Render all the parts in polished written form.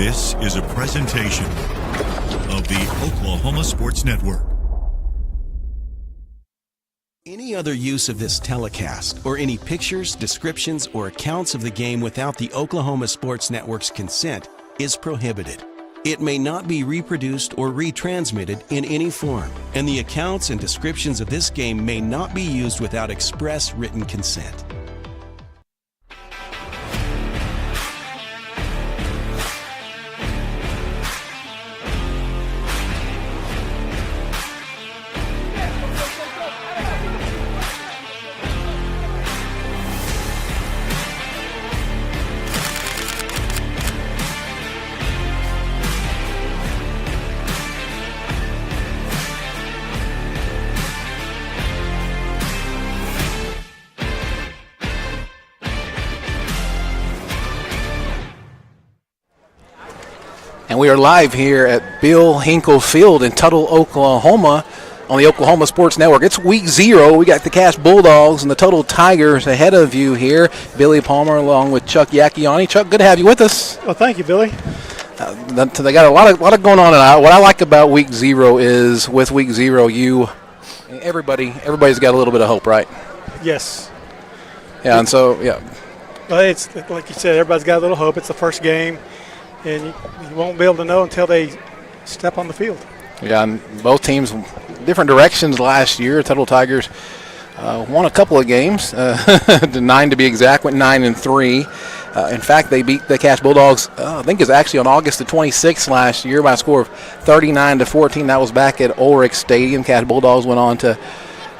This is a presentation of the Oklahoma Sports Network. Any other use of this telecast or any pictures, descriptions, or accounts of the game without the Oklahoma Sports Network's consent is prohibited. It may not be reproduced or retransmitted in any form, and the accounts and descriptions of this game may not be used without express written consent. And we are live here at Bill Hinkle Field in Tuttle, Oklahoma on the Oklahoma Sports Network. It's week 0. We got the Cash Bulldogs and the Tuttle Tigers ahead of you here. Billy Palmer along with Chuck Yacchiani. Chuck, good to have you with us. Well, thank you, Billy. They got a lot of going on tonight. What I like about week 0 is with week 0, everybody's got a little bit of hope, right? Yes. Yeah, and so, yeah. Well, it's like you said, everybody's got a little hope. It's the first game, and you won't be able to know until they step on the field. Yeah, and both teams different directions last year. Tuttle Tigers won a couple of games, 9 to be exact, went 9-3. In fact, they beat the Cash Bulldogs, I think it was actually on August the 26th last year by a score of 39-14. That was back at Ulrich Stadium. Cash Bulldogs went on to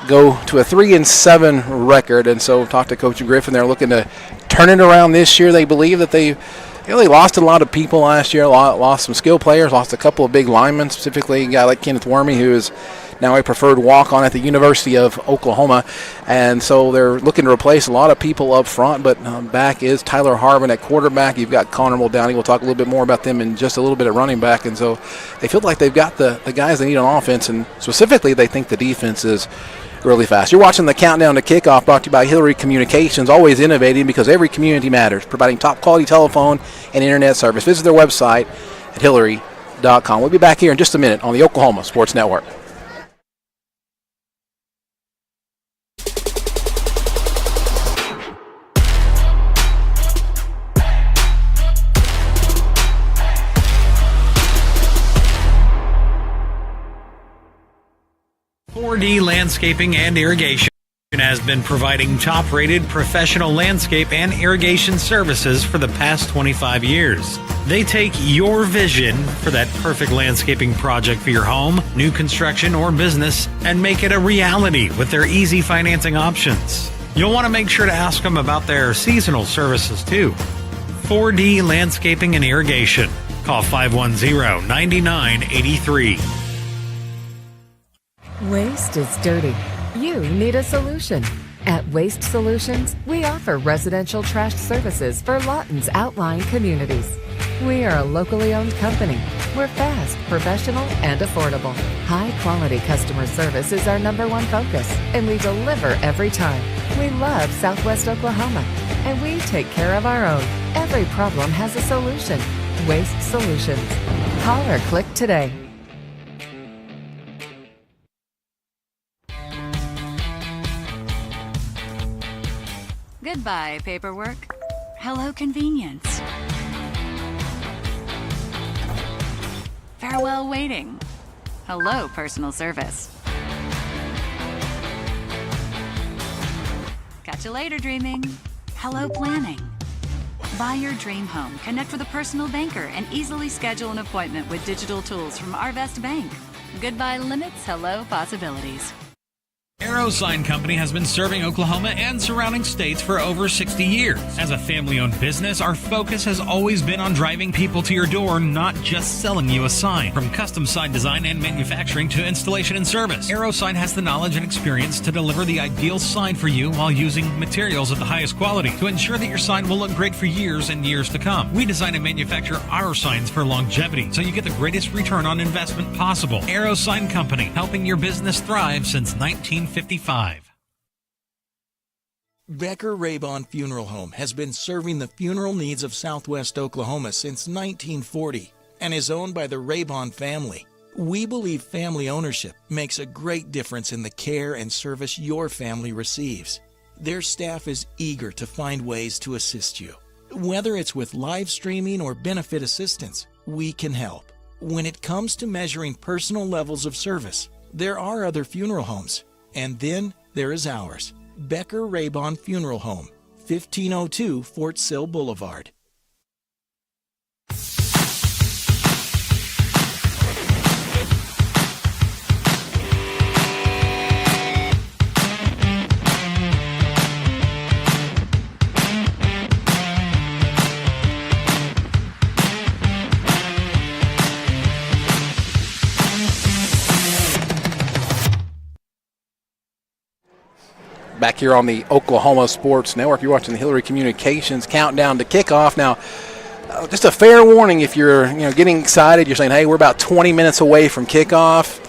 go to a 3-7 record, and so talked to Coach Griffin. They're looking to turn it around this year. They believe that they lost a lot of people last year, lost some skill players, lost a couple of big linemen, specifically a guy like Kenneth Wormy, who is now a preferred walk-on at the University of Oklahoma. And so they're looking to replace a lot of people up front, but back is Tyler Harvin at quarterback. You've got Connor Muldowney. We'll talk a little bit more about them in just a little bit at running back. And so they feel like they've got the guys they need on offense, and specifically they think the defense is really fast. You're watching the Countdown to Kickoff, brought to you by Hillary Communications, always innovating because every community matters, providing top-quality telephone and internet service. Visit their website at hillary.com. We'll be back here in just a minute on the Oklahoma Sports Network. Landscaping and Irrigation has been providing top-rated professional landscape and irrigation services for the past 25 years. They take your vision for that perfect landscaping project for your home, new construction, or business and make it a reality with their easy financing options. You'll want to make sure to ask them about their seasonal services too. 4D Landscaping and Irrigation. Call 510-9983. Waste is dirty. You need a solution. At Waste Solutions, we offer residential trash services for Lawton's outlying communities. We are a locally owned company. We're fast, professional, and affordable. High-quality customer service is our #1 focus, and we deliver every time. We love Southwest Oklahoma, and we take care of our own. Every problem has a solution. Waste Solutions. Call or click today. Goodbye, paperwork. Hello, convenience. Farewell, waiting. Hello, personal service. Catch you later, dreaming. Hello, planning. Buy your dream home, connect with a personal banker, and easily schedule an appointment with digital tools from Arvest Bank. Goodbye limits, hello possibilities. Arrow Sign Company has been serving Oklahoma and surrounding states for over 60 years. As a family-owned business, our focus has always been on driving people to your door, not just selling you a sign. From custom sign design and manufacturing to installation and service, Arrow Sign has the knowledge and experience to deliver the ideal sign for you while using materials of the highest quality to ensure that your sign will look great for years and years to come. We design and manufacture our signs for longevity, so you get the greatest return on investment possible. Arrow Sign Company, helping your business thrive since 1955. Becker Raybon Funeral Home has been serving the funeral needs of Southwest Oklahoma since 1940 and is owned by the Raybon family. We believe family ownership makes a great difference in the care and service your family receives. Their staff is eager to find ways to assist you. Whether it's with live streaming or benefit assistance, we can help. When it comes to measuring personal levels of service, there are other funeral homes, and then there is ours. Becker Raybon Funeral Home, 1502 Fort Sill Boulevard. Back here on the Oklahoma Sports Network, you're watching the Hillary Communications countdown to kickoff. Now, just a fair warning, if you're getting excited, you're saying, hey, we're about 20 minutes away from kickoff,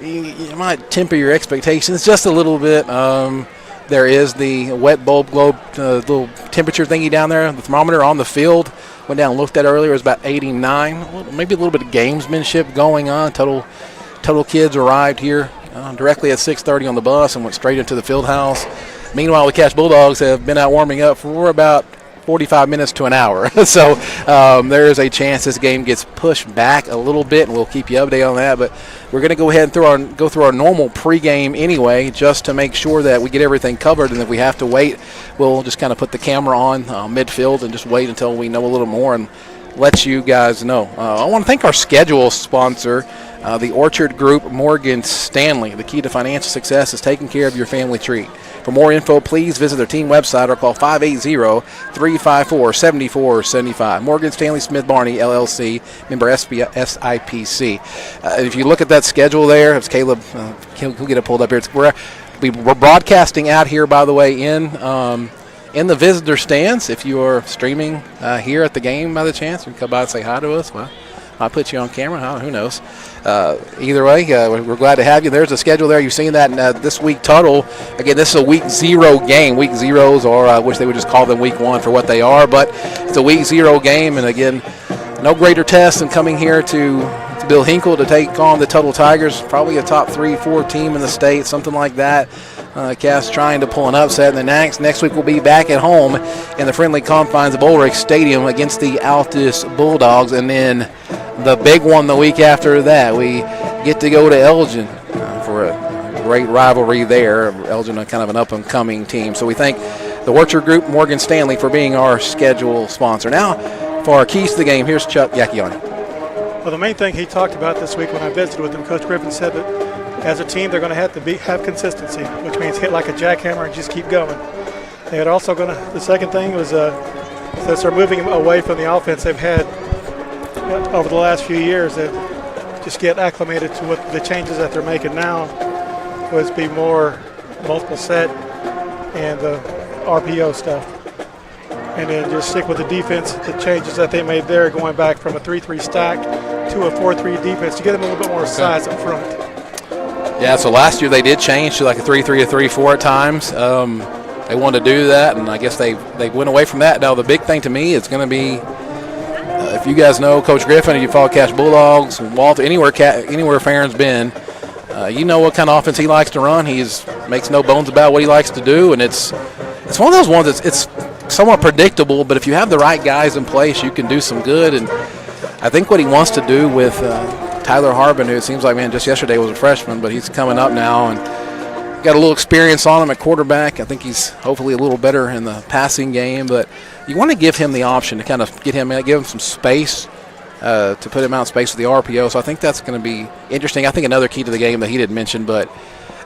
you might temper your expectations just a little bit. There is the wet bulb globe little temperature thingy down there. The thermometer on the field went down and looked at earlier. It was about 89. Maybe a little bit of gamesmanship going on. Tuttle kids arrived here directly at 6:30 on the bus and went straight into the field house. Meanwhile, the Cache Bulldogs have been out warming up for about 45 minutes to an hour. So there is a chance this game gets pushed back a little bit, and we'll keep you updated on that. But we're going to go ahead and go through our normal pregame anyway, just to make sure that we get everything covered. And if we have to wait, we'll just kind of put the camera on midfield and just wait until we know a little more and let you guys know. I want to thank our schedule sponsor, the Orchard Group Morgan Stanley. The key to financial success is taking care of your family tree. For more info, please visit their team website or call 580-354-7475. Morgan Stanley Smith Barney, LLC, member SIPC. If you look at that schedule there, it's Caleb. He'll get it pulled up here. We're broadcasting out here, by the way, in the visitor stands. If you are streaming here at the game by the chance, you can come by and say hi to us. Well, I'll put you on camera. Who knows? Either way, we're glad to have you. There's the schedule there. You've seen that this week. Tuttle, again, this is a week 0 game. Week 0s, or I wish they would just call them week 1 for what they are, but it's a week 0 game. And again, no greater test than coming here to Bill Hinkle to take on the Tuttle Tigers, probably a top 3-4 team in the state, something like that. Cass trying to pull an upset. And then next week we'll be back at home in the friendly confines of Ulrich Stadium against the Altus Bulldogs. And then the big one the week after that, we get to go to Elgin for a great rivalry there. Elgin, kind of an up-and-coming team. So we thank the Orchard Group, Morgan Stanley, for being our schedule sponsor. Now, for our keys to the game, here's Chuck Yacchione. Well, the main thing he talked about this week when I visited with him, Coach Griffin said that as a team they're going to have to have consistency, which means hit like a jackhammer and just keep going. They're also going to, the second thing was since they're moving away from the offense they've had over the last few years, that just get acclimated to what the changes that they're making now was be more multiple set and the RPO stuff. And then just stick with the defense, the changes that they made there, going back from a 3-3 stack to a 4-3 defense to get them a little bit more size up front. Yeah, so last year they did change to like a 3-3 or 3-4 at times. They wanted to do that, and I guess they went away from that. Now the big thing to me is going to be, if you guys know Coach Griffin, if you follow Cache Bulldogs, Walter, anywhere Farron's been, you know what kind of offense he likes to run. He makes no bones about what he likes to do, and it's one of those ones that's it's somewhat predictable, but if you have the right guys in place, you can do some good. And I think what he wants to do with Tyler Harbin, who it seems like, man, just yesterday was a freshman, but he's coming up now and got a little experience on him at quarterback. I think he's hopefully a little better in the passing game, but you want to give him the option to kind of give him some space to put him out in space with the RPO. So I think that's going to be interesting. I think another key to the game that he didn't mention, but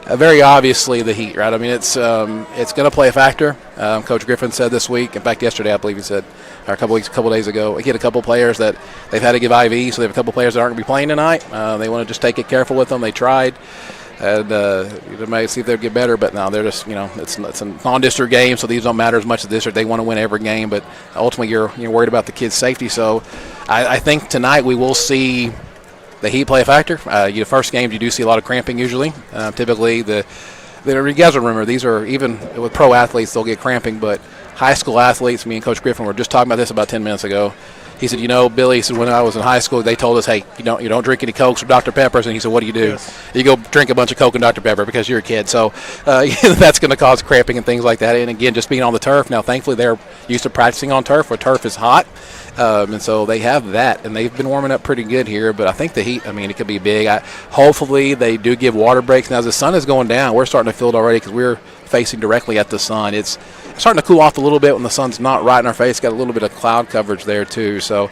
very obviously the heat, right? I mean, it's going to play a factor. Coach Griffin said this week, in fact, yesterday I believe he said, or a couple days ago, he had a couple players that they've had to give IV, so they have a couple players that aren't going to be playing tonight. They want to just take it careful with them. They tried, and they might see if they'll get better, but no, they're just, it's a non-district game, so these don't matter as much as district. They want to win every game, but ultimately you're worried about the kids' safety. So I think tonight we will see the heat play a factor. First games you do see a lot of cramping usually. Typically the You guys remember, these are, even with pro athletes, they'll get cramping, but high school athletes, me and Coach Griffin were just talking about this about 10 minutes ago. He said, Billy, he said, when I was in high school, they told us, hey, you don't drink any Cokes or Dr. Peppers. And he said, what do? Yes. You go drink a bunch of Coke and Dr. Pepper because you're a kid. So that's going to cause cramping and things like that. And, again, just being on the turf. Now, thankfully, they're used to practicing on turf where turf is hot. And so they have that, and they've been warming up pretty good here. But I think the heat, it could be big. Hopefully they do give water breaks. Now, as the sun is going down, we're starting to feel it already because we're facing directly at the sun. It's starting to cool off a little bit when the sun's not right in our face. Got a little bit of cloud coverage there, too. So,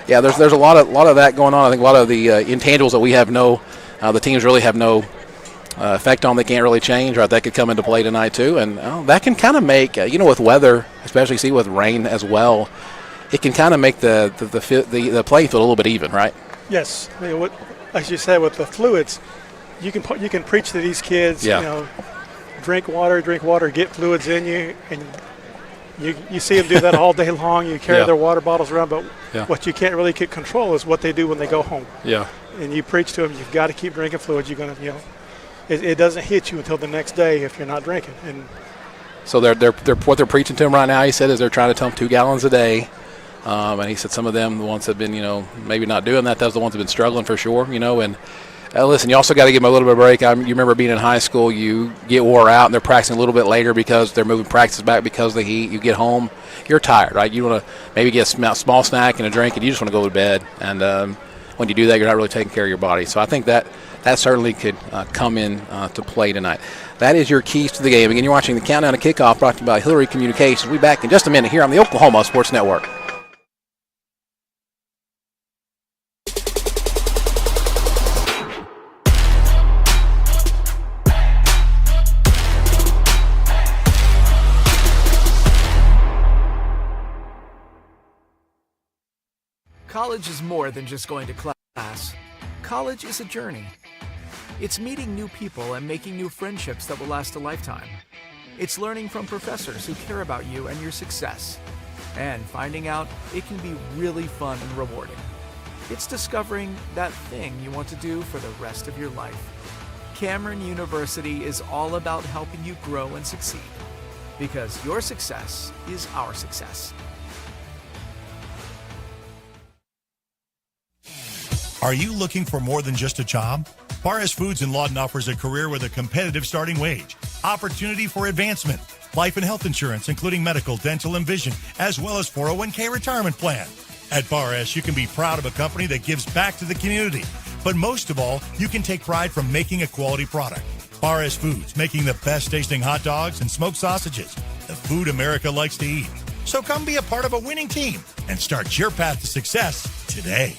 yeah, there's a lot of that going on. I think a lot of the intangibles that we have the teams really have no effect on. They can't really change, right? That could come into play tonight too, and that can kind of make with weather, especially with rain as well, it can kind of make the playing field a little bit even, right? Yes, as you said, with the fluids, you can preach to these kids. Yeah. Drink water, get fluids in you, and you see them do that all day long. You carry their water bottles around, but what you can't really get control is what they do when they go home. Yeah. And you preach to them, you've got to keep drinking fluids. You're going to, it doesn't hit you until the next day if you're not drinking. And so they're what they're preaching to them right now, he said, is they're trying to tell them 2 gallons a day. And he said some of them, the ones that have been, maybe not doing that, those are the ones that have been struggling for sure, and listen, you also got to give them a little bit of a break. You remember being in high school, you get wore out, and they're practicing a little bit later because they're moving practice back because of the heat. You get home, you're tired, right? You want to maybe get a small snack and a drink, and you just want to go to bed. And when you do that, you're not really taking care of your body. So I think that certainly could come in to play tonight. That is your keys to the game. Again, you're watching the Countdown to Kickoff brought to you by Hillary Communications. We'll be back in just a minute here on the Oklahoma Sports Network. College is more than just going to class. College is a journey. It's meeting new people and making new friendships that will last a lifetime. It's learning from professors who care about you and your success. And finding out it can be really fun and rewarding. It's discovering that thing you want to do for the rest of your life. Cameron University is all about helping you grow and succeed. Because your success is our success. Are you looking for more than just a job? Barres Foods in Lawton offers a career with a competitive starting wage, opportunity for advancement, life and health insurance, including medical, dental, and vision, as well as 401k retirement plan. At Barres, you can be proud of a company that gives back to the community. But most of all, you can take pride from making a quality product. Barres Foods, making the best tasting hot dogs and smoked sausages, the food America likes to eat. So come be a part of a winning team and start your path to success today.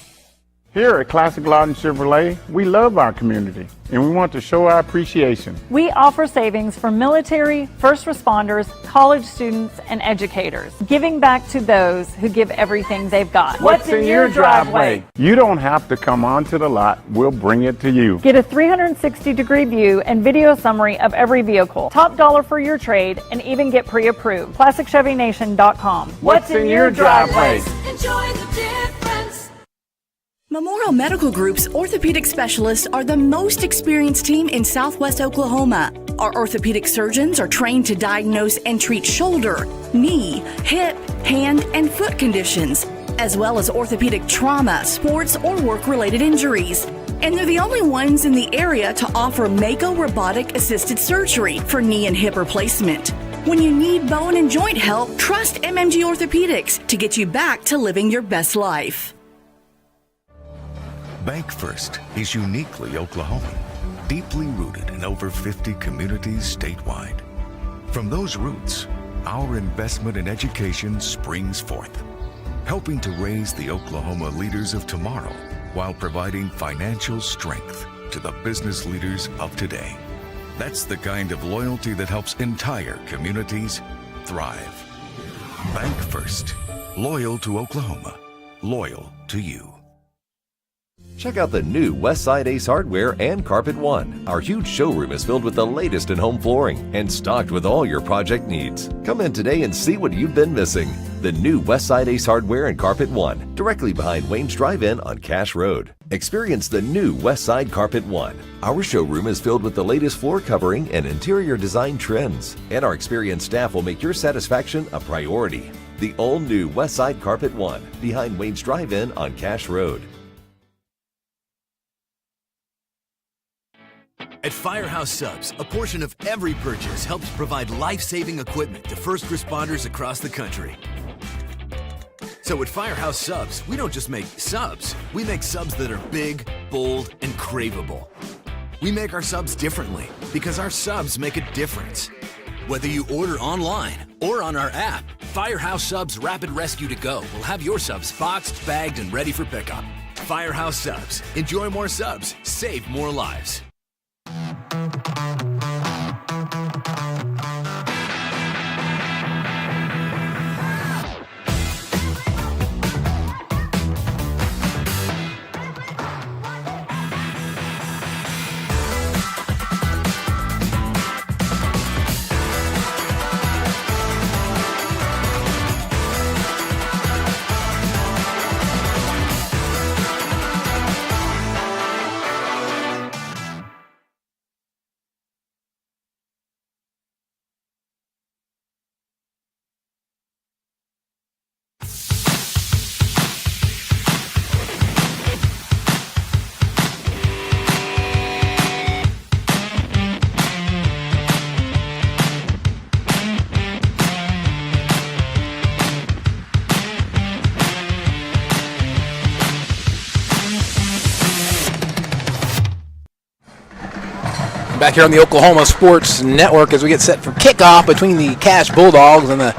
Here at Classic Lawton Chevrolet, we love our community and we want to show our appreciation. We offer savings for military, first responders, college students, and educators, giving back to those who give everything they've got. What's in your driveway? You don't have to come onto the lot. We'll bring it to you. Get a 360-degree view and video summary of every vehicle. Top dollar for your trade and even get pre-approved. ClassicChevyNation.com. What's in your driveway? Enjoy the difference. Memorial Medical Group's orthopedic specialists are the most experienced team in Southwest Oklahoma. Our orthopedic surgeons are trained to diagnose and treat shoulder, knee, hip, hand, and foot conditions, as well as orthopedic trauma, sports, or work-related injuries. And they're the only ones in the area to offer Mako robotic-assisted surgery for knee and hip replacement. When you need bone and joint help, trust MMG Orthopedics to get you back to living your best life. Bank First is uniquely Oklahoman, deeply rooted in over 50 communities statewide. From those roots, our investment in education springs forth, helping to raise the Oklahoma leaders of tomorrow while providing financial strength to the business leaders of today. That's the kind of loyalty that helps entire communities thrive. Bank First, loyal to Oklahoma, loyal to you. Check out the new Westside Ace Hardware and Carpet One. Our huge showroom is filled with the latest in home flooring and stocked with all your project needs. Come in today and see what you've been missing. The new Westside Ace Hardware and Carpet One, directly behind Wayne's Drive-In on Cache Road. Experience the new Westside Carpet One. Our showroom is filled with the latest floor covering and interior design trends, and our experienced staff will make your satisfaction a priority. The all-new Westside Carpet One, behind Wayne's Drive-In on Cache Road. At Firehouse Subs, a portion of every purchase helps provide life-saving equipment to first responders across the country. So at Firehouse Subs, we don't just make subs. We make subs that are big, bold, and craveable. We make our subs differently because our subs make a difference. Whether you order online or on our app, Firehouse Subs Rapid Rescue to Go will have your subs boxed, bagged, and ready for pickup. Firehouse Subs. Enjoy more subs. Save more lives. Back here on the Oklahoma Sports Network as we get set for kickoff between the Cache Bulldogs and the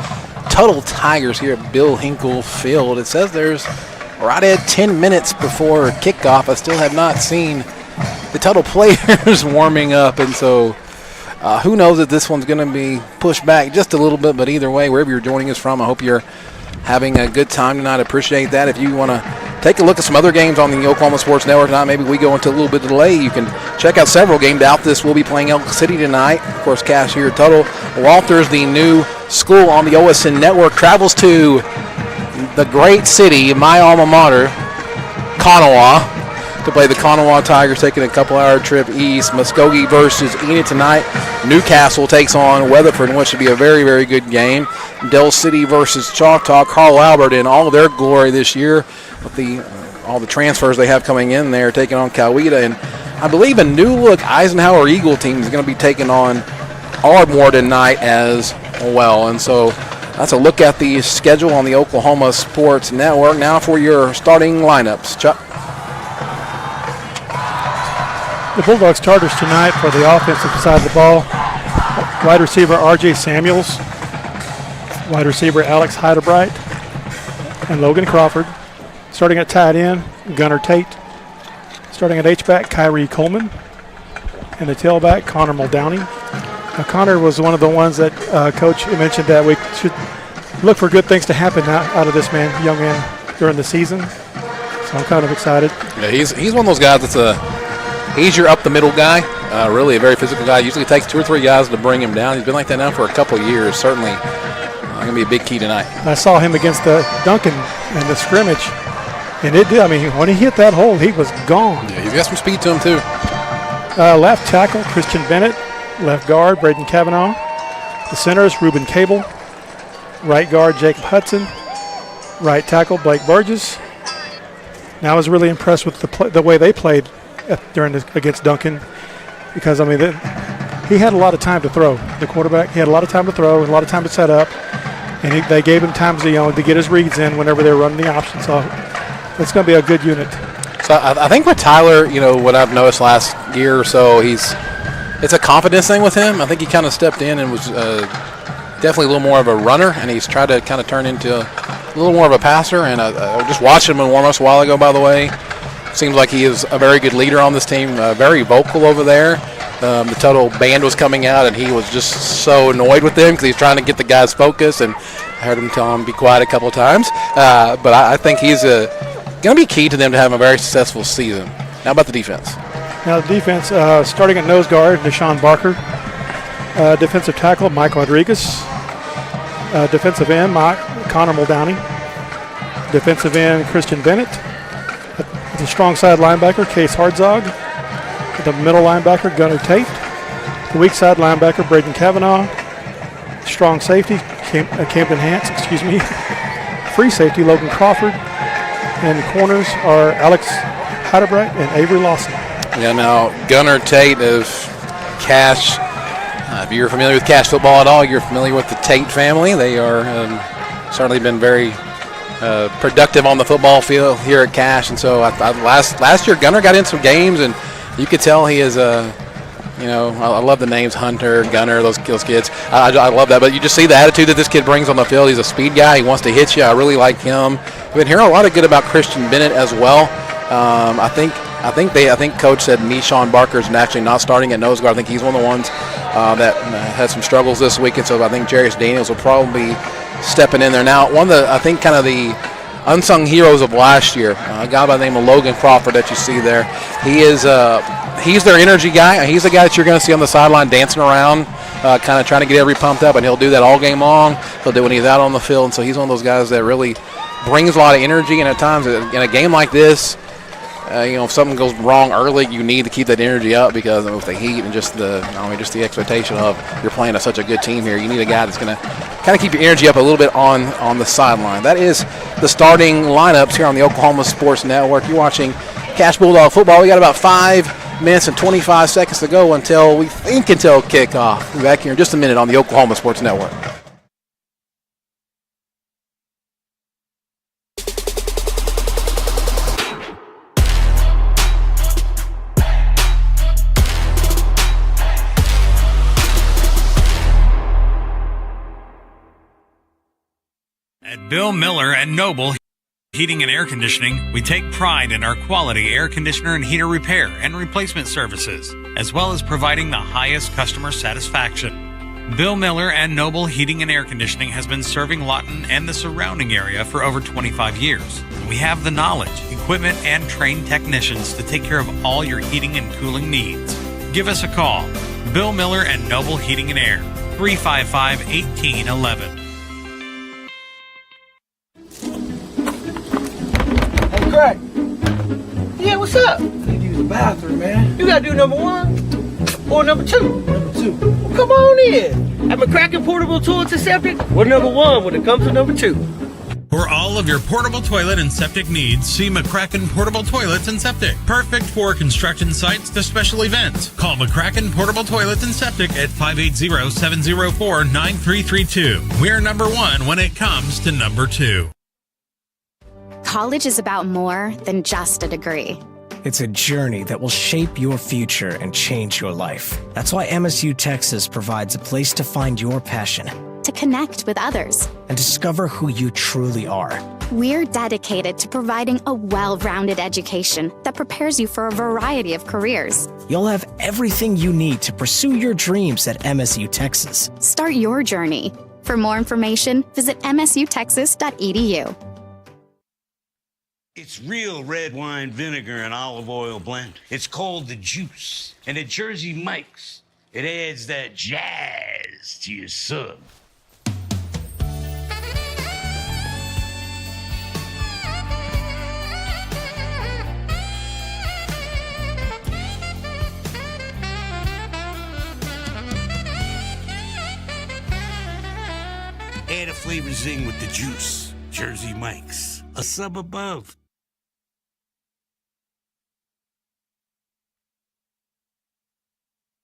Tuttle Tigers here at Bill Hinkle Field. It says there's right at 10 minutes before kickoff. I still have not seen the Tuttle players warming up, and so who knows if this one's going to be pushed back just a little bit, but either way, wherever you're joining us from, I hope you're having a good time tonight. I appreciate that. If you want to take a look at some other games on the Oklahoma Sports Network tonight, maybe we go into a little bit of delay. You can check out several games. Altus will be playing Elk City tonight. Of course, Cache here at Tuttle. Walters, the new school on the OSN Network, travels to the great city, my alma mater, Kanawha, to play the Kanawha Tigers, taking a couple-hour trip east. Muskogee versus Enid tonight. Newcastle takes on Weatherford, in which should be a very, very good game. Del City versus Choctaw. Carl Albert in all of their glory this year with all the transfers they have coming in there, taking on Coweta. And I believe a new-look Eisenhower Eagle team is going to be taking on Ardmore tonight as well. And so that's a look at the schedule on the Oklahoma Sports Network. Now for your starting lineups. Chuck. The Bulldogs starters tonight for the offensive side of the ball. Wide receiver R.J. Samuels. Wide receiver Alex Heidebright and Logan Crawford. Starting at tight end, Gunnar Tate. Starting at H-back, Kyrie Coleman. And the tailback, Connor Muldowney. Now, Connor was one of the ones that Coach mentioned that we should look for good things to happen out of this young man during the season. So I'm kind of excited. Yeah, he's one of those guys that's he's your up-the-middle guy, really a very physical guy. Usually takes 2 or 3 guys to bring him down. He's been like that now for a couple of years. Certainly going to be a big key tonight. I saw him against Duncan in the scrimmage, and it did. I mean, when he hit that hole, he was gone. Yeah, he's got some speed to him, too. Left tackle, Christian Bennett. Left guard, Braden Kavanaugh. The centers, Reuben Cable. Right guard, Jacob Hudson. Right tackle, Blake Burgess. Now I was really impressed with the way they played against Duncan, because, I mean, he had a lot of time to throw. The quarterback, he had a lot of time to throw, a lot of time to set up, and they gave him time to get his reads in whenever they were running the option. So it's going to be a good unit. So I think with Tyler, what I've noticed last year or so, it's a confidence thing with him. I think he kind of stepped in and was definitely a little more of a runner, and he's tried to kind of turn into a little more of a passer. And I just watched him in warm-ups a while ago, by the way. Seems like he is a very good leader on this team, very vocal over there. The Tuttle band was coming out, and he was just so annoyed with them because he's trying to get the guys focused, and I heard him tell him to be quiet a couple of times. But I think he's going to be key to them to have a very successful season. How about the defense? Now the defense, starting at nose guard, Deshaun Barker. Defensive tackle, Mike Rodriguez. Defensive end, Connor Muldowney. Defensive end, Christian Bennett. The strong side linebacker, Case Hartzog. The middle linebacker, Gunnar Tate. The weak side linebacker, Braden Kavanaugh. Strong safety, Camden Hance, Free safety, Logan Crawford. And the corners are Alex Hadebright and Avery Lawson. Yeah, now Gunnar Tate of Cash. If you're familiar with Cash football at all, you're familiar with the Tate family. They are certainly been very productive on the football field here at Cash. And so last year, Gunnar got in some games, and you could tell he is I love the names Hunter, Gunnar, those kids. I love that. But you just see the attitude that this kid brings on the field. He's a speed guy. He wants to hit you. I really like him. We've been hearing a lot of good about Christian Bennett as well. I think Coach said Deshaun Barker's actually not starting at nose guard. I think he's one of the ones that had some struggles this week, and so I think Jarius Daniels will probably be stepping in there now. One of the, I think, kind of the unsung heroes of last year, a guy by the name of Logan Crawford that you see there. He's their energy guy. He's the guy that you're going to see on the sideline dancing around, kind of trying to get everybody pumped up, and he'll do that all game long. He'll do it when he's out on the field, and so he's one of those guys that really brings a lot of energy. And at times, in a game like this, if something goes wrong early, you need to keep that energy up because with the heat and just the expectation of you're playing such a good team here, you need a guy that's going to kind of keep your energy up a little bit on the sideline. That is the starting lineups here on the Oklahoma Sports Network. You're watching Cash Bulldog football. We got about 5 minutes and 25 seconds to go until kickoff. We'll be back here in just a minute on the Oklahoma Sports Network. At Bill Miller and Noble Heating and Air Conditioning, we take pride in our quality air conditioner and heater repair and replacement services, as well as providing the highest customer satisfaction. Bill Miller and Noble Heating and Air Conditioning has been serving Lawton and the surrounding area for over 25 years. We have the knowledge, equipment, and trained technicians to take care of all your heating and cooling needs. Give us a call. Bill Miller and Noble Heating and Air, 355-1811. Crack. Yeah, what's up? I need to use the bathroom, man. You gotta do number 1 or number 2? Number 2. Well, come on in. I'm a cracking portable toilet and septic. We're number 1 when it comes to number 2. For all of your portable toilet and septic needs, see McCracken Portable Toilets and Septic. Perfect for construction sites to special events. Call McCracken Portable Toilets and Septic at 580-704-9332. We're number 1 when it comes to number 2. College is about more than just a degree. It's a journey that will shape your future and change your life. That's why MSU Texas provides a place to find your passion, to connect with others, and discover who you truly are. We're dedicated to providing a well-rounded education that prepares you for a variety of careers. You'll have everything you need to pursue your dreams at MSU Texas. Start your journey. For more information, visit msutexas.edu. It's real red wine vinegar and olive oil blend. It's called the Juice. And at Jersey Mike's, it adds that jazz to your sub. Add a flavor zing with the Juice. Jersey Mike's, a sub above.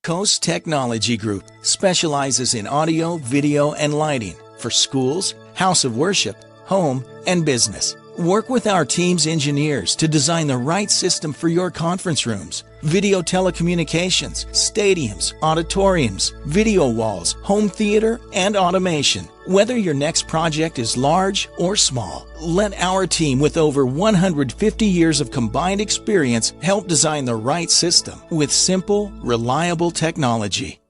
Coast Technology Group specializes in audio, video, and lighting for schools, house of worship, home, and business. Work with our team's engineers to design the right system for your conference rooms, video telecommunications, stadiums, auditoriums, video walls, home theater, and automation. Whether your next project is large or small, let our team with over 150 years of combined experience help design the right system with simple, reliable technology.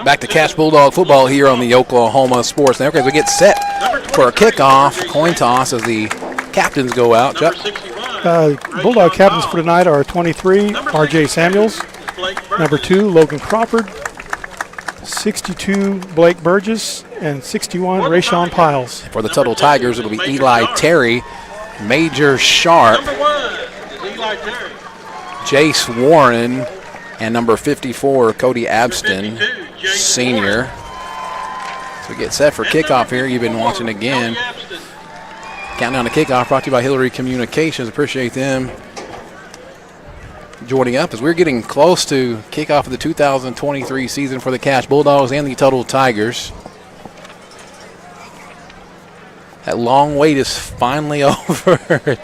Back to Cash Bulldog football here on the Oklahoma Sports Network as we get set for a kickoff coin toss as the captains go out. Chuck? Bulldog captains for tonight are 23, R.J. Samuels. Number 2, Logan Crawford. 62, Blake Burgess. And 61, Rayshawn Piles. For the Tuttle Tigers, it'll be Eli Terry, Major Sharp, Jace Warren, and number 54, Cody Abston, senior. So we get set for kickoff here. You've been watching again. Countdown to kickoff brought to you by Hillary Communications. Appreciate them joining up as we're getting close to kickoff of the 2023 season for the Cash Bulldogs and the Tuttle Tigers. That long wait is finally over.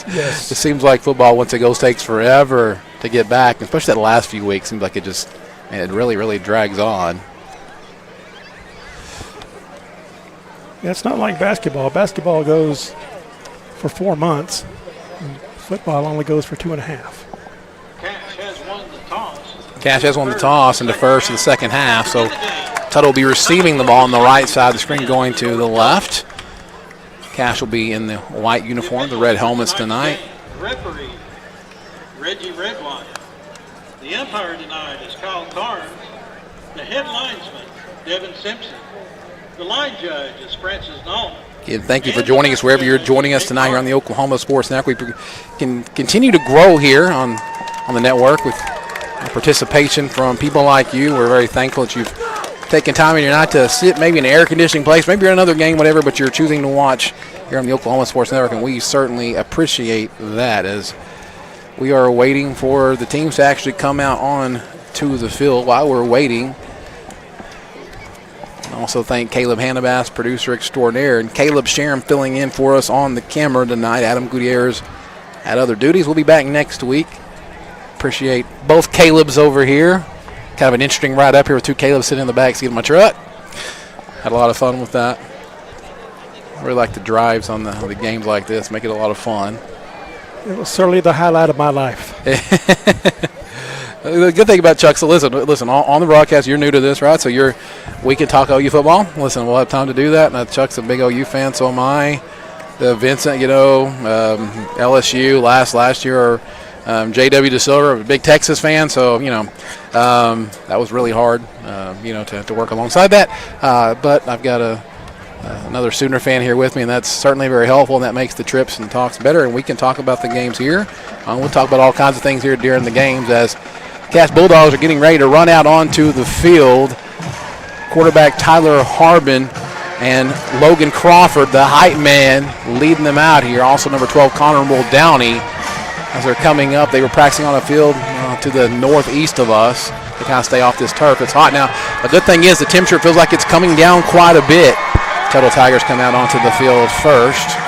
Yes. It seems like football, once it goes, takes forever to get back, especially that last few weeks. Seems like it really, really drags on. Yeah, it's not like basketball. Basketball goes for 4 months. And football only goes for 2.5. Cash has won the toss in the first and the second half, so Tuttle will be receiving the ball on the right side of the screen, going to the left. Cash will be in the white uniform, the red helmets tonight. Referee, Reggie Redwine. The umpire tonight is Kyle Carnes. The head linesman, Devin Simpson. The line judge is Francis Nolan. Again, thank you for joining us wherever you're joining us tonight here on the Oklahoma Sports Network. We can continue to grow here on the network with participation from people like you. We're very thankful that you've taken time in your night to sit maybe in an air conditioning place, maybe you're in another game, whatever, but you're choosing to watch here on the Oklahoma Sports Network, and we certainly appreciate that as we are waiting for the teams to actually come out on to the field. While we're waiting, I also thank Caleb Hannabass, producer extraordinaire, and Caleb Sharon filling in for us on the camera tonight. Adam Gutierrez had other duties. We'll be back next week. Appreciate both Calebs over here. Kind of an interesting ride up here with 2 Calebs sitting in the back seat of my truck. Had a lot of fun with that. I really like the drives on the games like this. Make it a lot of fun. It was certainly the highlight of my life. The good thing about Chuck, so listen, on the broadcast, you're new to this, right? So we can talk OU football. Listen, we'll have time to do that. And Chuck's a big OU fan, so am I. The Vincent, LSU last year, J.W. DeSilver, a big Texas fan, so, that was really hard, to work alongside that. But I've got another Sooner fan here with me, and that's certainly very helpful, and that makes the trips and talks better, and we can talk about the games here. We'll talk about all kinds of things here during the games as Cash Bulldogs are getting ready to run out onto the field. Quarterback Tyler Harbin and Logan Crawford, the hype man, leading them out here. Also number 12, Connor Muldowney. As they're coming up, they were practicing on a field to the northeast of us to kind of stay off this turf. It's hot now. The good thing is the temperature feels like it's coming down quite a bit. Tuttle Tigers come out onto the field first.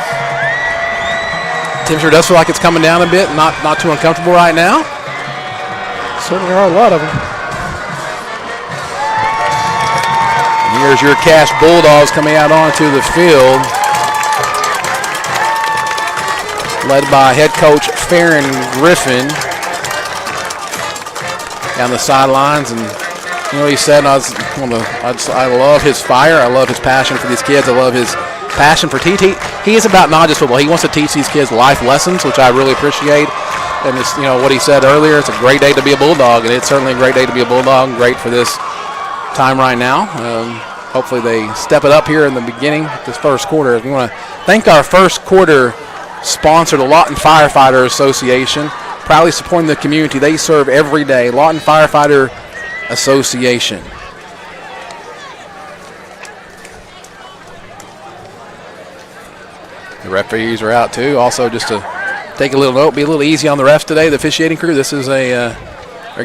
Temperature does feel like it's coming down a bit, not too uncomfortable right now. Certainly are a lot of them. And here's your Cash Bulldogs coming out onto the field, led by head coach Farron Griffin down the sidelines. And he said, I love his fire. I love his passion for these kids. I love his passion for teaching. He is about not just football. He wants to teach these kids life lessons, which I really appreciate. And it's, what he said earlier, it's a great day to be a Bulldog, and it's certainly a great day to be a Bulldog. Great for this time right now. Hopefully they step it up here in the beginning, this first quarter. We want to thank our first quarter sponsor, the Lawton Firefighter Association, proudly supporting the community they serve every day. Lawton Firefighter Association. The referees are out too. Also, just to take a little note, be a little easy on the refs today, the officiating crew. This is they're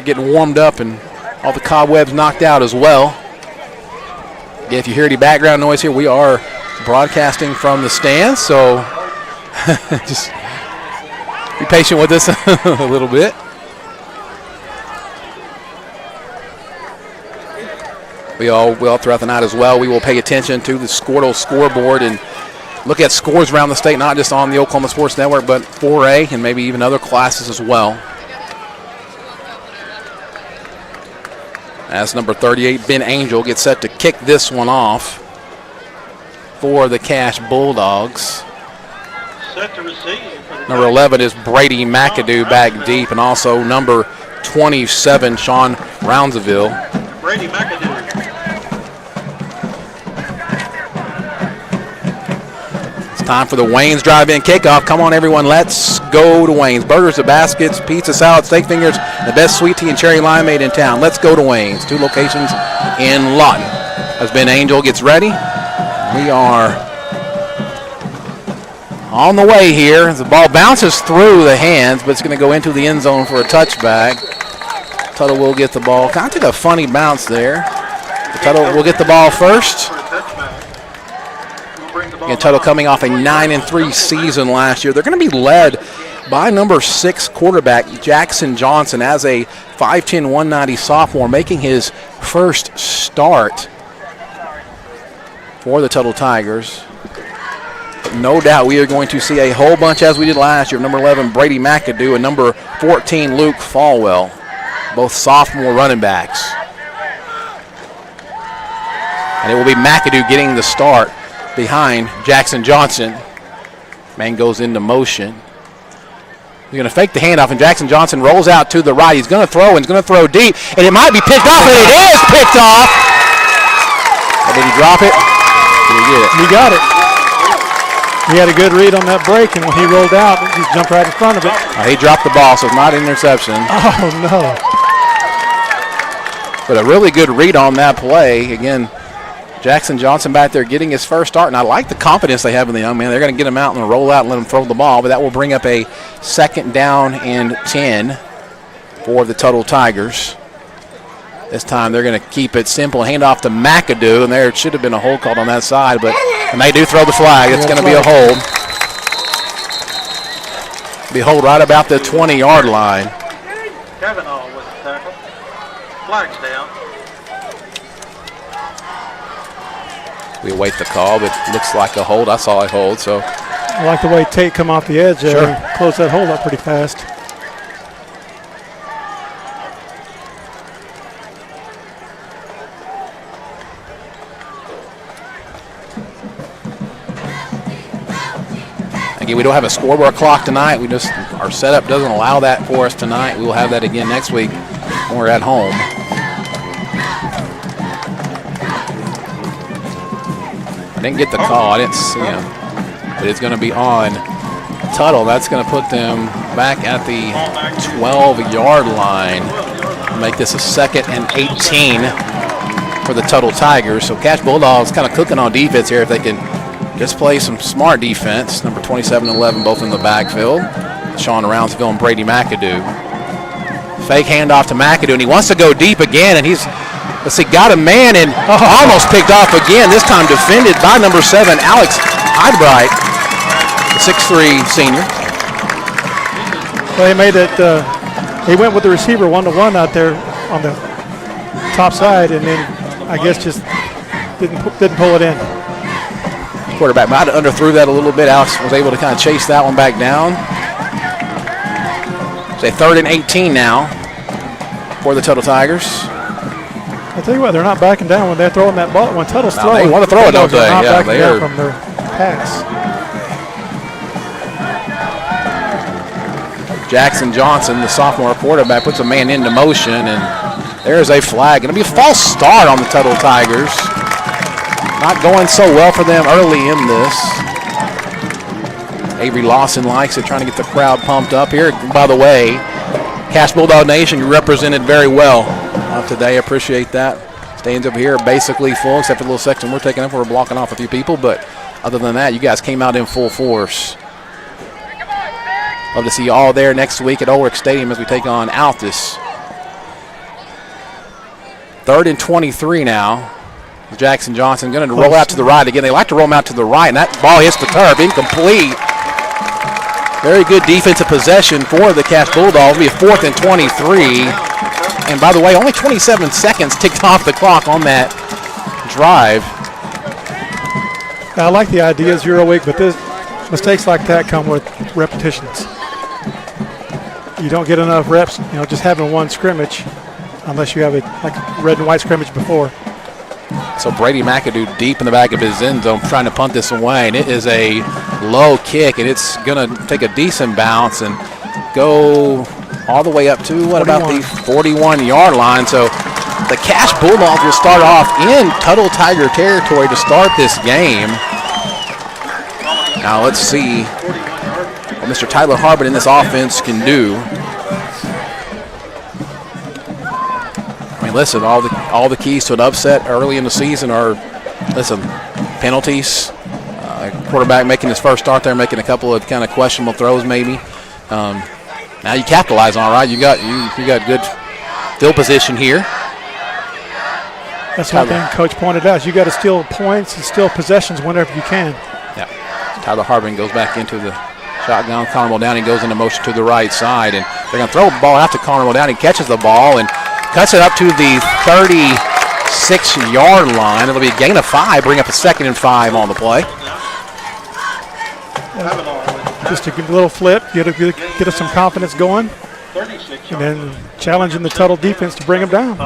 getting warmed up and all the cobwebs knocked out as well. Again, if you hear any background noise here, we are broadcasting from the stands, so just be patient with us a little bit. We all throughout the night as well, we will pay attention to the Squirtle scoreboard and look at scores around the state, not just on the Oklahoma Sports Network, but 4A and maybe even other classes as well. as number 38, Ben Angel, gets set to kick this one off for the Cash Bulldogs. Set to receive for the Number 11 is Brady McAdoo back deep, and also number 27, Sean Roundsville. Brady McAdoo. It's time for the Wayne's drive-in kickoff. Come on, everyone, let's go to Wayne's. Burgers and baskets, pizza, salad, steak fingers, the best sweet tea and cherry limeade in town. Let's go to Wayne's. 2 locations in Lawton. As Ben Angel gets ready, we are on the way here. The ball bounces through the hands, but it's going to go into the end zone for a touchback. Tuttle will get the ball. Kind of took a funny bounce there. Tuttle will get the ball first. And Tuttle coming off a 9-3 season last year. They're going to be led by number 6 quarterback Jackson Johnson as a 5'10", 190 sophomore, making his first start for the Tuttle Tigers. No doubt we are going to see a whole bunch, as we did last year, of number 11 Brady McAdoo and number 14 Luke Falwell, both sophomore running backs. And it will be McAdoo getting the start behind Jackson Johnson. Man goes into motion. He's going to fake the handoff, and Jackson Johnson rolls out to the right. He's going to throw, and he's going to throw deep, and it might be picked off, and it is picked off. Did he drop it? Did he get it? He got it. He had a good read on that break, and when he rolled out, he jumped right in front of it. He dropped the ball, so it's not an interception. Oh, no. But a really good read on that play. Again, Jackson Johnson back there getting his first start, and I like the confidence they have in the young man. They're going to get him out and roll out and let him throw the ball, but that will bring up a 2nd down and 10 for the Tuttle Tigers. This time they're going to keep it simple. Hand off to McAdoo, and there should have been a hold called on that side, but and they do throw the flag. It's going to be a hold. Be a hold right about the 20-yard line. Kavanaugh with the tackle. Flag's down. We await the call, but it looks like a hold. I saw a hold, so. I like the way Tate come off the edge there and close that hold up pretty fast. Again, we don't have a scoreboard clock tonight. Our setup doesn't allow that for us tonight. We will have that again next week when we're at home. I didn't get the call. I didn't see him. But it's going to be on Tuttle. That's going to put them back at the 12-yard line. Make this a 2nd and 18 for the Tuttle Tigers. So Cash Bulldogs kind of cooking on defense here if they can just play some smart defense. Number 27 and 11 both in the backfield. Sean Roundsville and Brady McAdoo. Fake handoff to McAdoo, and he wants to go deep again, and he's, let's see, got a man and almost picked off again, this time defended by number 7, Alex Heidbright, the 6'3 senior. Well, he made it, he went with the receiver one-to-one out there on the top side, and then I guess just didn't pull it in. Quarterback might have underthrew that a little bit. Alex was able to kind of chase that one back down. It's a 3rd and 18 now for the Tuttle Tigers. I tell you what, they're not backing down when they're throwing that ball. When Tuttle's throwing, they want to throw it, don't they? Not Yeah, backing down from their pass. Jackson Johnson, the sophomore quarterback, puts a man into motion, and there's a flag. Going to be a false start on the Tuttle Tigers. Not going so well for them early in this. Avery Lawson likes it, trying to get the crowd pumped up here. By the way, Cash Bulldog Nation, you represented very well today. Appreciate that. Stands over here basically full, except for the little section we're taking up where we're blocking off a few people. But other than that, you guys came out in full force. Love to see you all there next week at Ulrich Stadium as we take on Altus. 3rd and 23 now. Jackson Johnson going to roll out to the right again. They like to roll him out to the right, and that ball hits the turf, incomplete. Very good defensive possession for the Cash Bulldogs. It'll be a 4th and 23. And by the way, only 27 seconds ticked off the clock on that drive. I like the idea 0 week, but mistakes like that come with repetitions. You don't get enough reps, just having one scrimmage. unless you have a red and white scrimmage before. So Brady McAdoo deep in the back of his end zone trying to punt this away, and it is a low kick, and it's going to take a decent bounce and go all the way up to, what about the 41-yard line. So the Cash Bulldogs will start off in Tuttle Tiger territory to start this game. Now let's see what Mr. Tyler Harbin in this offense can do. I mean, listen, all the keys to an upset early in the season are, listen, penalties, quarterback making his first start there, making a couple of kind of questionable throws maybe. Now you capitalize on it, right? You got good field position here. That's one thing Coach pointed out. You got to steal points and steal possessions whenever you can. Yeah. Tyler Harbin goes back into the shotgun. Connor Muldowney goes into motion to the right side, and they're going to throw the ball out to Connor Muldowney. Catches the ball and cuts it up to the 36-yard line. It'll be a gain of 5, bring up a 2nd and 5 on the play. Just a good little flip, get us some confidence going, and then challenging the Tuttle defense to bring them down.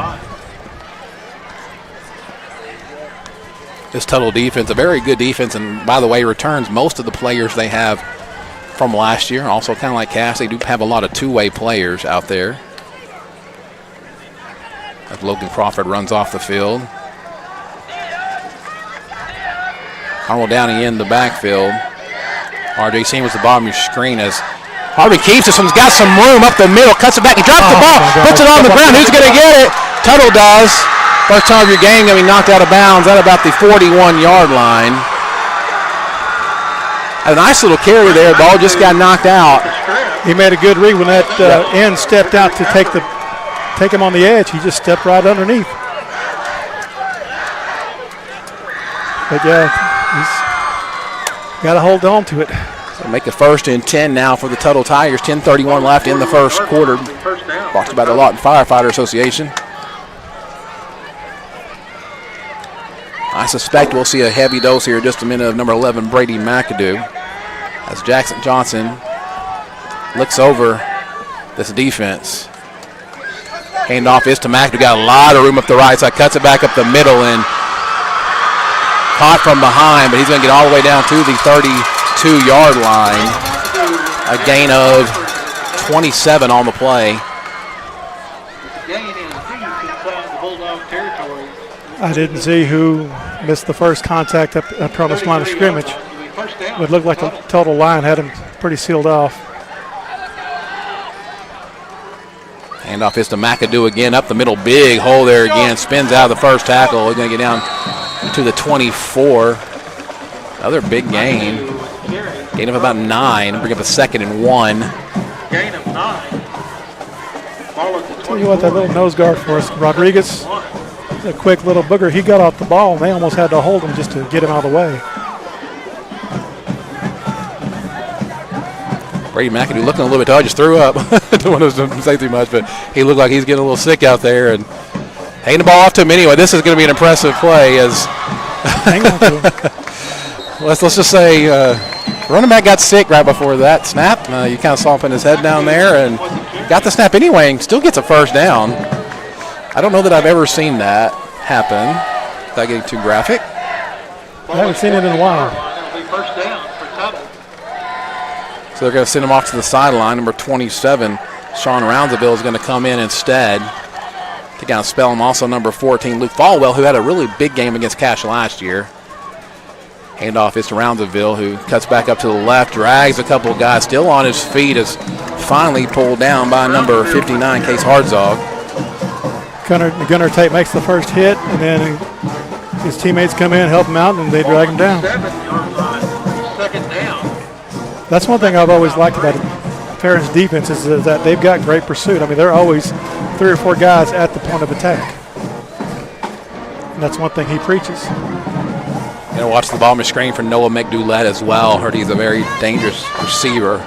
This Tuttle defense, a very good defense, and by the way, returns most of the players they have from last year. Also, kind of like Cass, they do have a lot of two-way players out there. As Logan Crawford runs off the field. Arnold Downey in the backfield. RJ Seymour's the bottom of your screen as Harbin keeps this one's got some room up the middle, cuts it back, he drops the ball, puts it on the ground. Who's going to get it? Tuttle does. First time of your game going to be knocked out of bounds at about the 41-yard line. A nice little carry there. Ball just got knocked out. He made a good read when that end stepped out to take him on the edge. He just stepped right underneath. But yeah, he's got to hold on to it. So make a 1st and 10 now for the Tuttle Tigers. 10:31 left in the first quarter. Brought to you by the Lawton Firefighter Association. I suspect we'll see a heavy dose here in just a minute of number 11, Brady McAdoo, as Jackson Johnson looks over this defense. Handoff is to McAdoo. Got a lot of room up the right side. Cuts it back up the middle and caught from behind, but he's going to get all the way down to the 32-yard line. A gain of 27 on the play. I didn't see who missed the first contact up on this line of scrimmage. It looked like the total line had him pretty sealed off. Handoff is to McAdoo again, up the middle, big hole there again. Spins out of the first tackle. We're going to get down to the 24. Another big gain. Gain of about 9. Bring up a 2nd and 1. Gain of 9. Tell you what, that little nose guard for us, Rodriguez, a quick little booger. He got off the ball, and they almost had to hold him just to get him out of the way. Brady McAdoo looking a little bit, I just threw up. Don't want to say too much, but he looked like he's getting a little sick out there and handing the ball off to him anyway. This is going to be an impressive play as hang on to him. let's just say running back got sick right before that snap. You kind of saw him putting his head down there and got the snap anyway and still gets a first down. I don't know that I've ever seen that happen without getting too graphic. I haven't seen it in a while. It'll be first down for Tuttle. So they're going to send him off to the sideline. Number 27, Sean Roundsville, is going to come in instead to kind of spell him. Also number 14, Luke Falwell, who had a really big game against Cash last year. Handoff is to Roundsville, who cuts back up to the left, drags a couple of guys, still on his feet, is finally pulled down by number 59, Case Hardzog. Gunnar Tate makes the first hit, and then his teammates come in, help him out, and they drag him down. 7-yard line. Second down. That's one thing I've always liked about Farron's defense is that they've got great pursuit. I mean, they're always 3 or 4 guys at the point of attack. And that's one thing he preaches. Going to watch the ball on the screen for Noah McDoulet as well. Heard he's a very dangerous receiver.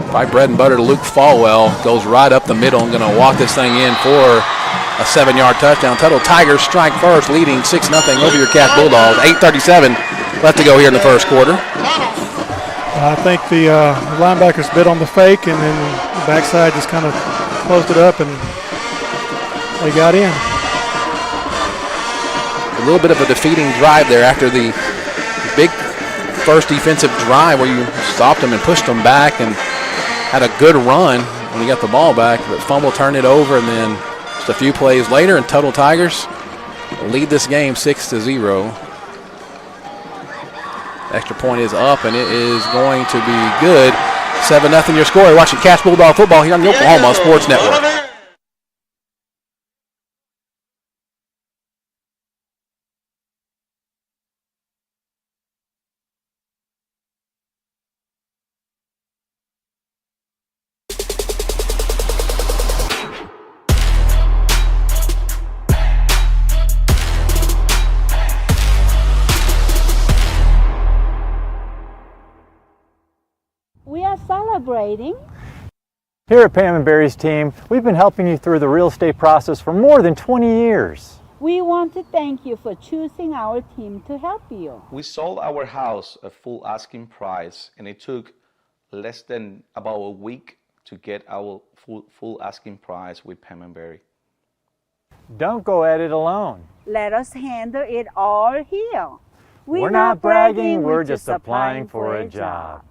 Probably bread and butter to Luke Falwell. Goes right up the middle and going to walk this thing in for a 7-yard touchdown. Tuttle Tigers strike first, leading 6-0 over your Cash Bulldogs. 8:37 left to go here in the first quarter. I think the linebackers bit on the fake, and then the backside just kind of closed it up and They got in. A little bit of a defeating drive there after the big first defensive drive where you stopped them and pushed them back and had a good run when you got the ball back, but fumble, turned it over, and then just a few plays later, and Tuttle Tigers lead this game 6-0. Extra point is up, and it is going to be good. 7-0 your score. You're watching Cash Bulldog football here on the Oklahoma Sports Network. We are celebrating. Here at Pam and Barry's team, we've been helping you through the real estate process for more than 20 years. We want to thank you for choosing our team to help you. We sold our house at full asking price, and it took less than about a week to get our full asking price with Pam and Barry. Don't go at it alone. Let us handle it all here. We're not bragging, we're just applying for a job.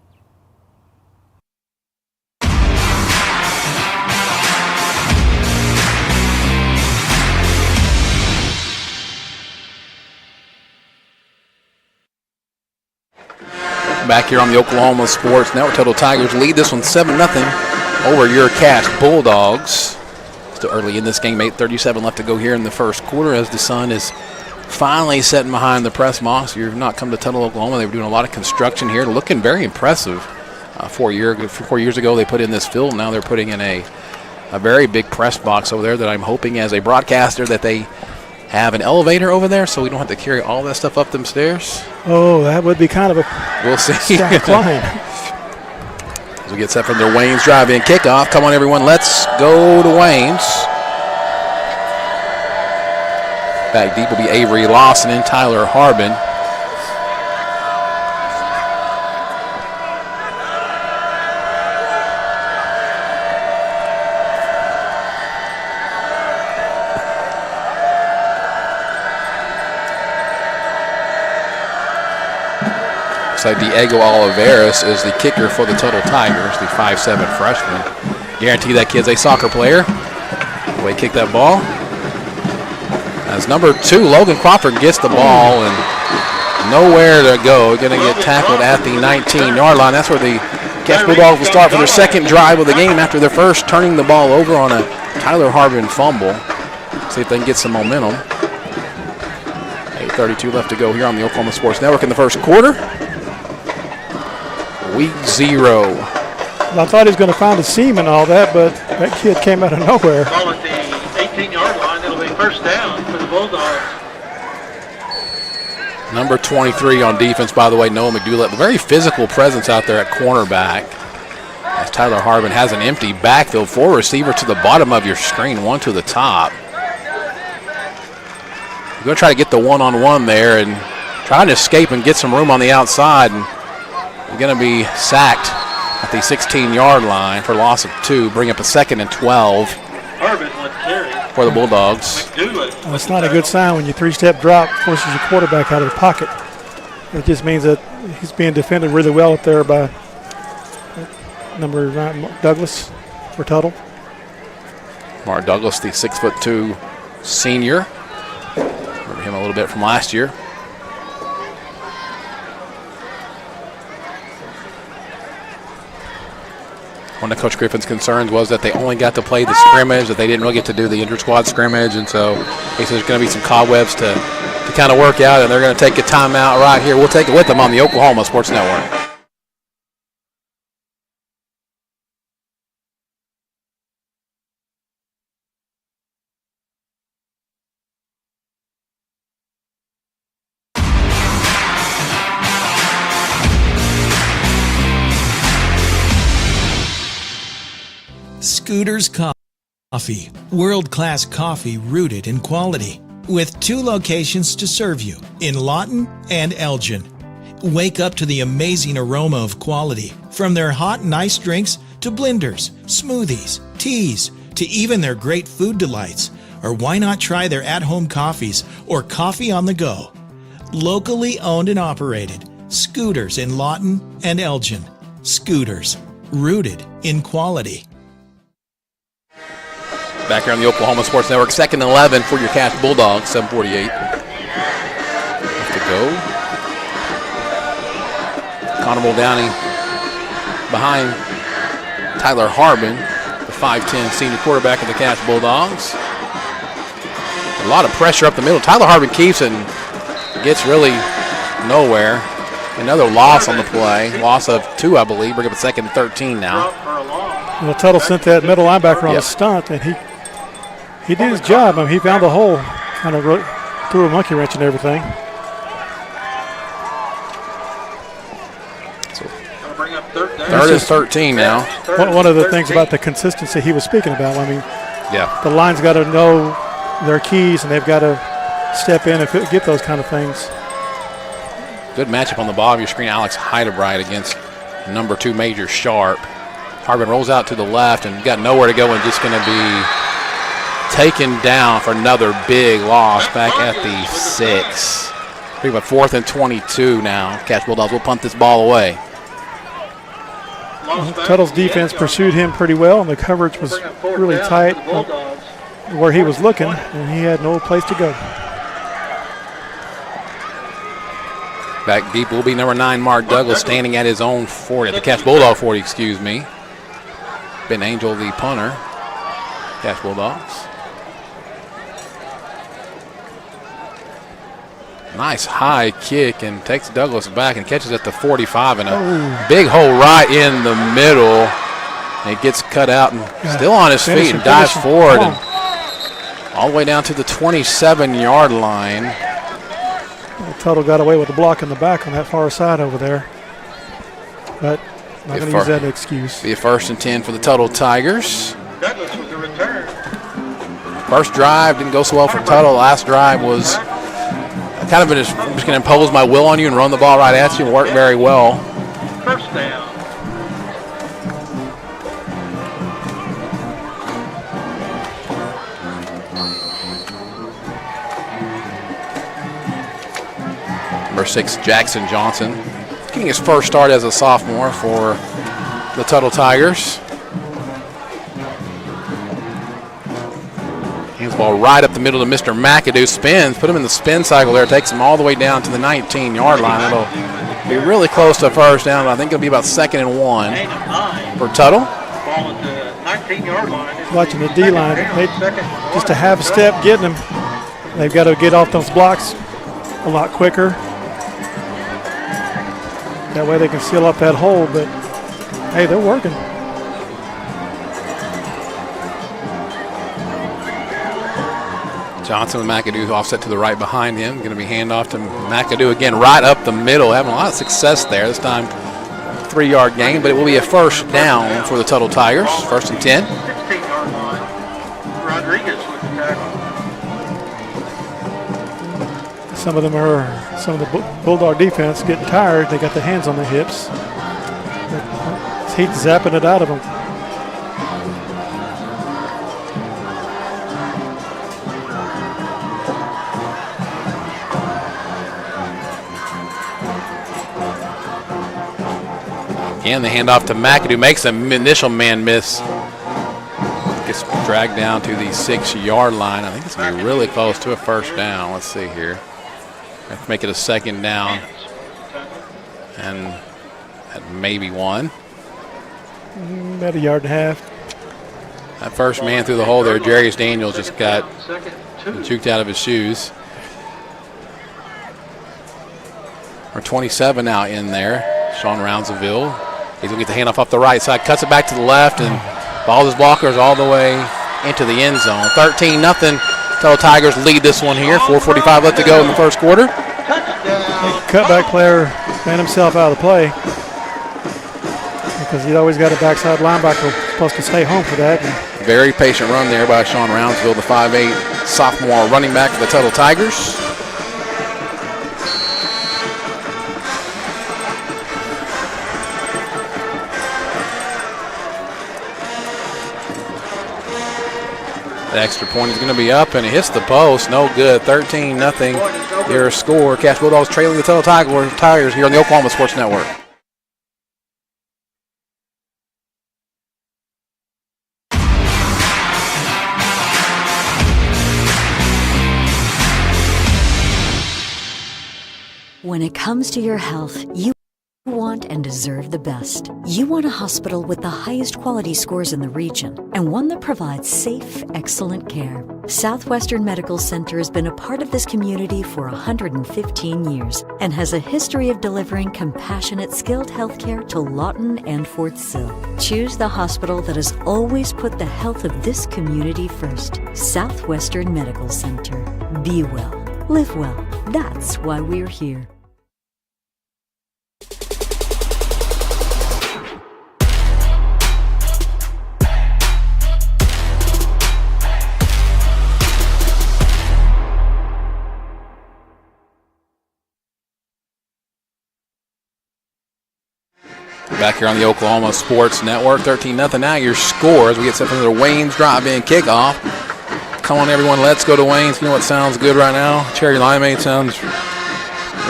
Back here on the Oklahoma Sports Network, Tuttle Tigers lead this one 7-0 over your Cash Bulldogs. Still early in this game, 8:37 left to go here in the first quarter as the sun is finally setting behind the press box. You've not come to Tuttle, Oklahoma. They were doing a lot of construction here, looking very impressive. 4 years ago, they put in this field. Now they're putting in a very big press box over there that I'm hoping as a broadcaster that they have an elevator over there so we don't have to carry all that stuff up them stairs. Oh, that would be kind of a we'll see. climb. As we get set for their Wayne's drive-in kickoff. Come on, everyone, let's go to Wayne's. Back deep will be Avery Lawson and Tyler Harbin. Looks like Diego Oliveras is the kicker for the Tuttle Tigers, the 5'7" freshman. Guarantee that kid's a soccer player. The way he kicked that ball. As number 2, Logan Crawford gets the ball and nowhere to go. Going to get tackled at the 19-yard line. That's where the Cash Bulldogs will start for their second drive of the game after their first turning the ball over on a Tyler Harbin fumble. See if they can get some momentum. 8:32 left to go here on the Oklahoma Sports Network in the first quarter. Week 0. I thought he was going to find a seam and all that, but that kid came out of nowhere. Ball at the 18-yard line. It'll be first down for the Bulldogs. Number 23 on defense, by the way, Noah McDoulett. Very physical presence out there at cornerback. As Tyler Harbin has an empty backfield. 4 receiver to the bottom of your screen, 1 to the top. You're going to try to get the one-on-one there and try to escape and get some room on the outside. And you're going to be sacked at the 16-yard line for loss of 2. Bring up a 2nd and 12 for the Bulldogs. Well, it's not a good sign when your 3-step drop forces your quarterback out of the pocket. It just means that he's being defended really well up there by number 9, Douglas for Tuttle. Mark Douglas, the 6'2" senior. Remember him a little bit from last year. One of Coach Griffin's concerns was that they only got to play the scrimmage, that they didn't really get to do the inter-squad scrimmage, and so he said there's going to be some cobwebs to kind of work out, and they're going to take a timeout right here. We'll take it with them on the Oklahoma Sports Network. Scooter's Coffee, world-class coffee rooted in quality, with 2 locations to serve you in Lawton and Elgin. Wake up to the amazing aroma of quality, from their hot and iced drinks to blenders, smoothies, teas, to even their great food delights. Or why not try their at-home coffees or coffee on the go? Locally owned and operated. Scooters in Lawton and Elgin. Scooters, rooted in quality. Back here on the Oklahoma Sports Network, 2nd and 11 for your Cash Bulldogs, 7:48 left to go. Connor Downey behind Tyler Harbin, the 5'10 senior quarterback of the Cash Bulldogs. A lot of pressure up the middle. Tyler Harbin keeps it and gets really nowhere. Another loss on the play. Loss of 2, I believe. Bring up a 2nd and 13 now. Well, Tuttle sent that middle linebacker on a stunt, and he did his job. I mean, he found the hole, kind of threw a monkey wrench and everything. Third is 13 now. One of the things about the consistency he was speaking about, I mean, yeah, the line's got to know their keys, and they've got to step in and get those kind of things. Good matchup on the bottom of your screen. Alex Heidebright against number 2 Major Sharp. Harbin rolls out to the left and got nowhere to go and just going to be taken down for another big loss back at the 6. Pretty much 4th and 22 now. Cash Bulldogs will punt this ball away. Tuttle's defense pursued him pretty well, and the coverage was really tight where he was looking, and he had no place to go. Back deep will be number 9, Mark Douglas, standing at his own 40, at the Cash Bulldog 40, excuse me. Ben Angel, the punter. Cash Bulldogs. Nice high kick and takes Douglas back and catches at the 45 and a big hole right in the middle. And it gets cut out and still on his feet and dives forward and all the way down to the 27-yard line. Well, Tuttle got away with the block in the back on that far side over there. But I'm not going to use that excuse. Be a 1st and 10 for the Tuttle Tigers. First drive didn't go so well for Tuttle. Last drive was kind of just going to impose my will on you and run the ball right at you and work very well. First down. Number 6, Jackson Johnson, getting his first start as a sophomore for the Tuttle Tigers. Hands the ball right up the middle to Mr. McAdoo. Spins, put him in the spin cycle there. Takes him all the way down to the 19-yard line. It'll be really close to a first down, but I think it'll be about 2nd and 1 for Tuttle. Ball at the 19-yard line. Watching the D-line, just a half step getting them. They've got to get off those blocks a lot quicker. That way they can seal up that hole, but hey, they're working. Johnson with McAdoo offset to the right behind him. Going to be handoff to McAdoo again, right up the middle. Having a lot of success there. This time, 3-yard gain, but it will be a first down for the Tuttle Tigers. 1st and 10. 16-yard line. Rodriguez with the tackle. Some of the Bulldog defense getting tired. They got the hands on their hips. He's zapping it out of them. Again, the handoff to McAdoo makes an initial man miss. Gets dragged down to the 6-yard line. I think it's going to be really close to a first down. Let's see here. Have to make it a 2nd down. And at maybe 1. About 1.5 yards. That first man through the hole there, Jarius Daniels, just got juked out of his shoes. Or 27 now in there. Sean Roundsville. He's going to get the handoff off the right side, cuts it back to the left, and balls his blockers all the way into the end zone. 13-0. Tuttle Tigers lead this one here. 4:45 left to go in the first quarter. Cutback player ran himself out of the play because he'd always got a backside linebacker supposed to stay home for that. Very patient run there by Sean Roundsville, the 5'8" sophomore running back for the Tuttle Tigers. The extra point is going to be up, and it hits the post. No good. 13-0 your score. Cache Bulldogs trailing the Tuttle Tigers here on the Oklahoma Sports Network. When it comes to your health, you want and deserve the best. You want a hospital with the highest quality scores in the region and one that provides safe, excellent care. Southwestern Medical Center has been a part of this community for 115 years and has a history of delivering compassionate, skilled health care to Lawton and Fort Sill. Choose the hospital that has always put the health of this community first. Southwestern Medical Center. Be well. Live well. That's why we're here. Back here on the Oklahoma Sports Network, 13-0 now your score as we get set for another Wayne's drop-in kickoff. Come on, everyone, let's go to Wayne's. You know what sounds good right now? Cherry limeade sounds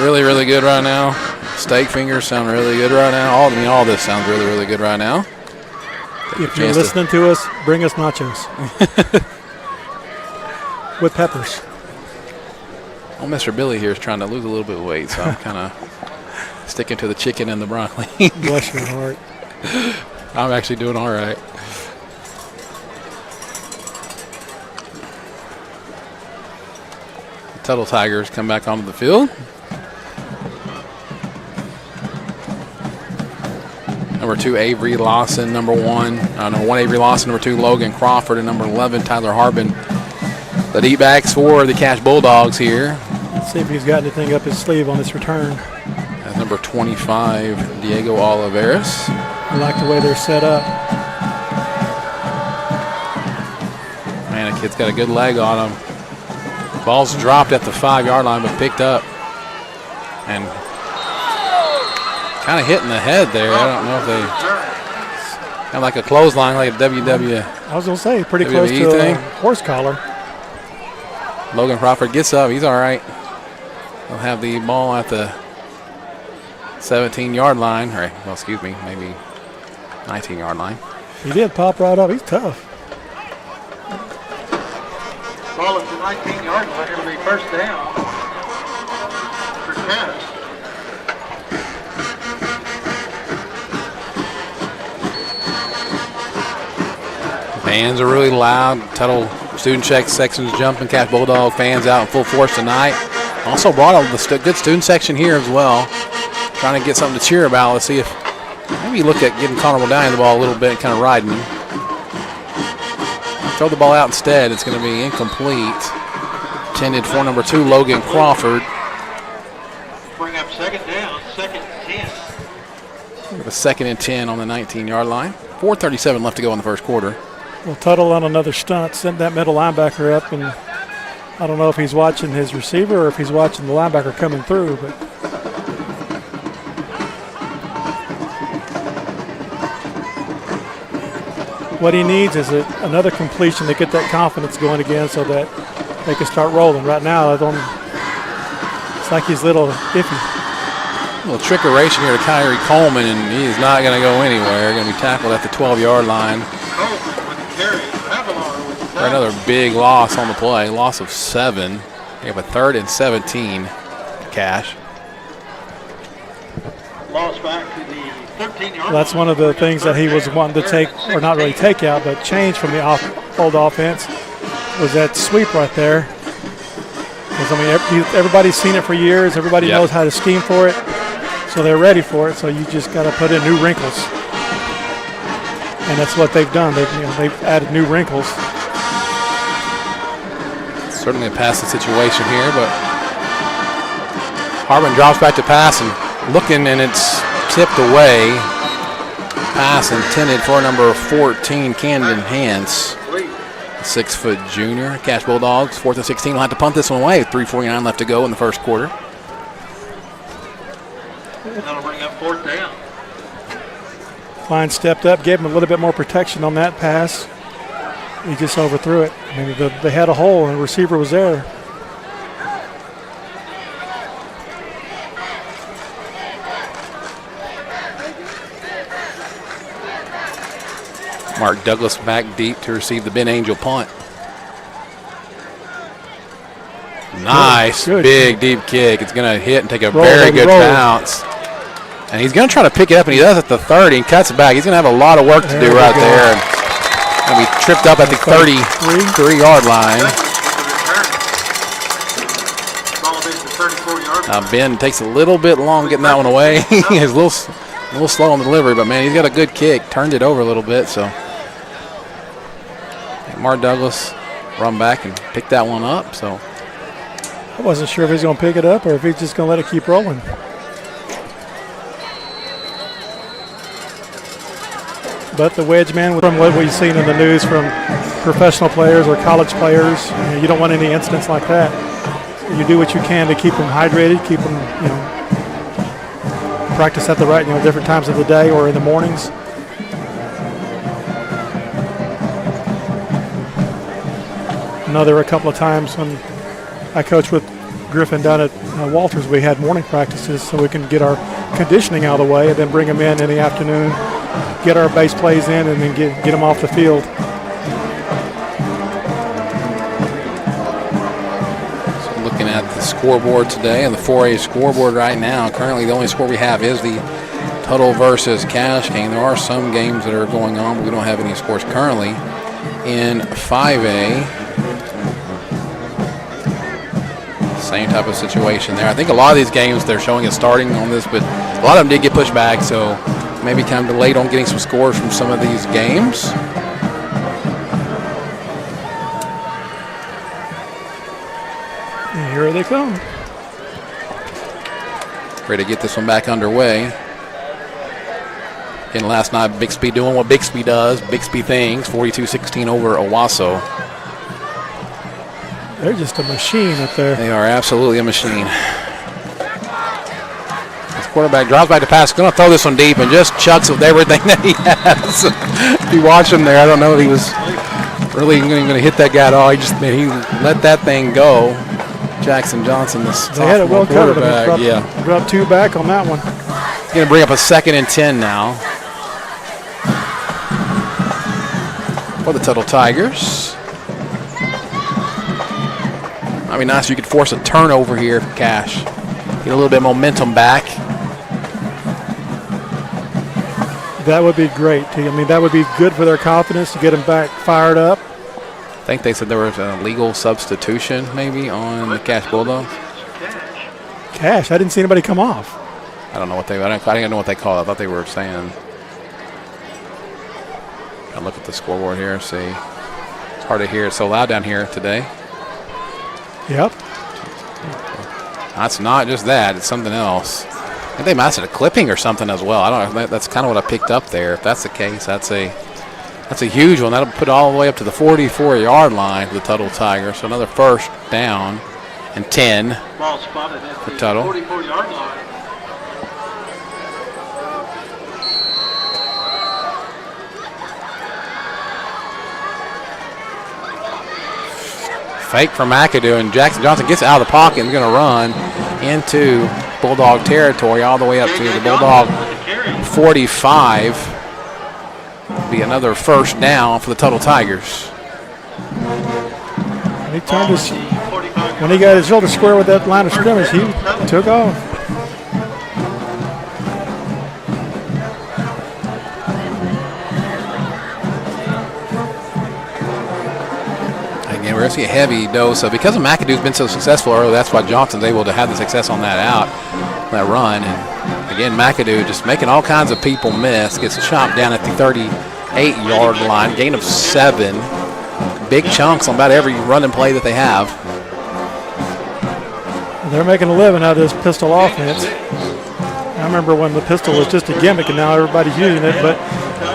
really, really good right now. Steak fingers sound really good right now. All this sounds really, really good right now. If you're listening to us, bring us nachos with peppers. Well, Mr. Billy here is trying to lose a little bit of weight, so I'm kind of sticking to the chicken and the broccoli. Bless your heart. I'm actually doing all right. The Tuttle Tigers come back onto the field. Number 2, Avery Lawson. Number 1, Avery Lawson. Number 2, Logan Crawford. And number 11, Tyler Harbin. The D-backs for the Cache Bulldogs here. Let's see if he's got anything up his sleeve on this return. That's number 25, Diego Oliveras. I like the way they're set up. Man, the kid's got a good leg on him. Ball's dropped at the 5-yard line, but picked up. And kind of hitting the head there. I don't know if they kind of like a clothesline, like a WWE. I was going to say, pretty close to a horse collar. Logan Crawford gets up. He's all right. They'll have the ball at the 17-yard line. Or, well, excuse me, maybe 19-yard line. He did pop right up. He's tough. Ball at the 19-yard line. It'll be first down for Cache. Fans are really loud. Tuttle student check section's jumping. Cache Bulldog fans out in full force tonight. Also brought on the good student section here as well. Trying to get something to cheer about. Let's see if maybe look at getting Connor Muldowney the ball a little bit and kind of riding him. Throw the ball out instead. It's going to be incomplete. Intended for number 2, Logan Crawford. Bring up second down, second and 10. With a 2nd and 10 on the 19-yard line. 4:37 left to go in the first quarter. Well, Tuttle on another stunt sent that middle linebacker up, and I don't know if he's watching his receiver or if he's watching the linebacker coming through, but what he needs is another completion to get that confidence going again so that they can start rolling. Right now, it's like he's a little iffy. A little trickeration here to Kyrie Coleman, and he is not going to go anywhere. Going to be tackled at the 12-yard line. For another big loss on the play, loss of 7. We have a 3rd and 17 Cache. Loss back to the 13-yard line. Well, that's one of the things that he was wanting to take, or not really take out, but change from the old offense was that sweep right there. Because, I mean, everybody's seen it for years. Everybody knows how to scheme for it. So they're ready for it. So you just got to put in new wrinkles. And that's what they've done. They've added new wrinkles. Certainly a passing situation here, but Harbin drops back to pass and looking, and it's tipped away. Pass intended for number 14, Camden Hance. 6-foot junior. Cache Bulldogs, 4th and 16. Will have to punt this one away. 3:49 left to go in the first quarter. That'll bring up 4th down. Klein stepped up, gave him a little bit more protection on that pass. He just overthrew it. I mean, they had a hole and the receiver was there. Mark Douglas back deep to receive the Ben Angel punt. Nice, good. Big, deep kick. It's going to hit and take a very good bounce. And he's going to try to pick it up, and he does at the 30 and cuts it back. He's going to have a lot of work to do right there. And be tripped up at the 33-yard line. Ben takes a little bit long getting that one away. He's a little slow on the delivery, but, man, he's got a good kick. Turned it over a little bit, so. Mark Douglas run back and pick that one up, so. I wasn't sure if he's going to pick it up or if he's just going to let it keep rolling. But the wedge man, from what we've seen in the news from professional players or college players, you don't want any incidents like that. You do what you can to keep them hydrated, keep them, practice at the right, different times of the day or in the mornings. I know there were a couple of times when I coached with Griffin down at Walters, we had morning practices so we can get our conditioning out of the way and then bring them in the afternoon, get our base plays in, and then get them off the field. So looking at the scoreboard today and the 4A scoreboard right now, currently the only score we have is the Tuttle versus Cash game. There are some games that are going on, but we don't have any scores currently. In 5A, same type of situation there. I think a lot of these games they're showing us starting on this, but a lot of them did get pushed back, so maybe kind of delayed on getting some scores from some of these games. And here they come. Ready to get this one back underway. Again, last night, Bixby doing what Bixby does, Bixby things, 42-16 over Owasso. They're just a machine up there. They are absolutely a machine. This quarterback drops back to pass. Going to throw this one deep and just chucks with everything that he has. If you watch him there, I don't know if he was really going to hit that guy at all. He let that thing go. Jackson Johnson, the they had it well covered. Yeah. Dropped two back on that one. He's going to bring up a 2nd and 10 now for the Tuttle Tigers. I mean, nice if you could force a turnover here for Cash. Get a little bit of momentum back. That would be great. I mean, that would be good for their confidence to get them back fired up. I think they said there was a legal substitution maybe on the Cash Bulldogs. Cash? I didn't see anybody come off. I don't know what I didn't know what they called it. I thought they were saying. I'll look at the scoreboard here and see. It's hard to hear. It's so loud down here today. Yep. That's not just that. It's something else. I think they might have said a clipping or something as well. I don't know. That's kind of what I picked up there. If that's the case, that's a huge one. That'll put it all the way up to the 44-yard line for the Tuttle Tigers. So another 1st down and 10 Ball spotted at for the Tuttle. 44-yard line. Fake from McAdoo, and Jackson Johnson gets out of the pocket and is going to run into Bulldog territory all the way up to the Bulldog 45. Be another 1st down for the Tuttle Tigers. He turned when he got his shoulder square with that line of scrimmage, he took off. Again, we're going to see a heavy dose of, because of McAdoo's been so successful early, that's why Johnson's able to have the success on that run. And again, McAdoo just making all kinds of people miss, gets chopped down at the 38-yard line, gain of 7. Big chunks on about every run and play that they have. They're making a living out of this pistol offense. I remember when the pistol was just a gimmick and now everybody's using it, but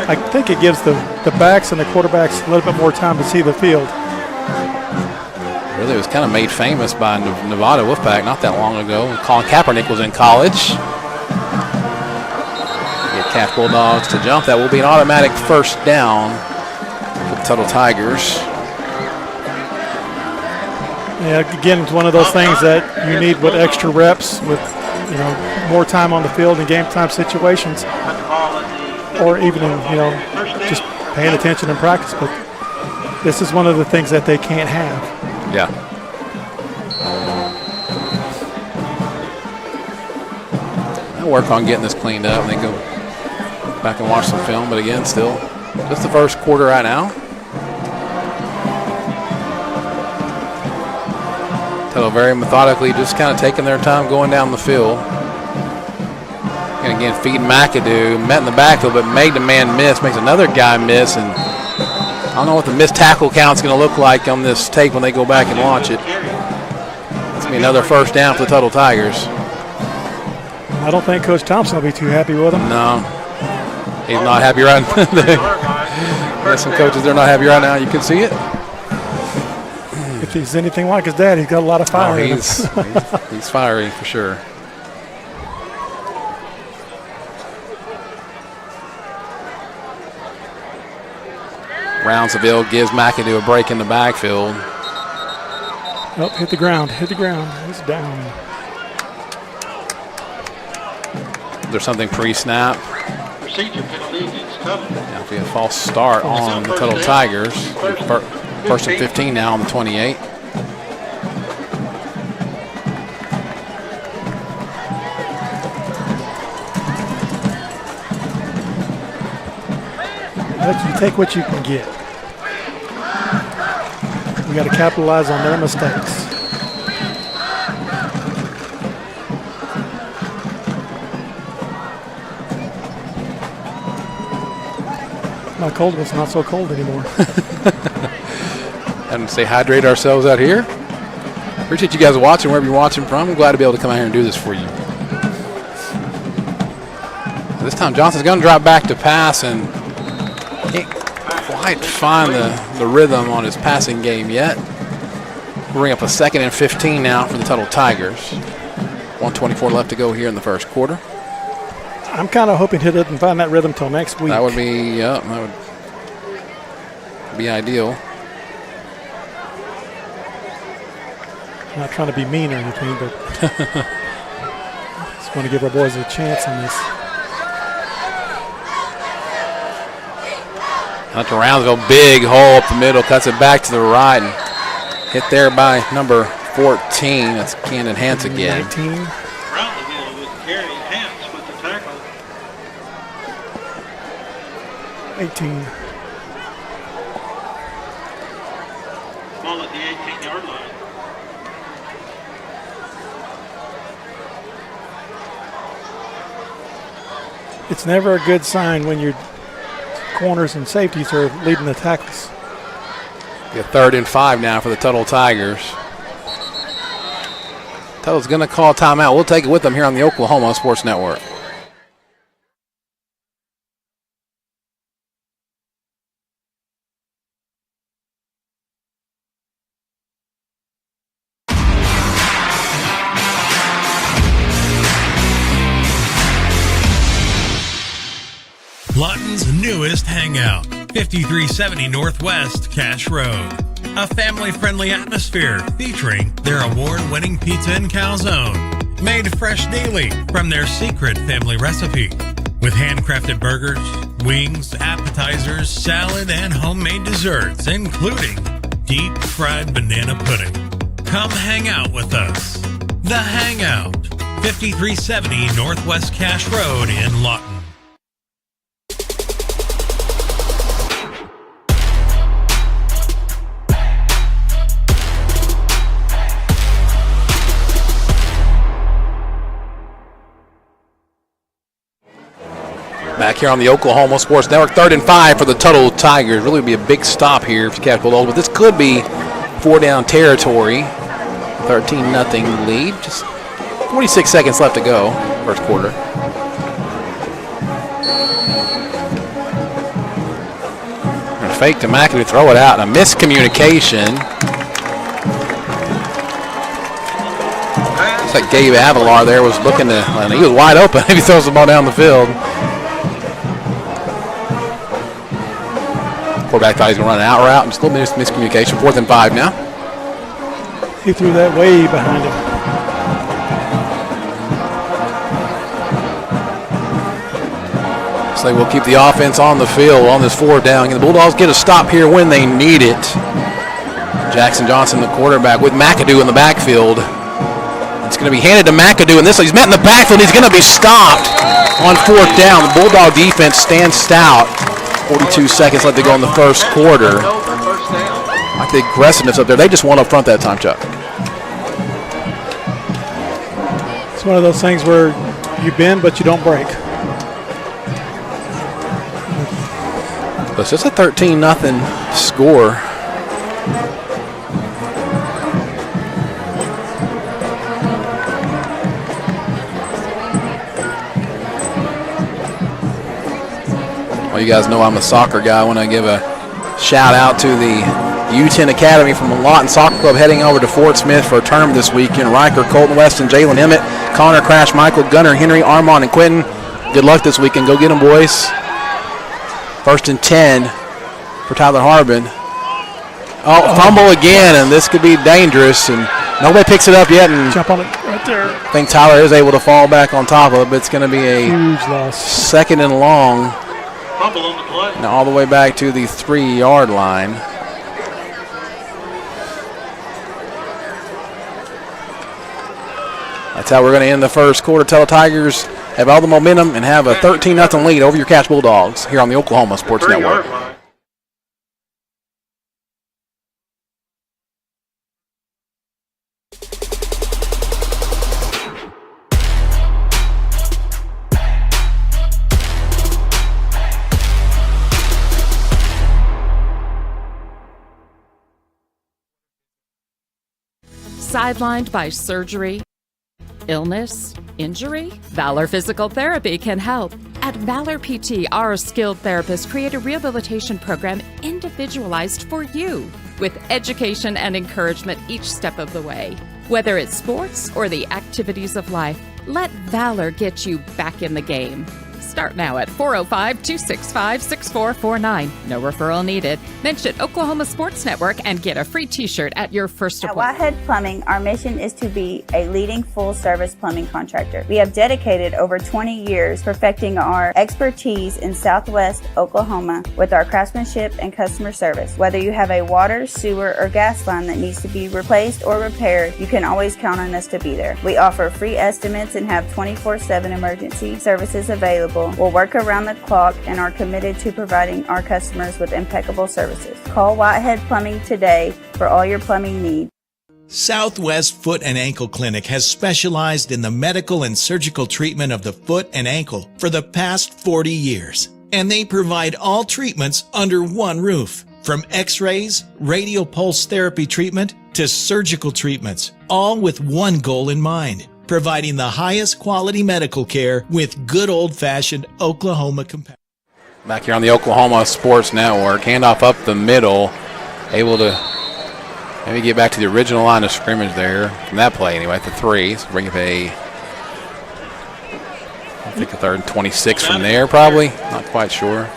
I think it gives the backs and the quarterbacks a little bit more time to see the field. Really was kind of made famous by Nevada Wolfpack not that long ago. Colin Kaepernick was in college. Get Cash Bulldogs to jump. That will be an automatic 1st down for Tuttle Tigers. Yeah, again, it's one of those things that you need with extra reps, with more time on the field in game time situations, or even in just paying attention in practice. But this is one of the things that they can't have. Yeah. They'll work on getting this cleaned up and then go back and watch some film. But again, still just the first quarter right now. Tuttle very methodically just kind of taking their time going down the field. And again, feeding McAdoo, met in the backfield, but made the man miss, makes another guy miss. And I don't know what the missed tackle count's going to look like on this tape when they go back and watch it. It's going to be another first down for the Tuttle Tigers. I don't think Coach Thompson will be too happy with him. No, he's not happy right now. There's some coaches, they're not happy right now. You can see it. If he's anything like his dad, he's got a lot of fire in him. He's fiery for sure. Brownsville gives McAdoo a break in the backfield. Oh, hit the ground. He's down. There's something pre-snap. Procedure penalty against Tuttle. That'll be a false start on the Tuttle Tigers. First and 15 now on the 28. You take what you can get. We got to capitalize on their mistakes. Not cold, but it's not so cold anymore. And stay hydrated ourselves out here. Appreciate you guys watching wherever you're watching from. I'm glad to be able to come out here and do this for you. This time Johnson's going to drop back to pass and can't quite find the rhythm on his passing game yet. We'll bring up a 2nd and 15 now for the Tuttle Tigers. 1:24 left to go here in the first quarter. I'm kind of hoping he doesn't find that rhythm till next week. That would be, that would be ideal. Not trying to be mean or anything, but just want to give our boys a chance on this. Out to Roundsville, big hole up the middle, cuts it back to the right, and hit there by number 14. That's Cannon Hance again. 19. Roundsville with carry, Hance with the tackle. 18. Ball at the 18-yard line. It's never a good sign when your corners and safeties are leading the tackles. Be a 3rd and 5 now for the Tuttle Tigers. Tuttle's going to call timeout. We'll take it with them here on the Oklahoma Sports Network. Lawton's newest hangout, 5370 Northwest Cash Road. A family-friendly atmosphere featuring their award-winning pizza and calzone, made fresh daily from their secret family recipe. With handcrafted burgers, wings, appetizers, salad, and homemade desserts, including deep-fried banana pudding. Come hang out with us. The Hangout, 5370 Northwest Cash Road in Lawton. Back here on the Oklahoma Sports Network, 3rd and 5 for the Tuttle Tigers. Really would be a big stop here if you catch Bulldogs, but this could be 4-down territory. 13-0 lead. Just 46 seconds left to go, first quarter. And a fake to McAdoo, throw it out, and a miscommunication. Looks like Gabe Avalar there was looking to, and he was wide open. He throws the ball down the field. Quarterback thought he was going to run an out route, and just a little bit of miscommunication. 4th and 5 now. He threw that way behind him. So we'll keep the offense on the field on this 4th down. And the Bulldogs get a stop here when they need it. Jackson Johnson, the quarterback, with McAdoo in the backfield. It's going to be handed to McAdoo, and he's met in the backfield. He's going to be stopped on 4th down. The Bulldog defense stands stout. 42 seconds left to go in the first quarter. I like the aggressiveness up there. They just won up front that time, Chuck. It's one of those things where you bend but you don't break. It's just a 13-0 score. Well, you guys know I'm a soccer guy. I want to give a shout out to the U10 Academy from the Lawton Soccer Club heading over to Fort Smith for a tournament this weekend. Riker, Colton Weston, Jalen Emmett, Connor Crash, Michael, Gunnar, Henry, Armand, and Quentin. Good luck this weekend. Go get them, boys. 1st and 10 for Tyler Harbin. Oh, fumble again, and this could be dangerous. And nobody picks it up yet. And jump on it right there. I think Tyler is able to fall back on top of it, but it's going to be a huge loss. 2nd and long. Fumble on the play. Now all the way back to the 3-yard line. That's how we're going to end the first quarter. Tuttle Tigers have all the momentum and have a 13-0 lead over your Cache Bulldogs here on the Oklahoma Sports Network. Sidelined by surgery, illness, injury? Valor Physical Therapy can help. At Valor PT, our skilled therapists create a rehabilitation program individualized for you, with education and encouragement each step of the way. Whether it's sports or the activities of life, let Valor get you back in the game. Start now at 405-265-6449. No referral needed. Mention Oklahoma Sports Network and get a free t-shirt at your first appointment. At Whitehead Plumbing, our mission is to be a leading full-service plumbing contractor. We have dedicated over 20 years perfecting our expertise in Southwest Oklahoma with our craftsmanship and customer service. Whether you have a water, sewer, or gas line that needs to be replaced or repaired, you can always count on us to be there. We offer free estimates and have 24/7 emergency services available. We'll work around the clock and are committed to providing our customers with impeccable services. Call Whitehead Plumbing today for all your plumbing needs. Southwest Foot and Ankle Clinic has specialized in the medical and surgical treatment of the foot and ankle for the past 40 years. And they provide all treatments under one roof. From x-rays, radial pulse therapy treatment, to surgical treatments, all with one goal in mind: providing the highest quality medical care with good old-fashioned Oklahoma compassion. Back here on the Oklahoma Sports Network, handoff up the middle, able to maybe get back to the original line of scrimmage there from that play anyway, at the 3. So bring up I think a 3rd and 26 from there probably, not quite sure.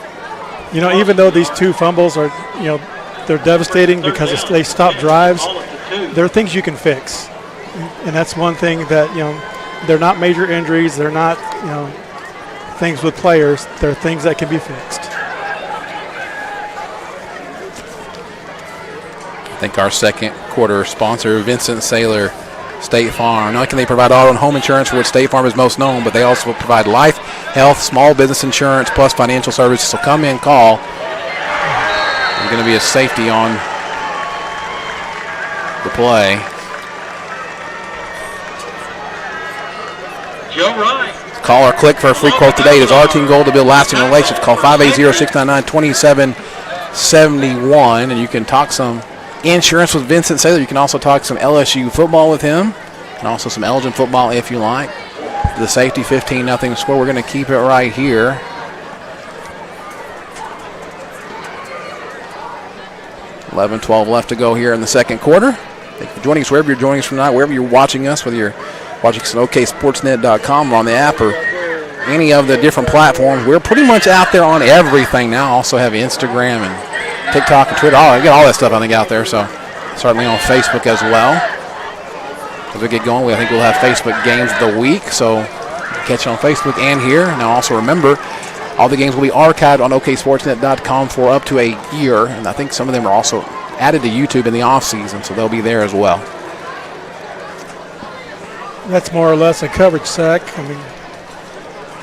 You know, even though these two fumbles are, they're devastating because they stop drives, there are things you can fix. And that's one thing that, they're not major injuries. They're not, things with players. They're things that can be fixed. I think our second quarter sponsor, Vincent Saylor, State Farm. Not only can they provide auto and home insurance, for which State Farm is most known, but they also provide life, health, small business insurance, plus financial services. So come in, call. There's going to be a safety on the play. Joe Wright. Call or click for a free quote today. It is our team goal to build lasting relations. Call 580-699-2771, and you can talk some insurance with Vincent Saylor. You can also talk some LSU football with him, and also some Elgin football if you like. The safety, 15-0 score. We're going to keep it right here. $11-12 left to go here in the second quarter. Thank you for joining us wherever you're joining us from tonight, wherever you're watching us, whether you're watching us on oksportsnet.com or on the app or any of the different platforms. We're pretty much out there on everything now. Also have Instagram and TikTok and Twitter. I get all that stuff, I think, out there. So certainly on Facebook as well. As we get going, I think we'll have Facebook games of the week. So catch it on Facebook and here. Now also remember, all the games will be archived on oksportsnet.com for up to a year. And I think some of them are also added to YouTube in the off season, so they'll be there as well. That's more or less a coverage sack. I mean,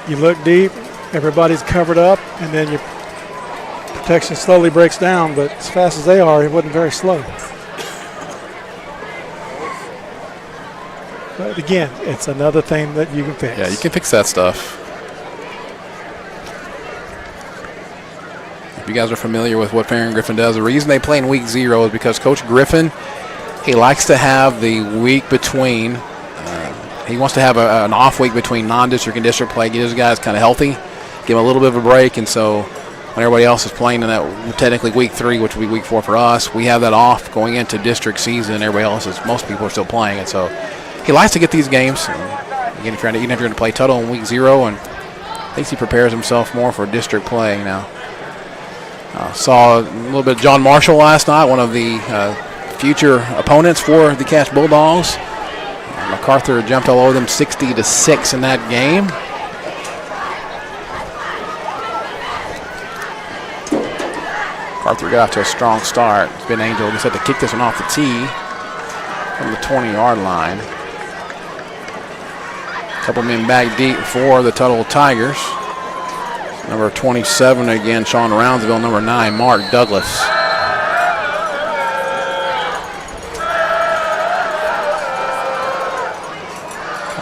you look deep, everybody's covered up, and then your protection slowly breaks down, but as fast as they are, it wasn't very slow. But again, it's another thing that you can fix. Yeah, you can fix that stuff. If you guys are familiar with what Farron Griffin does, the reason they play in week 0 is because Coach Griffin, he likes to have the week between. He wants to have an off week between non-district and district play, get his guys kind of healthy, give them a little bit of a break. And so when everybody else is playing in that technically week 3, which would be week 4 for us, we have that off going into district season. Everybody else most people are still playing. And so he likes to get these games. Again, even if you're going to play Tuttle in week 0, and thinks he prepares himself more for district play now. Saw a little bit of John Marshall last night, one of the future opponents for the Cache Bulldogs. MacArthur jumped all over them 60-6 in that game. MacArthur got off to a strong start. Ben Angel just had to kick this one off the tee from the 20-yard line. A couple men back deep for the Tuttle Tigers. Number 27 again, Sean Roundsville. Number 9, Mark Douglas.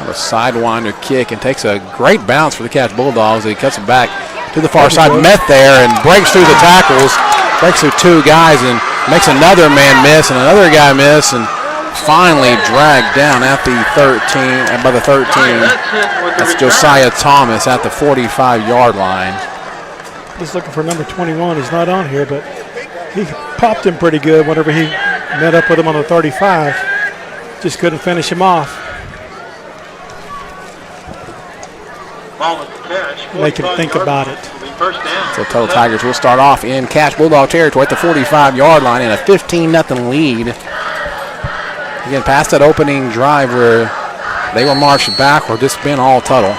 A sidewinder kick and takes a great bounce for the Cache Bulldogs. He cuts it back to the far side, met there and breaks through the tackles, breaks through 2 guys and makes another man miss and another guy miss, and finally dragged down at the 13, by the 13. That's Josiah Thomas at the 45-yard line. Just looking for number 21. He's not on here, but he popped him pretty good whenever he met up with him on the 35. Just couldn't finish him off. Make him think about it. So Tuttle Tigers will start off in Cache Bulldog territory at the 45-yard line in a 15-0 lead. Again, past that opening drive where they were marched backward, this has been all Tuttle.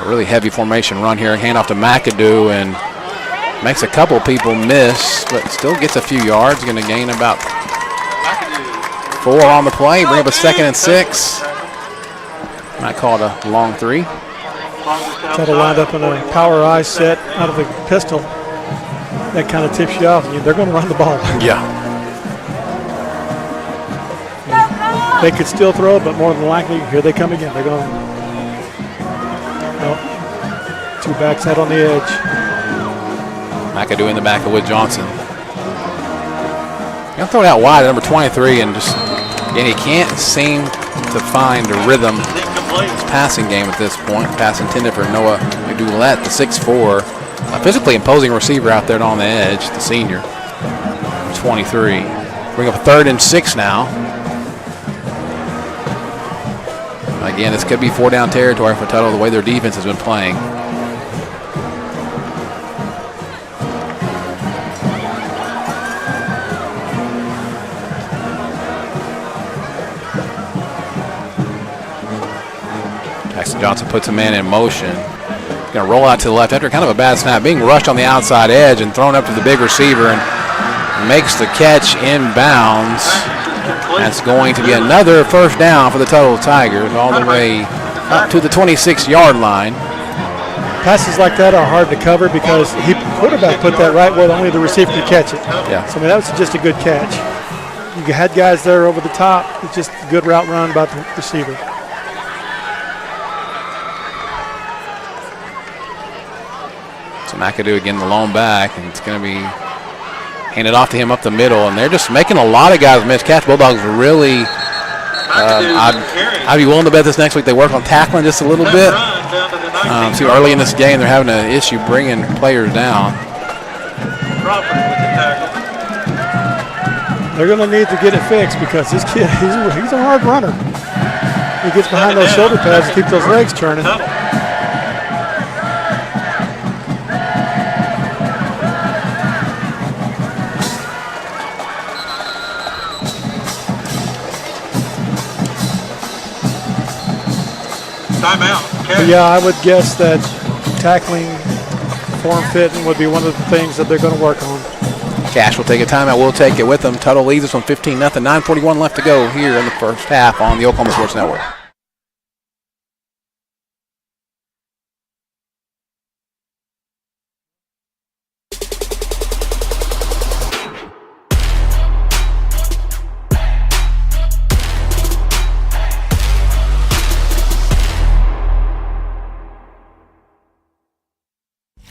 A really heavy formation run here. Hand off to McAdoo and makes a couple people miss, but still gets a few yards. Going to gain about 4 on the play. Bring up a 2nd and 6. Might call it a long 3. Tuttle lined up in a power eye set out of the pistol. That kind of tips you off. They're going to run the ball. Yeah. They could still throw, but more than likely, here they come again. They're going. Nope. 2 backs out on the edge. McAdoo in the back of Wood Johnson. Gonna throw it out wide at number 23, and just again he can't seem to find a rhythm in his passing game at this point. Pass intended for Noah Dulett, the 6'4", physically imposing receiver out there on the edge, the senior, 23. Bring up a 3rd and 6 now. Again, this could be 4-down territory for Tuttle the way their defense has been playing. Johnson puts a man in motion. Going to roll out to the left after kind of a bad snap. Being rushed on the outside edge and thrown up to the big receiver and makes the catch inbounds. That's going to be another 1st down for the Tuttle Tigers all the way up to the 26-yard line. Passes like that are hard to cover because the quarterback put that right where only the receiver could catch it. Yeah. So, I mean, that was just a good catch. You had guys there over the top. It's just a good route run by the receiver. So McAdoo again, the lone back, and it's going to be handed off to him up the middle, and they're just making a lot of guys miss. Cache Bulldogs really, I'd be willing to bet this next week they work on tackling just a little bit. See, early in this game they're having an issue bringing players down. They're going to need to get it fixed because this kid, he's a hard runner. He gets behind those shoulder pads to keep those legs turning. Timeout. But yeah, I would guess that tackling, form fitting would be one of the things that they're going to work on. Cash will take a timeout. We'll take it with them. Tuttle leads us on 15-0. 9:41 left to go here in the first half on the Oklahoma Sports Network.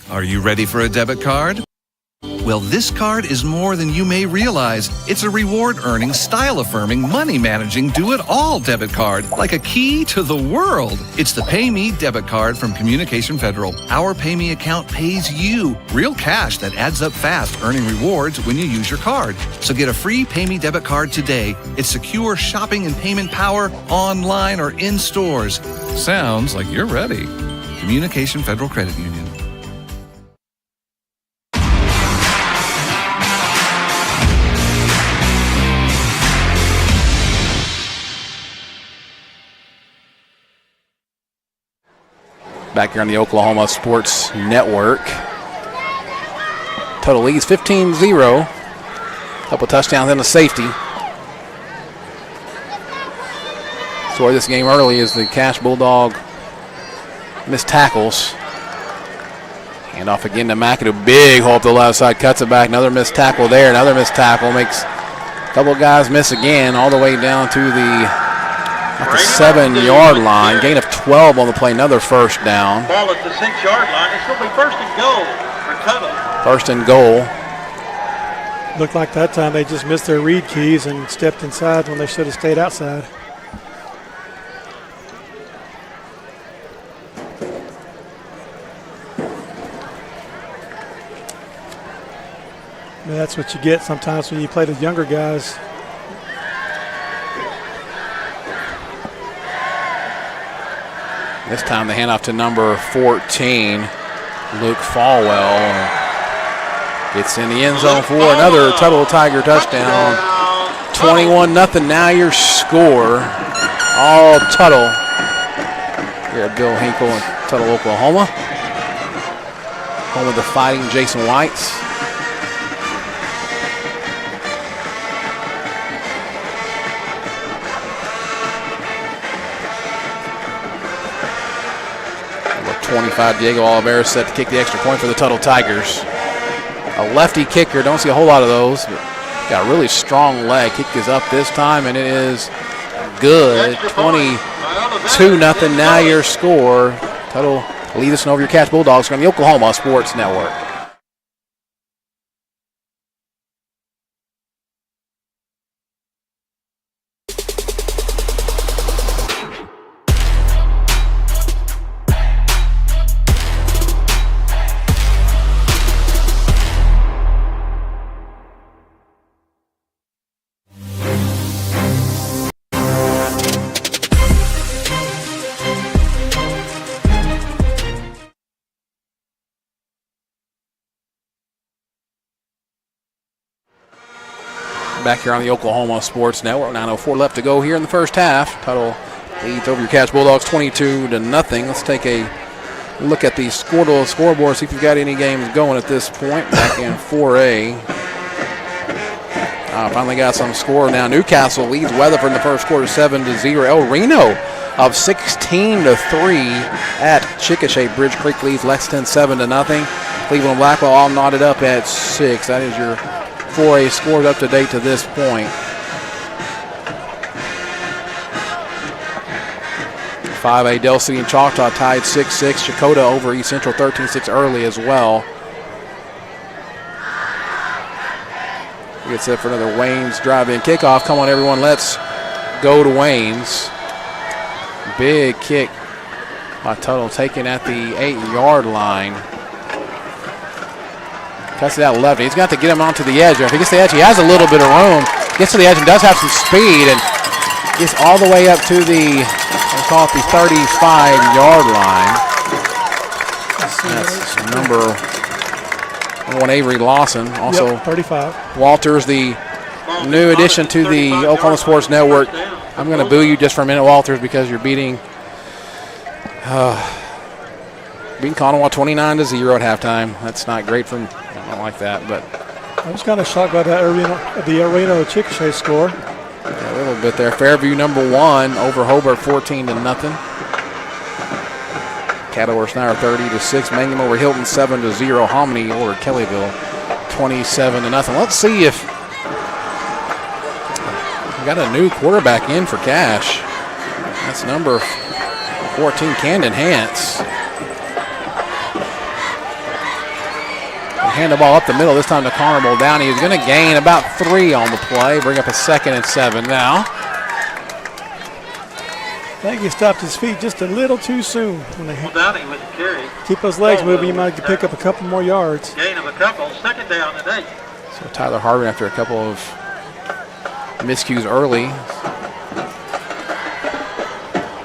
Are you ready for a debit card? Well, this card is more than you may realize. It's a reward-earning, style-affirming, money-managing, do-it-all debit card, like a key to the world. It's the Pay Me debit card from Communication Federal. Our Pay Me account pays you real cash that adds up fast, earning rewards when you use your card. So get a free Pay Me debit card today. It's secure shopping and payment power online or in stores. Sounds like you're ready. Communication Federal Credit Union. Back here on the Oklahoma Sports Network. Tuttle leads 15-0. Couple touchdowns and a safety. Story this game early is the Cash Bulldog missed tackles. Hand off again to McAdoo. Big hole up the left side. Cuts it back. Another missed tackle there. Another missed tackle. Makes a couple of guys miss again all the way down to the 7-yard line. Gain of 12 on the play. Another first down. Ball at the 6-yard line. It's going to be first and goal for Tuttle. First and goal. Looked like that time they just missed their read keys and stepped inside when they should have stayed outside. I mean, that's what you get sometimes when you play the younger guys. This time the handoff to number 14, Luke Falwell. Gets in the end zone for another Tuttle Tiger touchdown. 21-0 now your score. All Tuttle here at Bill Hinkle in Tuttle, Oklahoma. Home of the Fighting Jason Whites. Number 25, Diego Oliveira set to kick the extra point for the Tuttle Tigers. A lefty kicker, don't see a whole lot of those, but got a really strong leg. Kick is up this time, and it is good. 22-0 now your score. Tuttle lead us over your Cash Bulldogs from the Oklahoma Sports Network. Back here on the Oklahoma Sports Network. 9:04 left to go here in the first half. Tuttle leads over your Cash Bulldogs 22-0. Let's take a look at the scoreboard, see if we've got any games going at this point. Back in 4A. Finally got some score now. Newcastle leads Weatherford in the first quarter 7-0. El Reno of 16-3 at Chickasha. Bridge Creek leads Lexington 7-0. Cleveland and Blackwell all knotted up at 6. That is your 4A scores up to date to this point. 5A Del City and Choctaw tied 6-6. Chakota over East Central 13-6 early as well. We get set for another Wayne's drive-in kickoff. Come on, everyone, let's go to Wayne's. Big kick by Tuttle, taken at the 8-yard line. Cuts it out left. He's got to get him onto the edge. If he gets to the edge, he has a little bit of room. Gets to the edge and does have some speed and gets all the way up to the, I'll call it the 35-yard line. That's number 1, Avery Lawson. Also, 35. Walters, the new addition to the Oklahoma Sports Network. I'm going to boo you just for a minute, Walters, because you're beating Beating Conemaugh 29-0 at halftime. That's not great from, I don't like that, but. I was kind of shocked by that the Arena Chickasha score. A little bit there. Fairview #1 over Hobart 14-0. Cattle Snyder 30-6. Mangum over Hilton 7-0. Hominy over Kellyville 27-0. Let's see if we got a new quarterback in for Cash. That's number 14, Camden Hance. Hand the ball up the middle, this time to Connor Downey. He's going to gain about 3 on the play, bring up a 2nd and 7 now. I think he stopped his feet just a little too soon. When they Downey with the carry. Keep those legs moving, you might pick up a couple more yards. Gain of a couple, 2nd down and 8. So Tyler Harvin, after a couple of miscues early,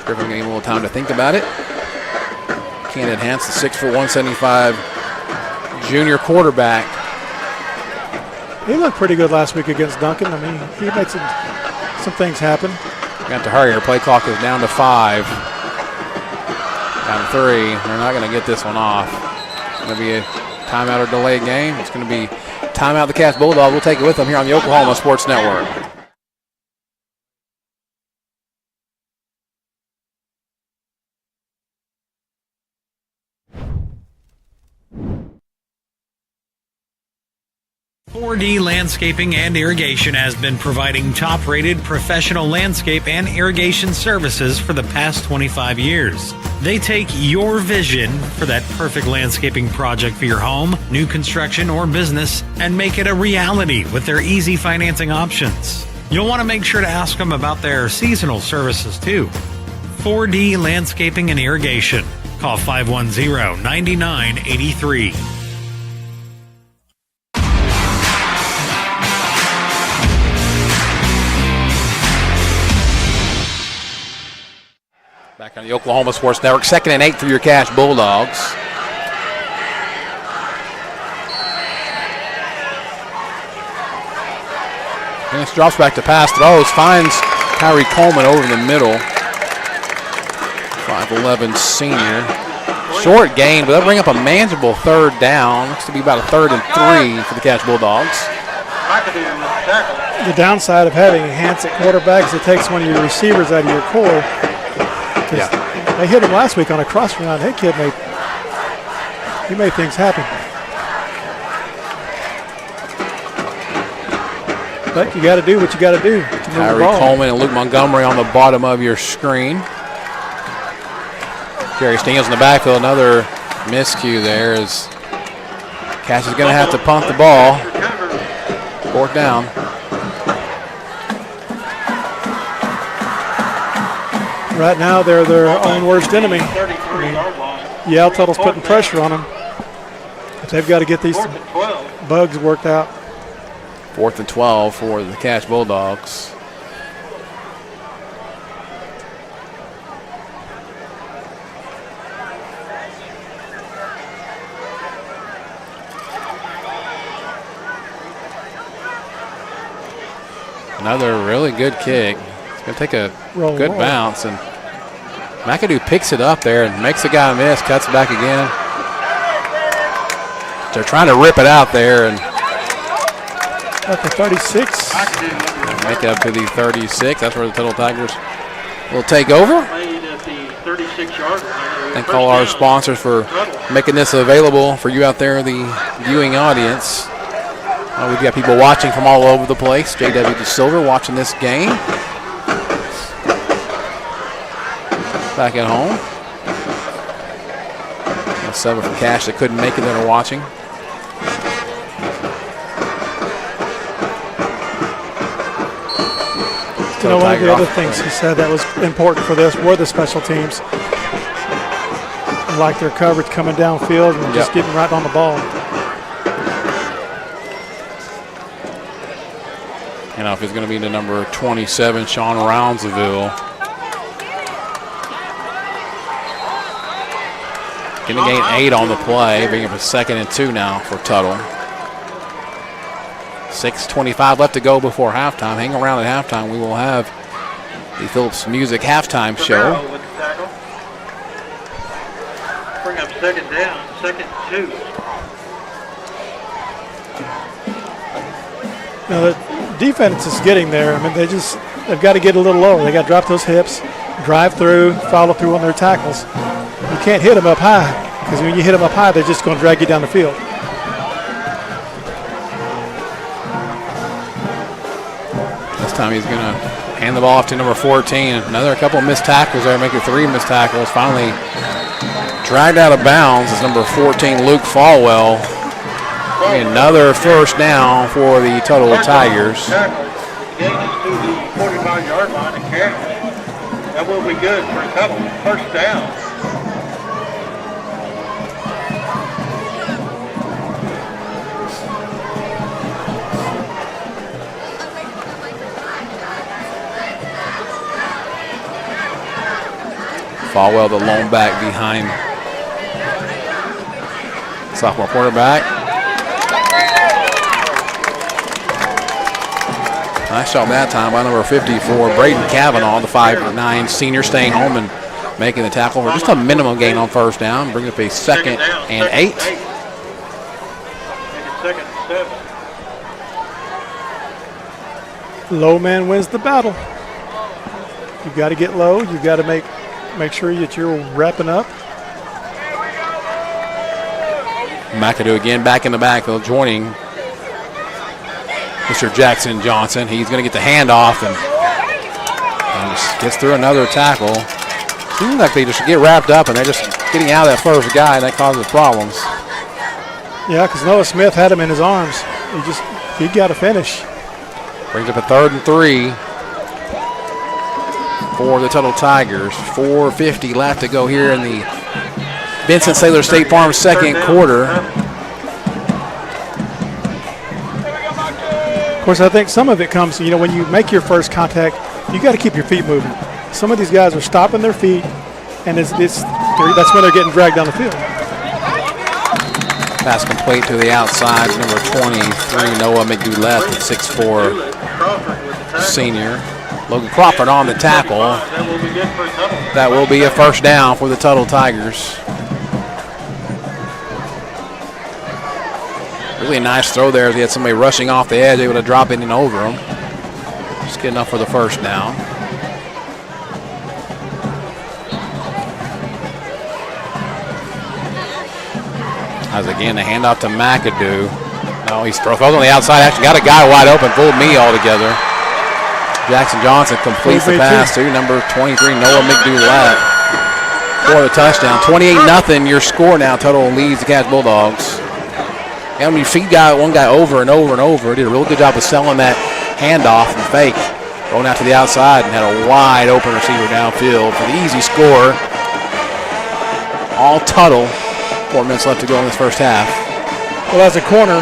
Griffin getting a little time to think about it. Camden Hance, the 6', 175 junior quarterback. He looked pretty good last week against Duncan. I mean, he made some things happen. Got to hurry. Our play clock is down to 5. Down to 3. They're not going to get this one off. It's going to be a timeout or delayed game. It's going to be timeout the Cass Bulldogs. We'll take it with them here on the Oklahoma Sports Network. .4D Landscaping and Irrigation has been providing top-rated professional landscape and irrigation services for the past 25 years. They take your vision for that perfect landscaping project for your home, new construction, or business and make it a reality with their easy financing options. You'll want to make sure to ask them about their seasonal services too. 4D Landscaping and Irrigation. Call 510-9983. Back on the Oklahoma Sports Network, 2nd and 8 for your Cash Bulldogs. Hance drops back to pass, throws, finds Kyrie Coleman over the middle. 5'11" senior. Short gain, but they'll bring up a manageable 3rd down. Looks to be about a 3rd and 3 for the Cash Bulldogs. The downside of having Hance at quarterback is it takes one of your receivers out of your core. Yeah. They hit him last week on a cross run. That kid made things happen. But you got to do what you got to do to move Kyrie the ball. Coleman and Luke Montgomery on the bottom of your screen. Gary Steele in the backfield. Another miscue there as Cash is going to have to punt the ball. 4th down. Right now, they're their own worst enemy. Tuttle's putting pressure on them. But they've got to get these bugs worked out. 4th and 12 for the Cash Bulldogs. Another really good kick. It's going to take a good bounce, and McAdoo picks it up there and makes the guy miss, cuts back again. They're trying to rip it out there and at the 36. Make it up to the 36. That's where the Tuttle Tigers will take over. Thank all our sponsors for making this available for you out there in the viewing audience. We've got people watching from all over the place. J.W. DeSilver watching this game. Back at home. 7 for Cash that couldn't make it that are watching. You know, one of the other things he said that was important for this were the special teams. Like their coverage coming downfield and just getting right on the ball. You know, if it's going to be the number 27, Sean Rounsaville. Going to gain 8 on the play, bringing up a 2nd and 2 now for Tuttle. 6:25 left to go before halftime. Hang around at halftime. We will have the Phillips Music halftime show. second down, 2nd and 2. Now the defense is getting there. I mean, they've got to get a little lower. They got to drop those hips, drive through, follow through on their tackles. You can't hit them up high, because when you hit them up high, they're just going to drag you down the field. This time he's going to hand the ball off to number 14. Another couple of missed tackles there, making 3 missed tackles. Finally dragged out of bounds is number 14, Luke Falwell. Another first down for the Tuttle Tigers. Gain is to the 45-yard line and carry. That will be good for Tuttle. First down. Falwell, the lone back behind sophomore quarterback. Nice job that time by number 54, Braden Cavanaugh, the 5'9" senior, staying home and making the tackle for just a minimum gain on first down, bringing up a 2nd and 8. 2nd and 7. Low man wins the battle. You've got to get low. You've got to make sure that you're wrapping up. McAdoo again back in the backfield, joining Mr. Jackson Johnson. He's going to get the handoff and just gets through another tackle. Seems like they just get wrapped up and they're just getting out of that first guy, and that causes problems. Yeah, because Noah Smith had him in his arms. He got to finish. Brings up a 3rd and 3 for the Tuttle Tigers. 4:50 left to go here in the Vincent Saylor State Farm second quarter. Of course, I think some of it comes, when you make your first contact, you got to keep your feet moving. Some of these guys are stopping their feet, and that's when they're getting dragged down the field. Pass complete to the outside, number 23, Noah McDoulet, the 6'4" senior. Logan Crawford on the tackle. That will be a first down for the Tuttle Tigers. Really nice throw there as he had somebody rushing off the edge, able to drop it in over him. Just good enough for the first down. As again, the handoff to McAdoo. No, he's throws on the outside. Actually got a guy wide open, fooled me altogether. Jackson Johnson completes the pass to number 23, Noah McDoulet, for the touchdown. 28-0 your score now. Tuttle leads the Cash Bulldogs. And when you feed one guy over and over and over, did a real good job of selling that handoff and fake. Going out to the outside and had a wide open receiver downfield for the easy score. All Tuttle. 4 minutes left to go in this first half. Well, as a corner,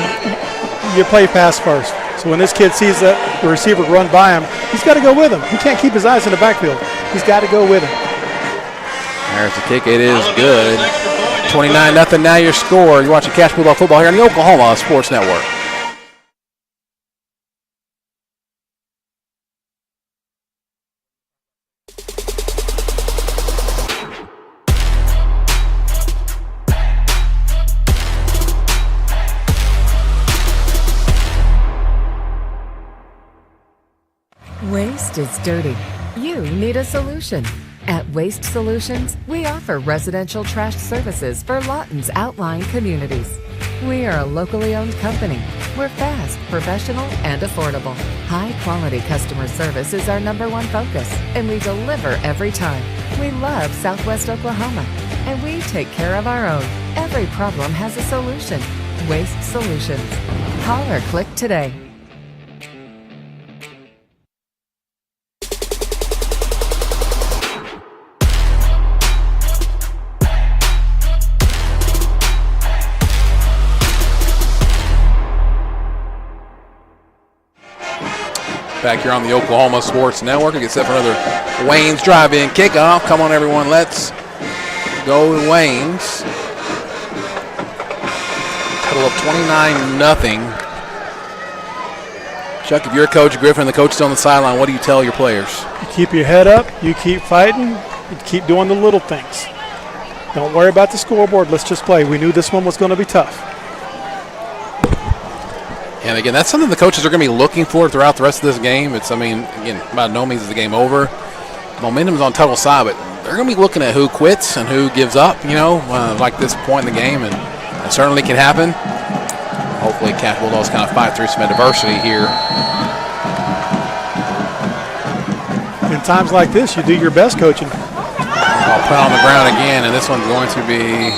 you play pass first. So when this kid sees that the receiver run by him, he's got to go with him. He can't keep his eyes in the backfield. He's got to go with him. There's the kick. It is good. 29-0 now your score. You're watching Cash Bulldog football here on the Oklahoma Sports Network. Waste is dirty. You need a solution. At Waste Solutions, we offer residential trash services for Lawton's outlying communities. We are a locally owned company. We're fast, professional, and affordable. High-quality customer service is our #1 focus, and we deliver every time. We love Southwest Oklahoma, and we take care of our own. Every problem has a solution. Waste Solutions. Call or click today. Back here on the Oklahoma Sports Network. We get set for another Wayne's drive-in kickoff. Come on, everyone. Let's go Wayne's. Total of 29-0. Chuck, if you're Coach Griffin and the coach is on the sideline, what do you tell your players? You keep your head up. You keep fighting. You keep doing the little things. Don't worry about the scoreboard. Let's just play. We knew this one was going to be tough. And again, that's something the coaches are going to be looking for throughout the rest of this game. It's, I mean, again, by no means is the game over. Momentum's on Tuttle's side, but they're going to be looking at who quits and who gives up, you know, like this point in the game, and it certainly can happen. Hopefully Cash Bulldogs kind of fight through some adversity here. In times like this, you do your best coaching. I'll put on the ground again, and this one's going to be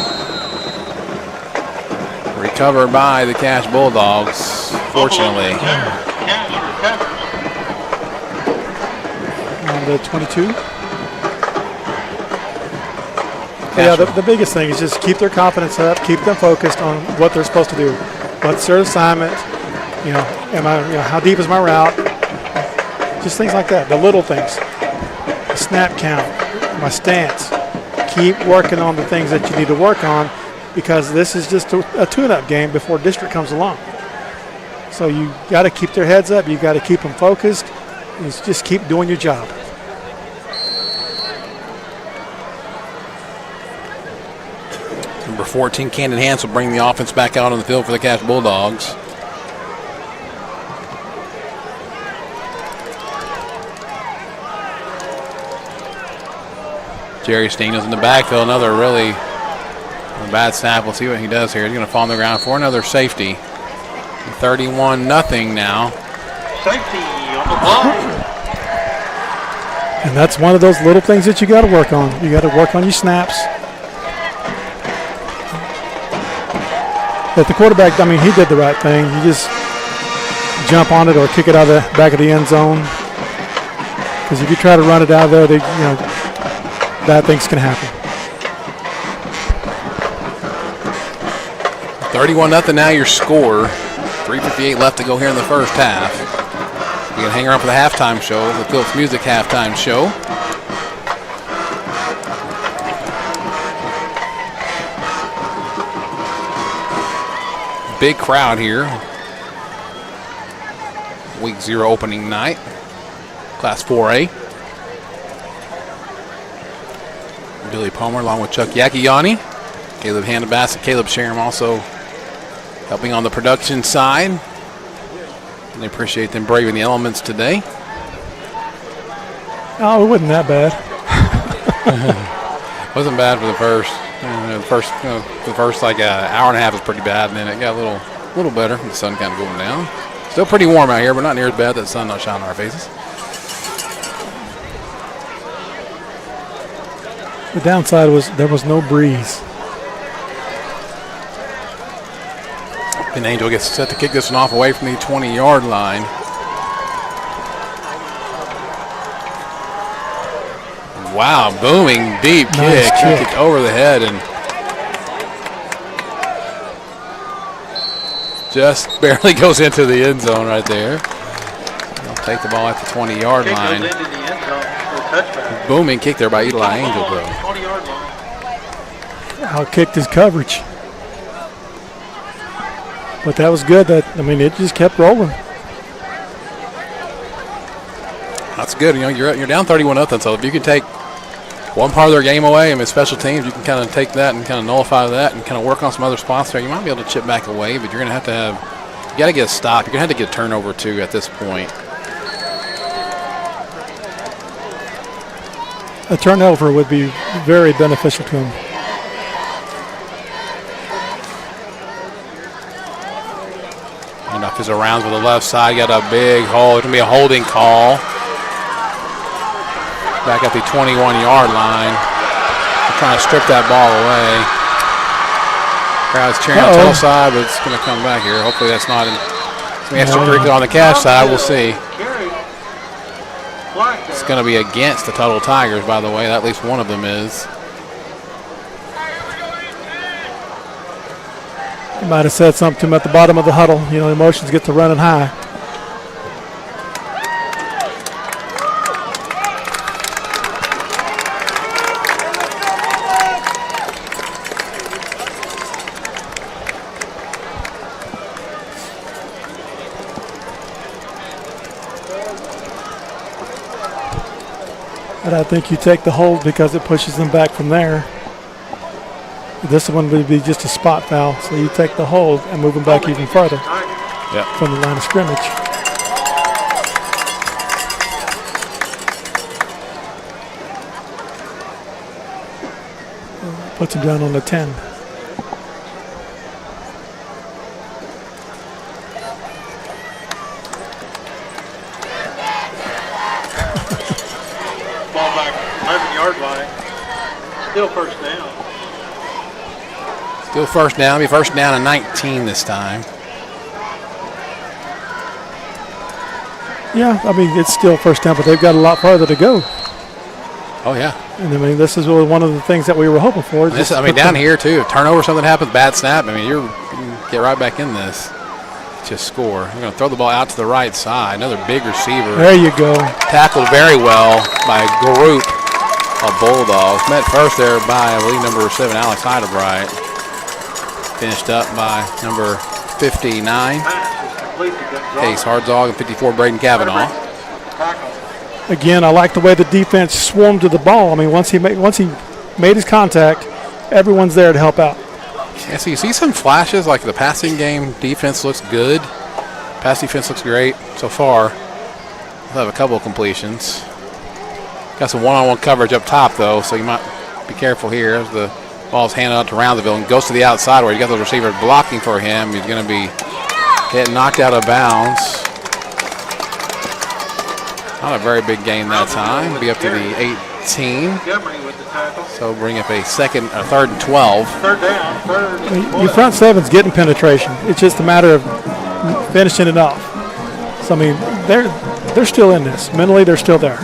recovered by the Cash Bulldogs, fortunately. On the 22. Yeah, the biggest thing is just keep their confidence up, keep them focused on what they're supposed to do. What's their assignment? You know, how deep is my route? Just things like that, the little things. The snap count, my stance. Keep working on the things that you need to work on, because this is just a tune-up game before district comes along. So you got to keep their heads up. You got to keep them focused. And just keep doing your job. Number 14, Camden Hans, will bring the offense back out on the field for the Cash Bulldogs. Jerry Steno's in the backfield. Another really bad snap. We'll see what he does here. He's going to fall on the ground for another safety. 31-0 now. Safety on the block. And that's one of those little things that you got to work on. You got to work on your snaps. But the quarterback, I mean, he did the right thing. You just jump on it or kick it out of the back of the end zone. Because if you try to run it out of there, bad things can happen. 31-0 now your score. 3:58 left to go here in the first half. You're going to hang around for the halftime show, the Phillips Music halftime show. Big crowd here. Week 0 opening night. Class 4A. Billy Palmer along with Chuck Yakiani. Caleb Handabassett, Caleb Sharam also helping on the production side. And they appreciate them braving the elements today. Oh, it wasn't that bad. Wasn't bad for the first. The first like hour and a half was pretty bad, and then it got a little better. The sun kind of going down. Still pretty warm out here, but not near as bad that the sun not shining on our faces. The downside was there was no breeze. And Angel gets set to kick this one off away from the 20-yard line. Wow, booming deep Nice kick. kick. Kicked over the head and just barely goes into the end zone right there. They'll take the ball at the 20-yard line. Goes into the end zone for a touchback. Booming kick there by Eli Angel, though. 20-yard line. Outkicked his coverage. But that was good. It just kept rolling. That's good. You're down 31-0, so if you can take one part of their game away, special teams, you can kind of take that and kind of nullify that and kind of work on some other spots there. You might be able to chip back away, but you're going to you got to get a stop. You're going to have to get a turnover, too, at this point. A turnover would be very beneficial to him. Enough is around with the left side. Got a big hole. It's going to be a holding call. Back at the 21-yard line. They're trying to strip that ball away. Crowd's cheering on Tuttle side, but it's going to come back here. Hopefully that's not some extracurricular on the Cash side. We'll see. It's going to be against the Tuttle Tigers, by the way. At least one of them is. He might have said something to him at the bottom of the huddle. Emotions get to running high. But I think you take the hold because it pushes them back from there. This one would be just a spot foul, so you take the hold and move them back even further from the line of scrimmage. Puts him down on the 10. Ball back 11-yard line. Still first down. Still first down. Be first down and 19 this time. Yeah, I mean, it's still first down, but they've got a lot farther to go. Oh, yeah. And I mean, this is really one of the things that we were hoping for. This, I mean, down here, too. If turnover, something happens, bad snap. I mean, you can get right back in this. Just score. We're going to throw the ball out to the right side. Another big receiver. There you go. Tackled very well by a group of Bulldogs. Met first there by, I believe, number 7, Alex Heidebright. Finished up by number 59, Case Hardzog, and 54, Braden Kavanaugh. Again, I like the way the defense swarmed to the ball. I mean, once he made his contact, everyone's there to help out. Yeah, so you see some flashes, like the passing game defense looks good. Pass defense looks great so far. We'll have a couple of completions. Got some one-on-one coverage up top, though, so you might be careful here as the ball's handed out to Roundsville and goes to the outside where you got those receivers blocking for him. He's going to be getting knocked out of bounds. Not a very big gain that time. Be up to the 18. So bring up a third and 12. Third down. Your front seven's getting penetration. It's just a matter of finishing it off. So I mean, they're still in this. Mentally, they're still there.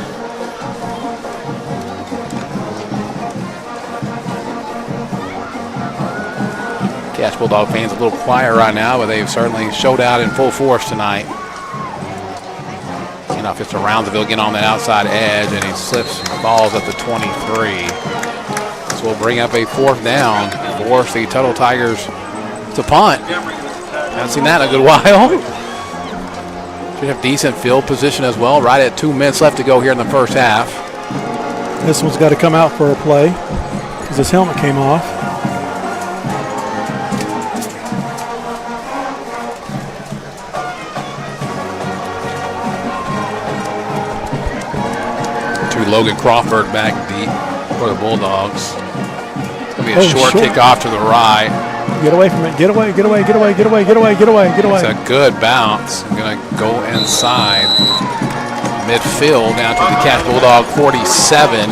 Cash Bulldog fans a little quiet right now, but they've certainly showed out in full force tonight. Off it's to Roundsville getting on that outside edge, and he slips balls at the 23. So we'll bring up a fourth down. Force the Tuttle Tigers to punt. Haven't seen that in a good while. Should have decent field position as well. Right at 2 minutes left to go here in the first half. This one's got to come out for a play because his helmet came off. Logan Crawford back deep for the Bulldogs. It's going to be a short kickoff to the right. Get away from it. Get away, get away, get away, get away, get away, get away, get away. It's a good bounce. Going to go inside midfield down to the Cash Bulldog 47.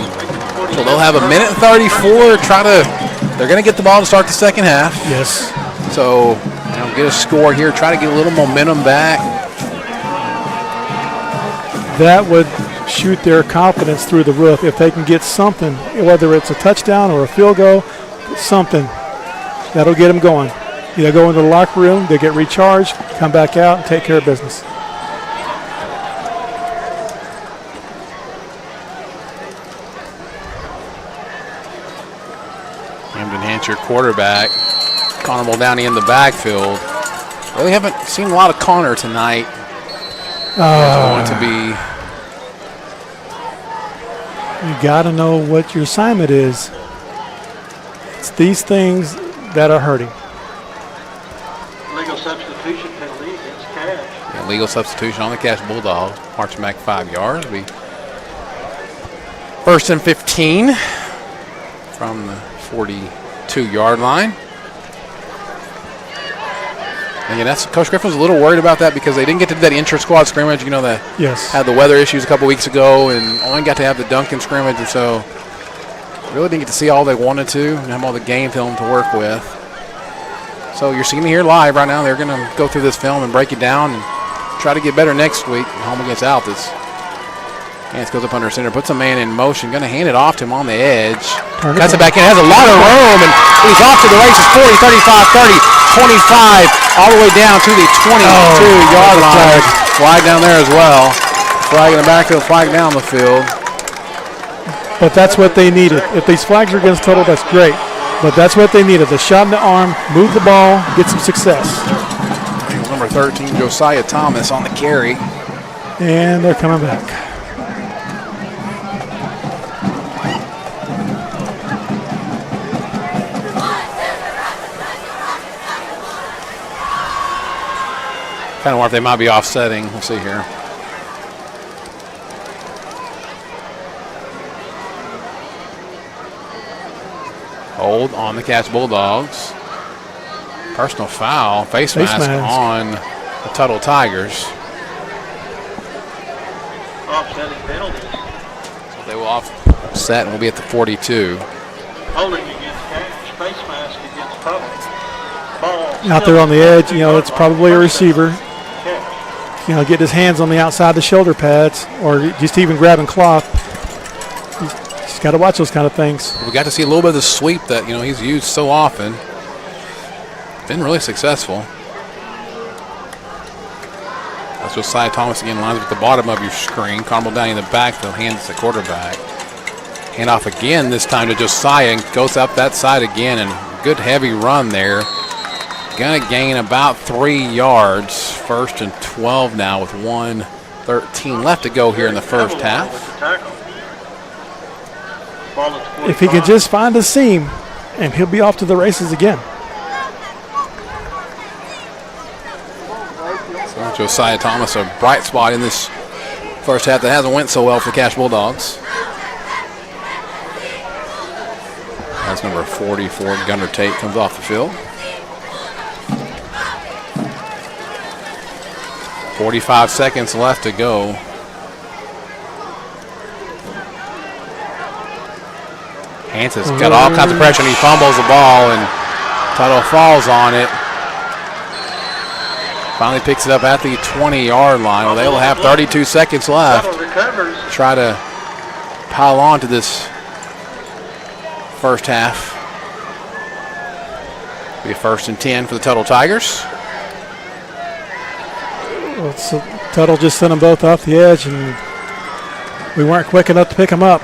So they'll have a minute and 34. They're going to get the ball to start the second half. Yes. So get a score here. Try to get a little momentum back. That would shoot their confidence through the roof if they can get something, whether it's a touchdown or a field goal, something that'll get them going. They'll go into the locker room, they get recharged, come back out, and take care of business. Camden Hancher, quarterback. Connor Muldowney in the backfield. Really haven't seen a lot of Connor tonight. Want to be. You got to know what your assignment is. It's these things that are hurting. Legal substitution penalty against Cash. Yeah, legal substitution on the Cash Bulldog. Marching back 5 yards. Be first and 15 from the 42-yard line. And that's Coach Griffin's a little worried about that because they didn't get to do that intra-squad scrimmage. You know, that had the weather issues a couple weeks ago and only got to have the Duncan scrimmage, and so really didn't get to see all they wanted to and have all the game film to work with. So you're seeing it here live right now. They're going to go through this film and break it down and try to get better next week home against Altus. Hance goes up under center, puts a man in motion, going to hand it off to him on the edge. Cuts it back in, has a lot of room, and he's off to the races. 40, 35, 30, 25, all the way down to the 22-yard line. Flag down there as well. Flag in the backfield, flag down the field. But that's what they needed. If these flags are against Tuttle, that's great. But that's what they needed. The shot in the arm, move the ball, get some success. Number 13, Josiah Thomas on the carry. And they're coming back. Kind of wonder if they might be offsetting. We'll see here. Hold on the Cash Bulldogs. Personal foul, face mask on the Tuttle Tigers. Offsetting penalties. So they will offset and we'll be at the 42. Holding against Cash, face mask against Tuttle. Ball out there on the edge, it's probably a receiver. Getting his hands on the outside of the shoulder pads or just even grabbing cloth. He's got to watch those kind of things. We got to see a little bit of the sweep that, he's used so often. Been really successful. That's Josiah Thomas again, lines up at the bottom of your screen. Carmel down in the backfield, hands the quarterback. Hand off again, this time to Josiah, and goes up that side again, and good heavy run there. Gonna gain about 3 yards. 1st and 12 now with 1:13 left to go here in the first half. If he can just find a seam, and he'll be off to the races again. So Josiah Thomas, a bright spot in this first half that hasn't went so well for the Cash Bulldogs. That's number 44, Gunnar Tate, comes off the field. 45 seconds left to go. Hanson's got all kinds of pressure, and he fumbles the ball, and Tuttle falls on it. Finally picks it up at the 20-yard line. Well, they'll have 32 seconds left. Try to pile on to this first half. Be a 1st and 10 for the Tuttle Tigers. Well, so Tuttle just sent them both off the edge, and we weren't quick enough to pick them up.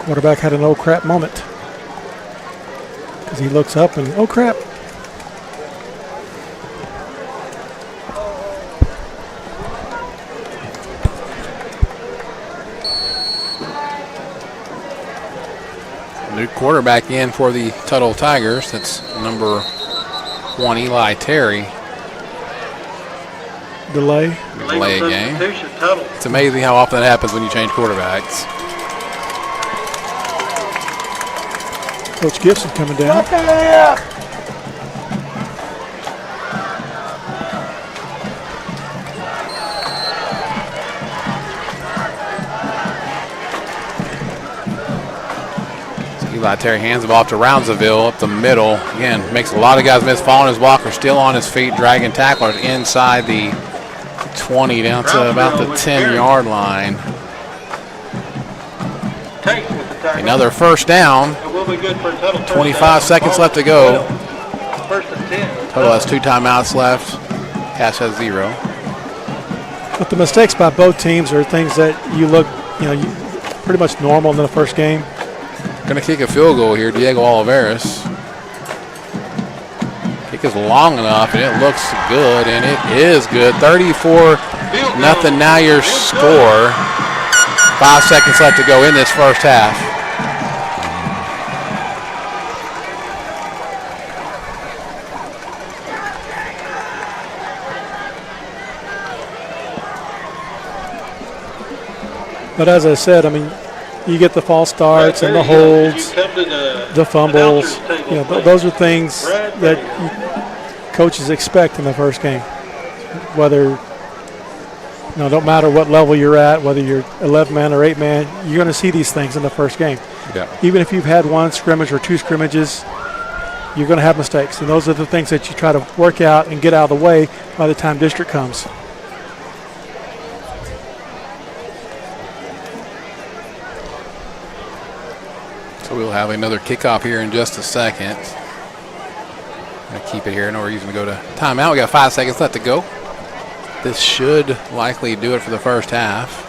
Quarterback had an oh crap moment because he looks up and oh crap. New quarterback in for the Tuttle Tigers. That's number 1, Eli Terry. Delay a game. It's amazing how often that happens when you change quarterbacks. Coach Gibson coming down. Eli Terry hands the ball to Roundsville up the middle. Again, makes a lot of guys miss. Following his blocker, still on his feet, dragging tacklers inside the 20 down to about the 10-yard line. Another first down. 25 seconds left to go. Tuttle has 2 timeouts left. Cash has 0. But the mistakes by both teams are things that you pretty much normal in the first game. Going to kick a field goal here, Diego Oliveras. Kick is long enough, and it looks good, and it is good. 34-0 now your score. 5 seconds left to go in this first half. But as I said, you get the false starts and the holds, the fumbles. Those are things that coaches expect in the first game. Whether, don't matter what level you're at, whether you're 11-man or 8-man, you're going to see these things in the first game. Yeah. Even if you've had 1 scrimmage or 2 scrimmages, you're going to have mistakes. And those are the things that you try to work out and get out of the way by the time district comes. So we'll have another kickoff here in just a second. Gonna keep it here. I know we're usually going to go to timeout. We got 5 seconds left to go. This should likely do it for the first half.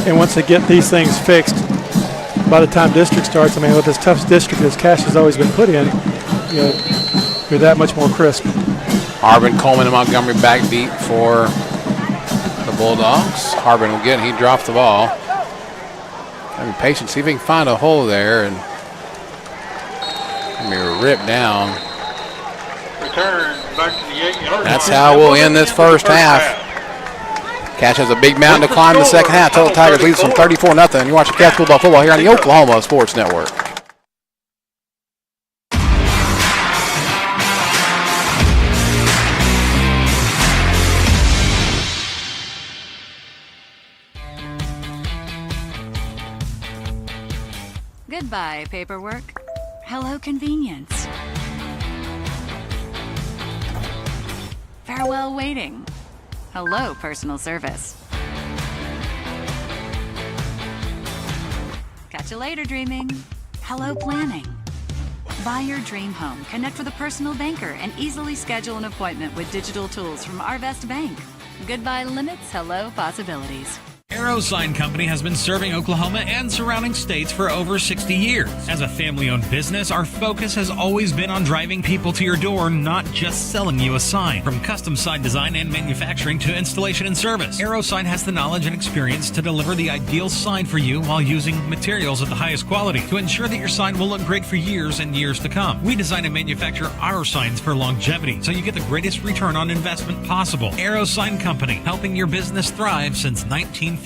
And once they get these things fixed, by the time district starts, with as tough district as Cash has always been put in, you're that much more crisp. Harbin, Coleman, and Montgomery back deep for the Bulldogs. Harbin will get it. He drops the ball. Having patience, see if he can find a hole there and be ripped down. Return back to the 8-yard line. That's how we'll end this first half. Cache has a big mountain to climb in the second half. Tuttle Tigers leads them 34-0. You're watching Cache Bulldog football here on the Oklahoma Sports Network. Goodbye, paperwork. Hello, convenience. Farewell, waiting. Hello, personal service. Catch you later, dreaming. Hello, planning. Buy your dream home, connect with a personal banker, and easily schedule an appointment with digital tools from Arvest Bank. Goodbye limits, hello possibilities. Arrow Sign Company has been serving Oklahoma and surrounding states for over 60 years. As a family-owned business, our focus has always been on driving people to your door, not just selling you a sign. From custom sign design and manufacturing to installation and service, Arrow Sign has the knowledge and experience to deliver the ideal sign for you while using materials of the highest quality to ensure that your sign will look great for years and years to come. We design and manufacture our signs for longevity, so you get the greatest return on investment possible. Arrow Sign Company, helping your business thrive since 1955.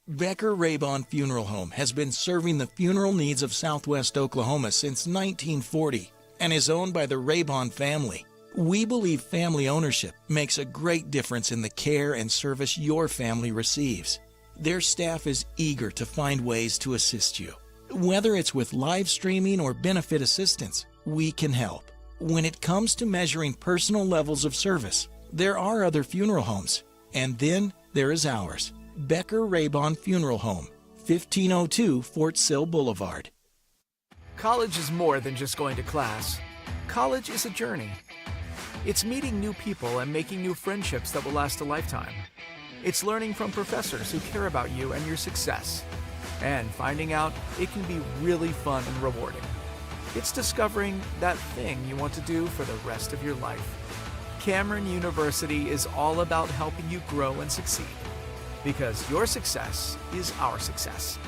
Becker Raybon Funeral Home has been serving the funeral needs of Southwest Oklahoma since 1940 and is owned by the Raybon family. We believe family ownership makes a great difference in the care and service your family receives. Their staff is eager to find ways to assist you. Whether it's with live streaming or benefit assistance, we can help. When it comes to measuring personal levels of service, there are other funeral homes, and then there is ours, Becker Raybon Funeral Home, 1502 Fort Sill Boulevard. College is more than just going to class. College is a journey. It's meeting new people and making new friendships that will last a lifetime. It's learning from professors who care about you and your success, and finding out it can be really fun and rewarding. It's discovering that thing you want to do for the rest of your life. Cameron University is all about helping you grow and succeed, because your success is our success.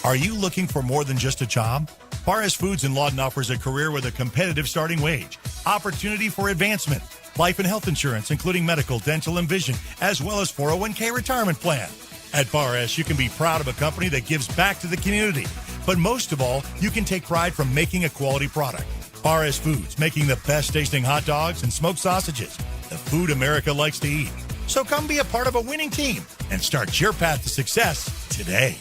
Are you looking for more than just a job? Paris Foods in Lawton offers a career with a competitive starting wage, opportunity for advancement, life and health insurance, including medical, dental, and vision, as well as 401k retirement plan. At Bar S, you can be proud of a company that gives back to the community. But most of all, you can take pride from making a quality product. Bar S Foods, making the best tasting hot dogs and smoked sausages. The food America likes to eat. So come be a part of a winning team and start your path to success today.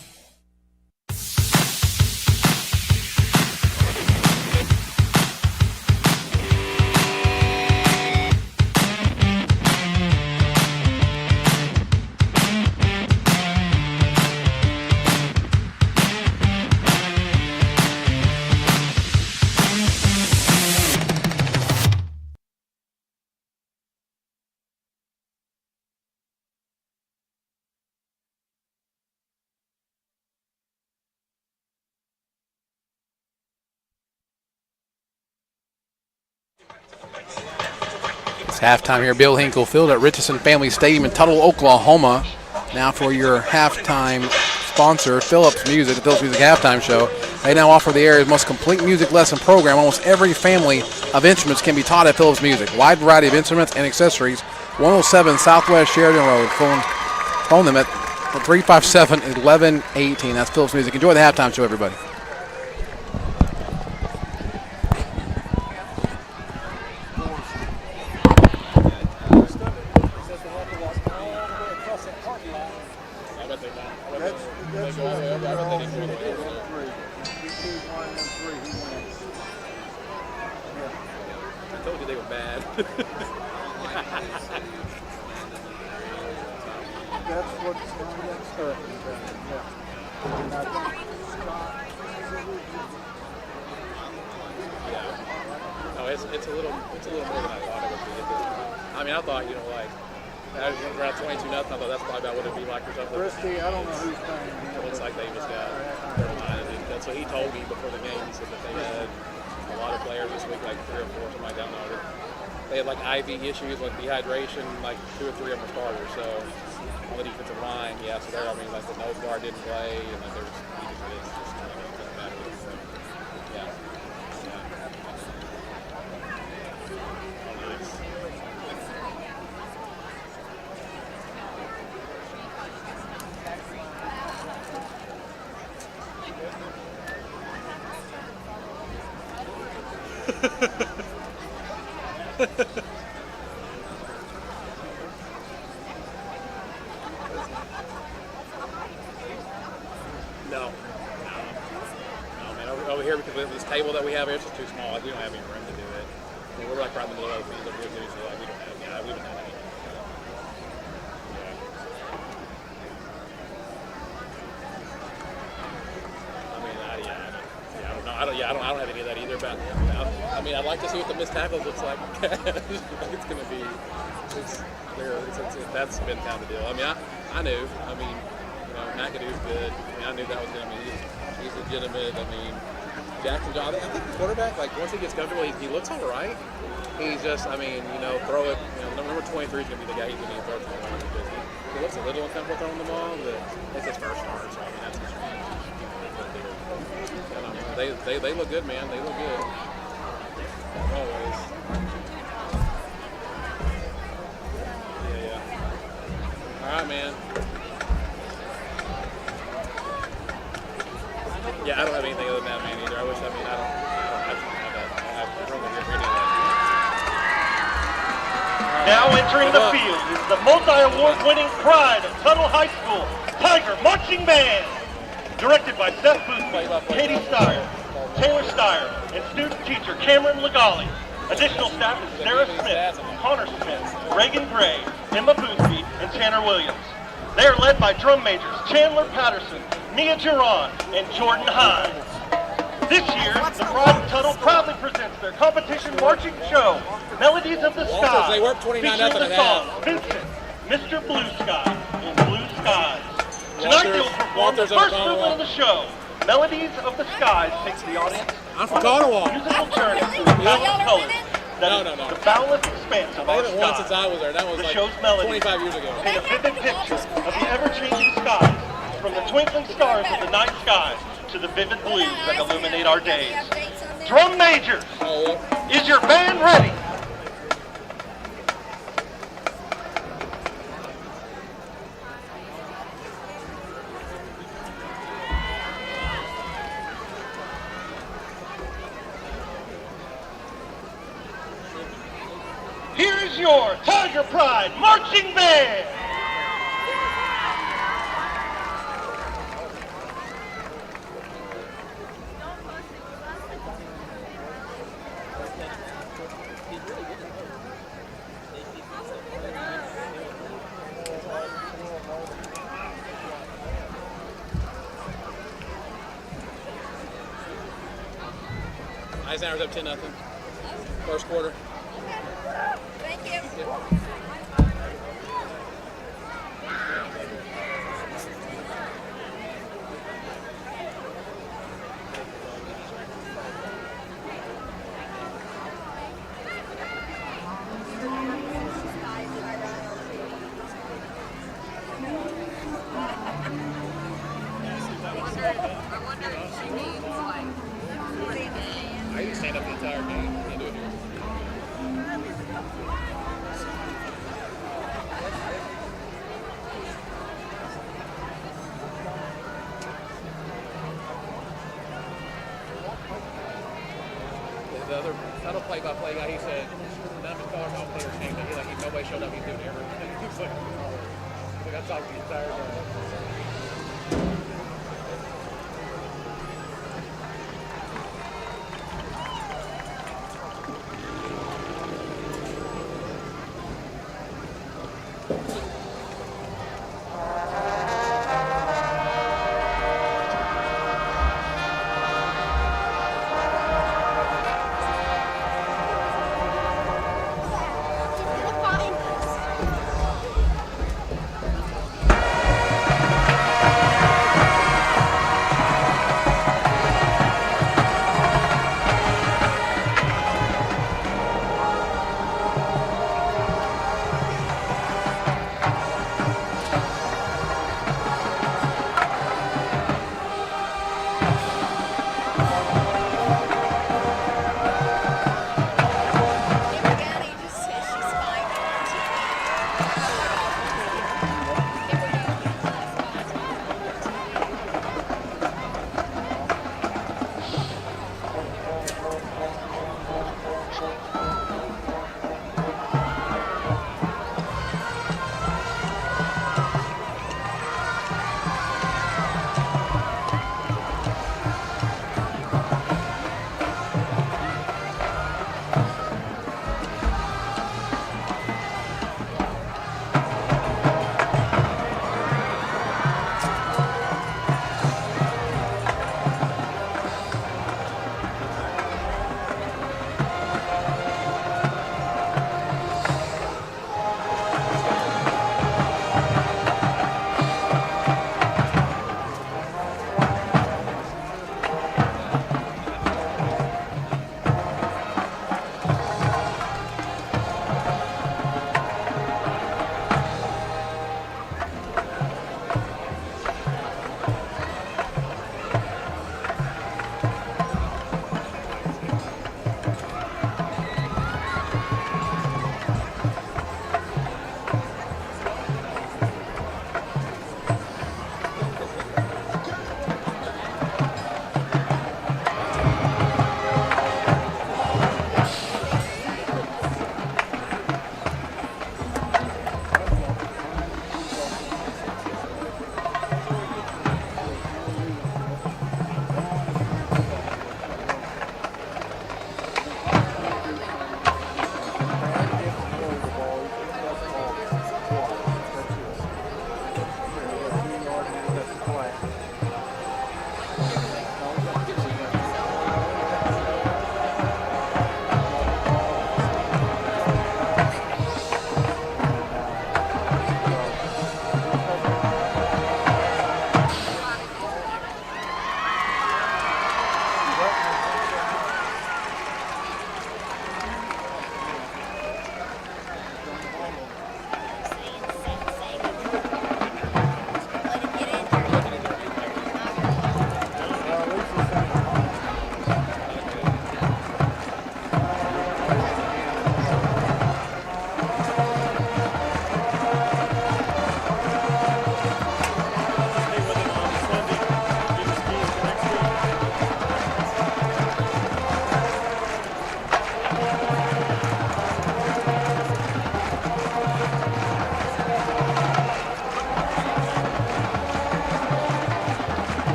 Halftime here, Bill Hinkle Field at Richardson Family Stadium in Tuttle, Oklahoma. Now for your halftime sponsor, Phillips Music, the Phillips Music Halftime Show. They now offer the area's most complete music lesson program. Almost every family of instruments can be taught at Phillips Music. Wide variety of instruments and accessories. 107 Southwest Sheridan Road. Phone them at 357-1118. That's Phillips Music. Enjoy the halftime show, everybody. It's a little more than I thought it would be. I mean, I thought, around 22-0, I thought that's probably about what it'd be like or something. Christie, I don't know who's playing. It looks like Davis got Carolina. That's what he told me before the game. He said that they had a lot of players this week, like 3 or 4, something like that. they had like IV issues, like dehydration. Like 2 or 3 of them were starters. So on the defensive line, yeah. So there, I mean, like the nose guard didn't play, and then there's just kind of doesn't matter. So, yeah. No, man. Over here, because this table that we have here, it's just too small. Like, we don't have any room to do it. I mean, we're like right in the middle of the field over here too, so like we don't have any. I don't have any of that either. But I mean, I'd like to see what the missed tackles looks like. It's going to be, that's been kind of the deal. I mean, I knew. I mean, you know, McAdoo's good. I mean, I knew that was going to be. He's legitimate. I mean, Jackson John. I think the quarterback, like once he gets comfortable, he looks all right. He's just, I mean, you know, throw it. You know, number 23 is going to be the guy he's going to throw it to. Because he looks a little uncomfortable throwing the ball, but it's his first start. So I mean, that's his They look good, man. They look good. Always. Yeah. All right, man. Yeah, I don't have anything other than that, man, either. I wish, I don't have that. I have room here for any of that. Now entering the field is the multi-award-winning pride of Tuttle High School, Tiger Marching Band. Directed by Seth Boothby, Katie Steyer, Taylor Steyer, and student teacher Cameron Legali. Additional staff is Sarah Smith, Connor Smith, Reagan Gray, Emma Boothby, and Tanner Williams. They are led by drum majors Chandler Patterson, Mia Giron, and Jordan Hines. This year, the Pride of Tuttle proudly presents their competition marching show, Melodies of the Sky, featuring the song Vincent, Mr. Blue Sky, and Blue Skies. Tonight they will perform the first movement of the show. Melodies of the Skies takes the audience on a musical journey through the palette of colors that is the boundless expanse of our sky. Since I was there. That was the like show's melodies 25 years ago. paint a vivid picture of the ever-changing skies, from the twinkling stars of the night sky to the vivid blues that illuminate our days. Drum majors, is your band ready? Here's your Tiger Pride Marching Band! Eisenhower's up 10-0. First quarter. Thank you. I can stand up the entire game. Can't do it here. The other Tuttle play-by-play guy, he said, none of his color commentators came. Nobody showed up. He's doing everything. He's like, I talked the entire time.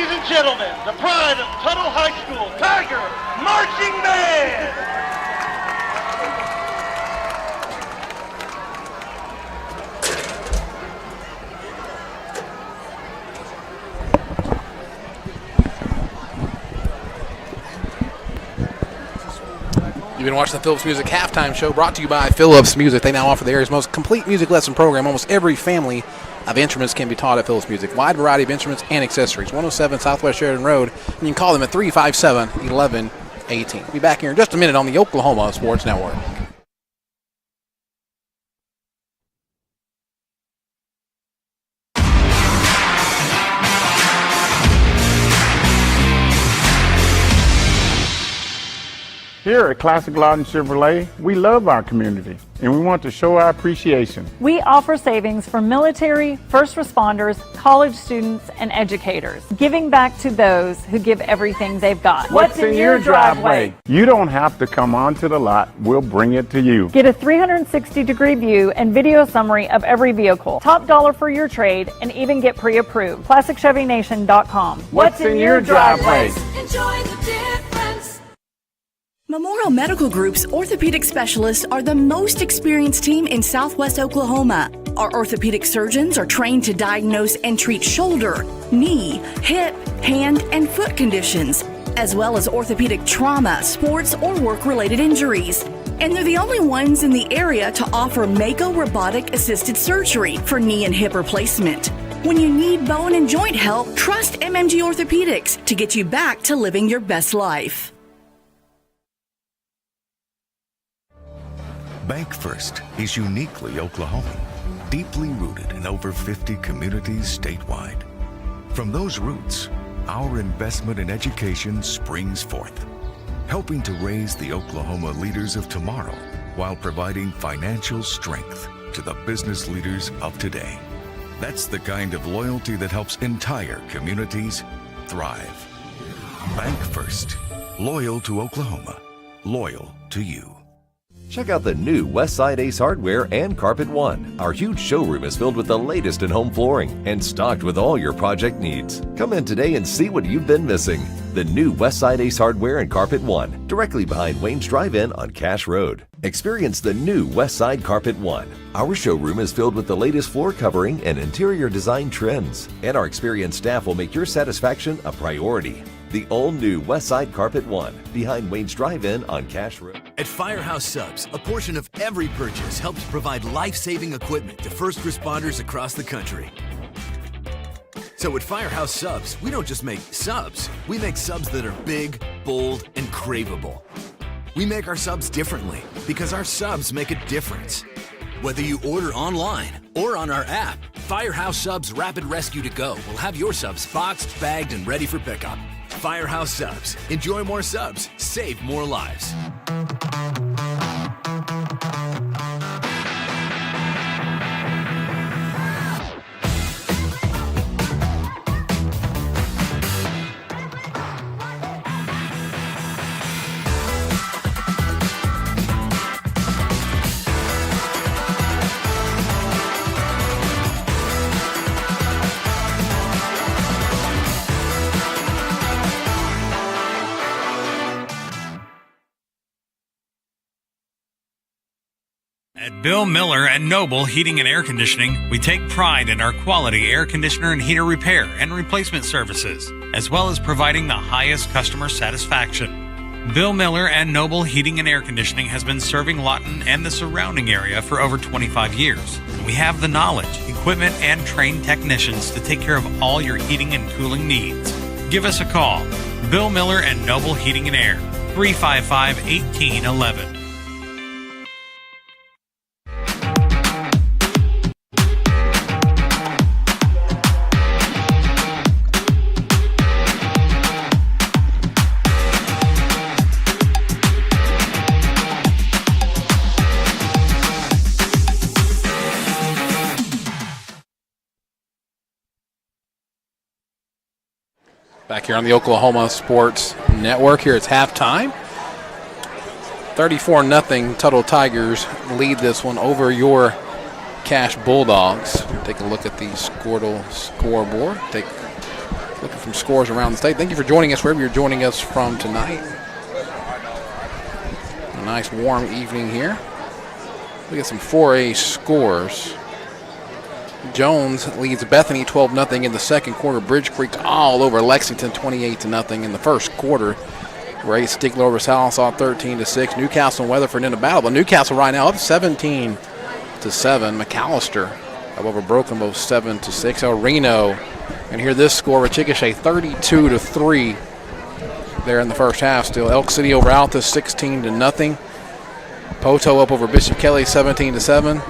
Ladies and gentlemen, the pride of Tuttle High School, Tiger Marching Band! You've been watching the Phillips Music Halftime Show, brought to you by Phillips Music. They now offer the area's most complete music lesson program. Almost every family of instruments can be taught at Phillips Music. Wide variety of instruments and accessories. 107 Southwest Sheridan Road. And you can call them at 357-1118. We'll be back here in just a minute on the Oklahoma Sports Network. Here at Classic Lawton Chevrolet, we love our community and we want to show our appreciation. We offer savings for military, first responders, college students, and educators, giving back to those who give everything they've got. What's in your driveway? You don't have to come onto the lot, we'll bring it to you. Get a 360-degree view and video summary of every vehicle, top dollar for your trade, and even get pre-approved. ClassicChevyNation.com. What's in your driveway? Enjoy the difference. Memorial Medical Group's orthopedic specialists are the most experienced team in Southwest Oklahoma. Our orthopedic surgeons are trained to diagnose and treat shoulder, knee, hip, hand, and foot conditions, as well as orthopedic trauma, sports, or work-related injuries. And they're the only ones in the area to offer Mako robotic-assisted surgery for knee and hip replacement. When you need bone and joint help, trust MMG Orthopedics to get you back to living your best life. Bank First is uniquely Oklahoman, deeply rooted in over 50 communities statewide. From those roots, our investment in education springs forth, helping to raise the Oklahoma leaders of tomorrow while providing financial strength to the business leaders of today. That's the kind of loyalty that helps entire communities thrive. Bank First, loyal to Oklahoma, loyal to you. Check out the new Westside Ace Hardware and Carpet One. Our huge showroom is filled with the latest in home flooring and stocked with all your project needs. Come in today and see what you've been missing. The new Westside Ace Hardware and Carpet One, directly behind Wayne's Drive-In on Cash Road. Experience the new Westside Carpet One. Our showroom is filled with the latest floor covering and interior design trends, and our experienced staff will make your satisfaction a priority. The all-new Westside Carpet One, behind Wayne's Drive-In on Cash Road. At Firehouse Subs, a portion of every purchase helps provide life-saving equipment to first responders across the country. So at Firehouse Subs, we don't just make subs, we make subs that are big, bold, and craveable. We make our subs differently because our subs make a difference. Whether you order online or on our app, Firehouse Subs Rapid Rescue to Go will have your subs boxed, bagged, and ready for pickup. Firehouse Subs. Enjoy more subs. Save more lives. At Bill Miller and Noble Heating and Air Conditioning, we take pride in our quality air conditioner and heater repair and replacement services, as well as providing the highest customer satisfaction. Bill Miller and Noble Heating and Air Conditioning has been serving Lawton and the surrounding area for over 25 years. We have the knowledge, equipment, and trained technicians to take care of all your heating and cooling needs. Give us a call. Bill Miller and Noble Heating and Air, 355-1811. Back here on the Oklahoma Sports Network. Here it's halftime. 34-0 Tuttle Tigers lead this one over your Cash Bulldogs. Take a look at the scoreboard. Looking from scores around the state. Thank you for joining us wherever you're joining us from tonight. A nice warm evening here. Look at some 4A scores. Jones leads Bethany 12-0 in the second quarter. Bridge Creek all over Lexington 28-0 in the first quarter. Ray Stigler over Sallisaw 13-6. Newcastle and Weatherford in a battle, but Newcastle right now up 17-7. McAllister up over Broken Bow 7-6. El Reno, and here this score with Chickasha 32-3 there in the first half. Still Elk City over Altus 16-0. Poto up over Bishop Kelly 17-7.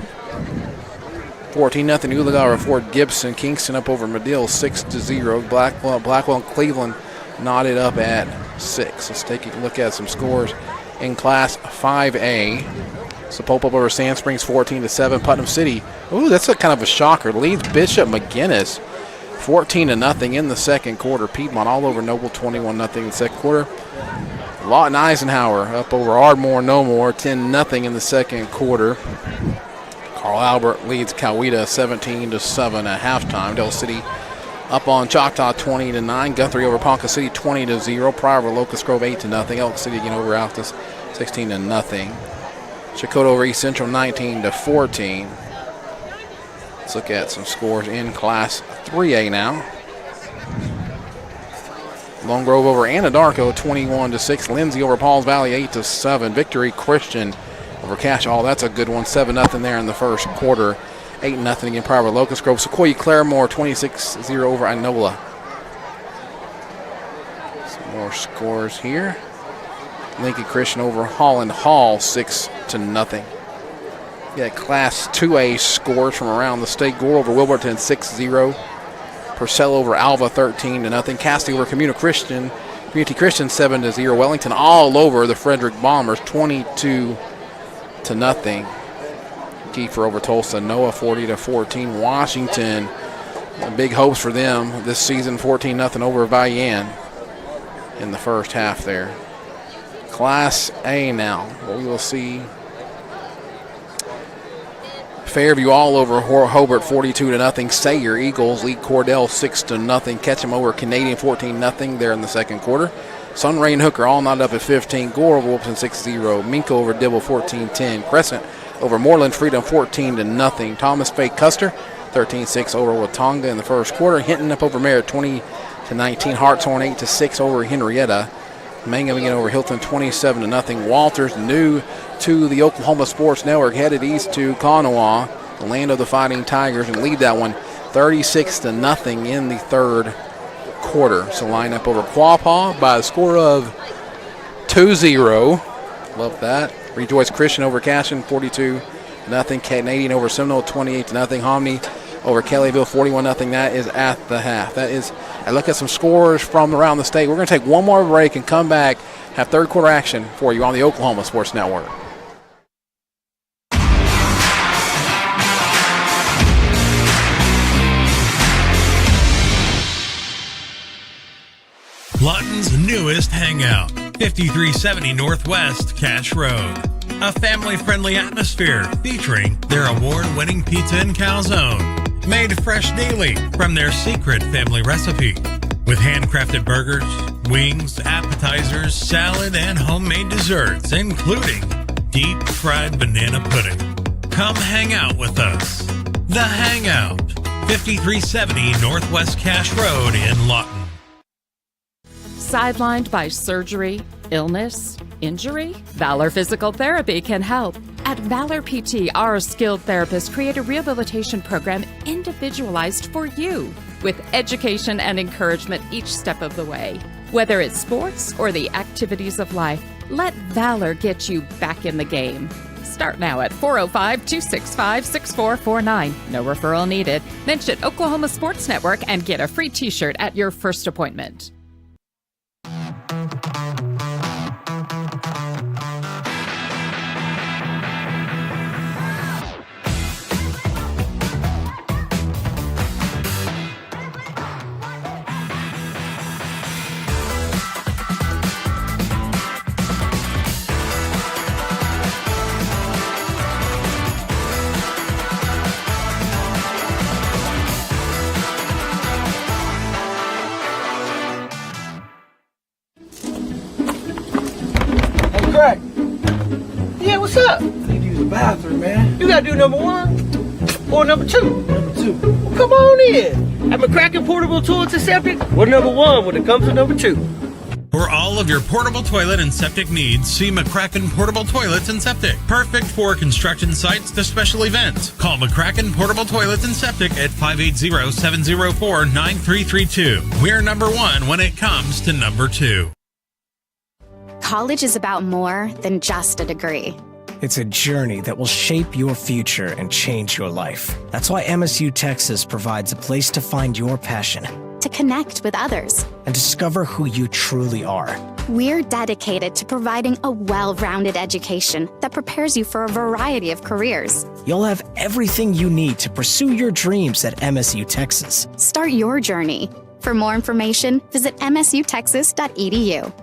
14-0 Oologah over Fort Gibson. Kingston up over Medill 6-0. Blackwell and Cleveland knotted up at 6. Let's take a look at some scores in Class 5A. Sapulpa over Sand Springs 14-7. Putnam City, ooh, that's a kind of a shocker, leads Bishop McGinnis 14-0 in the second quarter. Piedmont all over Noble 21-0 in the second quarter. Lawton Eisenhower up over Ardmore No More 10-0 in the second quarter. Carl Albert leads Coweta 17-7 at halftime. Del City up on Choctaw 20-9. Guthrie over Ponca City 20-0. Pryor over Locust Grove 8-0. Elk City again over Altus 16-0. Chakotah over East Central 19-14. Let's look at some scores in Class 3A now. Lone Grove over Anadarko 21-6. Lindsay over Pauls Valley 8-7. Victory Christian over Cash Hall. That's a good one. 7-0 there in the first quarter. 8-0 again Pryor over Locust Grove. Sequoia Claremore 26-0 over Inola. Some more scores here. Lincoln Christian over Holland Hall 6-0. Yeah, Class 2A scores from around the state. Gore over Wilburton 6-0. Purcell over Alva 13-0. Cassidy over Community Christian 7-0. Wellington all over the Frederick Bombers 22-0. Kiefer over Tulsa Noah 40-14. Washington, big hopes for them this season, 14-0 over Vallian in the first half there. Class A now, we will see Fairview all over Hobart 42-0. Sayre Eagles lead Cordell 6-0. Ketchum over Canadian 14-0 there in the second quarter. Sunray and Hooker all knotted up at 15. Gore over Wilson 6-0. Minko over Dibble 14-10. Crescent over Moreland Freedom 14-0. Thomas Fay Custer 13-6 over Watonga in the first quarter. Hinton up over Merritt 20-19. Hartshorn 8-6 over Henrietta. Mangum again over Hilton 27-0. Walters, new to the Oklahoma Sports Network, headed east to Kanawha, the land of the Fighting Tigers, and lead that one 36-0 in the third quarter. So line up over Quapaw by a score of 2-0. Love that. Rejoice Christian over Cashin 42-0. Canadian over Seminole 28-0. Homney over Kellyville 41-0. That is at the half. That is, I look at some scores from around the state. We're going to take one more break and come back, have third quarter action for you on the Oklahoma Sports Network. Lawton's newest hangout, 5370 Northwest Cash Road. A family-friendly atmosphere featuring their award-winning pizza and calzone, made fresh daily from their secret family recipe. With handcrafted burgers, wings, appetizers, salad, and homemade desserts, including deep-fried banana pudding. Come hang out with us. The Hangout, 5370 Northwest Cash Road in Lawton. Sidelined by surgery, illness, injury? Valor Physical Therapy can help. At Valor PT, our skilled therapists create a rehabilitation program individualized for you, with education and encouragement each step of the way. Whether it's sports or the activities of life, let Valor get you back in the game. Start now at 405-265-6449. No referral needed. Mention Oklahoma Sports Network and get a free t-shirt at your first appointment. crack. Yeah, what's up? I need to use the bathroom, man. You gotta do number 1 or number 2? Number 2. Well, come on in. I'm a cracking portable toilet and septic. We're number 1 when it comes to number 2. For all of your portable toilet and septic needs, see McCracken Portable Toilets and Septic. Perfect for construction sites to special events. Call McCracken Portable Toilets and Septic at 580-704-9332. We're number 1 when it comes to number 2. College is about more than just a degree. It's a journey that will shape your future and change your life. That's why MSU Texas provides a place to find your passion, to connect with others, and discover who you truly are. We're dedicated to providing a well-rounded education that prepares you for a variety of careers. You'll have everything you need to pursue your dreams at MSU Texas. Start your journey. For more information, visit msutexas.edu.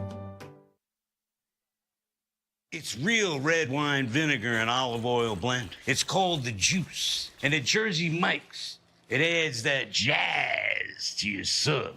It's real red wine vinegar and olive oil blend. It's called the Juice. And at Jersey Mike's, it adds that jazz to your sub.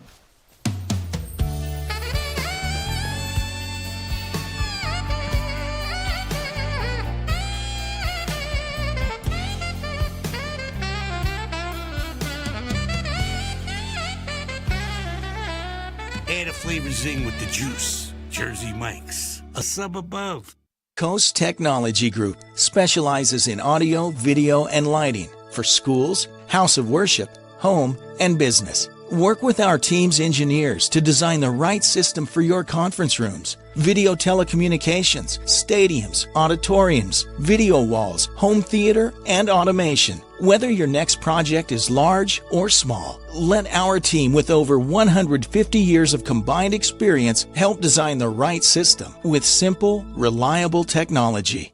Add a flavor zing with the Juice. Jersey Mike's, a sub above. Coast Technology Group specializes in audio, video, and lighting for schools, house of worship, home, and business. Work with our team's engineers to design the right system for your conference rooms, video telecommunications, stadiums, auditoriums, video walls, home theater, and automation. Whether your next project is large or small, let our team with over 150 years of combined experience help design the right system with simple, reliable technology.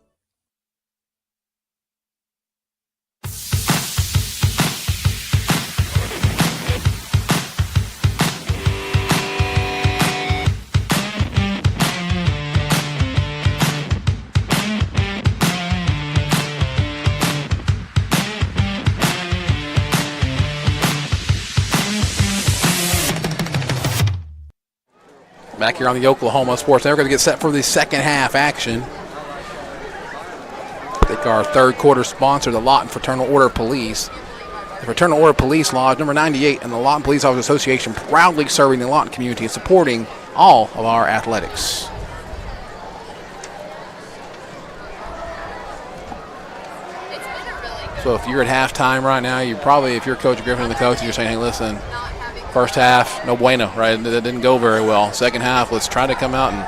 Back here on the Oklahoma Sports Network, going to get set for the second half action. I think our third quarter sponsor, the Lawton Fraternal Order Police. The Fraternal Order Police Lodge number 98 and the Lawton Police Officers Association proudly serving the Lawton community and supporting all of our athletics. So if you're at halftime right now, you probably, if you're Coach Griffin and the coaches, you're saying, hey, listen, first half, no bueno, right? That didn't go very well. Second half, let's try to come out and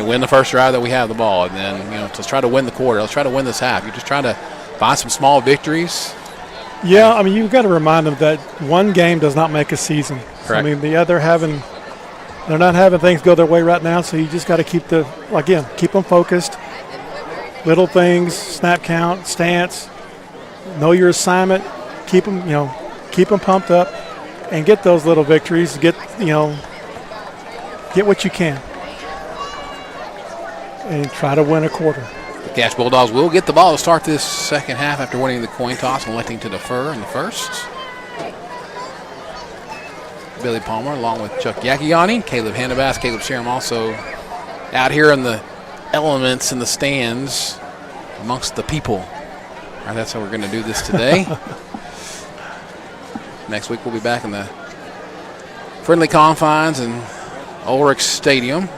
win the first drive that we have the ball. And then, let's try to win the quarter. Let's try to win this half. You're just trying to find some small victories. Yeah, I mean, you've got to remind them that one game does not make a season. Correct. I mean, they're not having things go their way right now, so you just got to keep them focused. Little things, snap count, stance, know your assignment, keep them pumped up. And get those little victories. Get what you can, and try to win a quarter. The Cash Bulldogs will get the ball to start this second half after winning the coin toss and electing to defer in the first. Billy Palmer along with Chuck Yakiani, Caleb Handabass, Caleb Sheeran also out here in the elements in the stands amongst the people. All right, that's how we're going to do this today. Next week we'll be back in the friendly confines in Ulrich Stadium.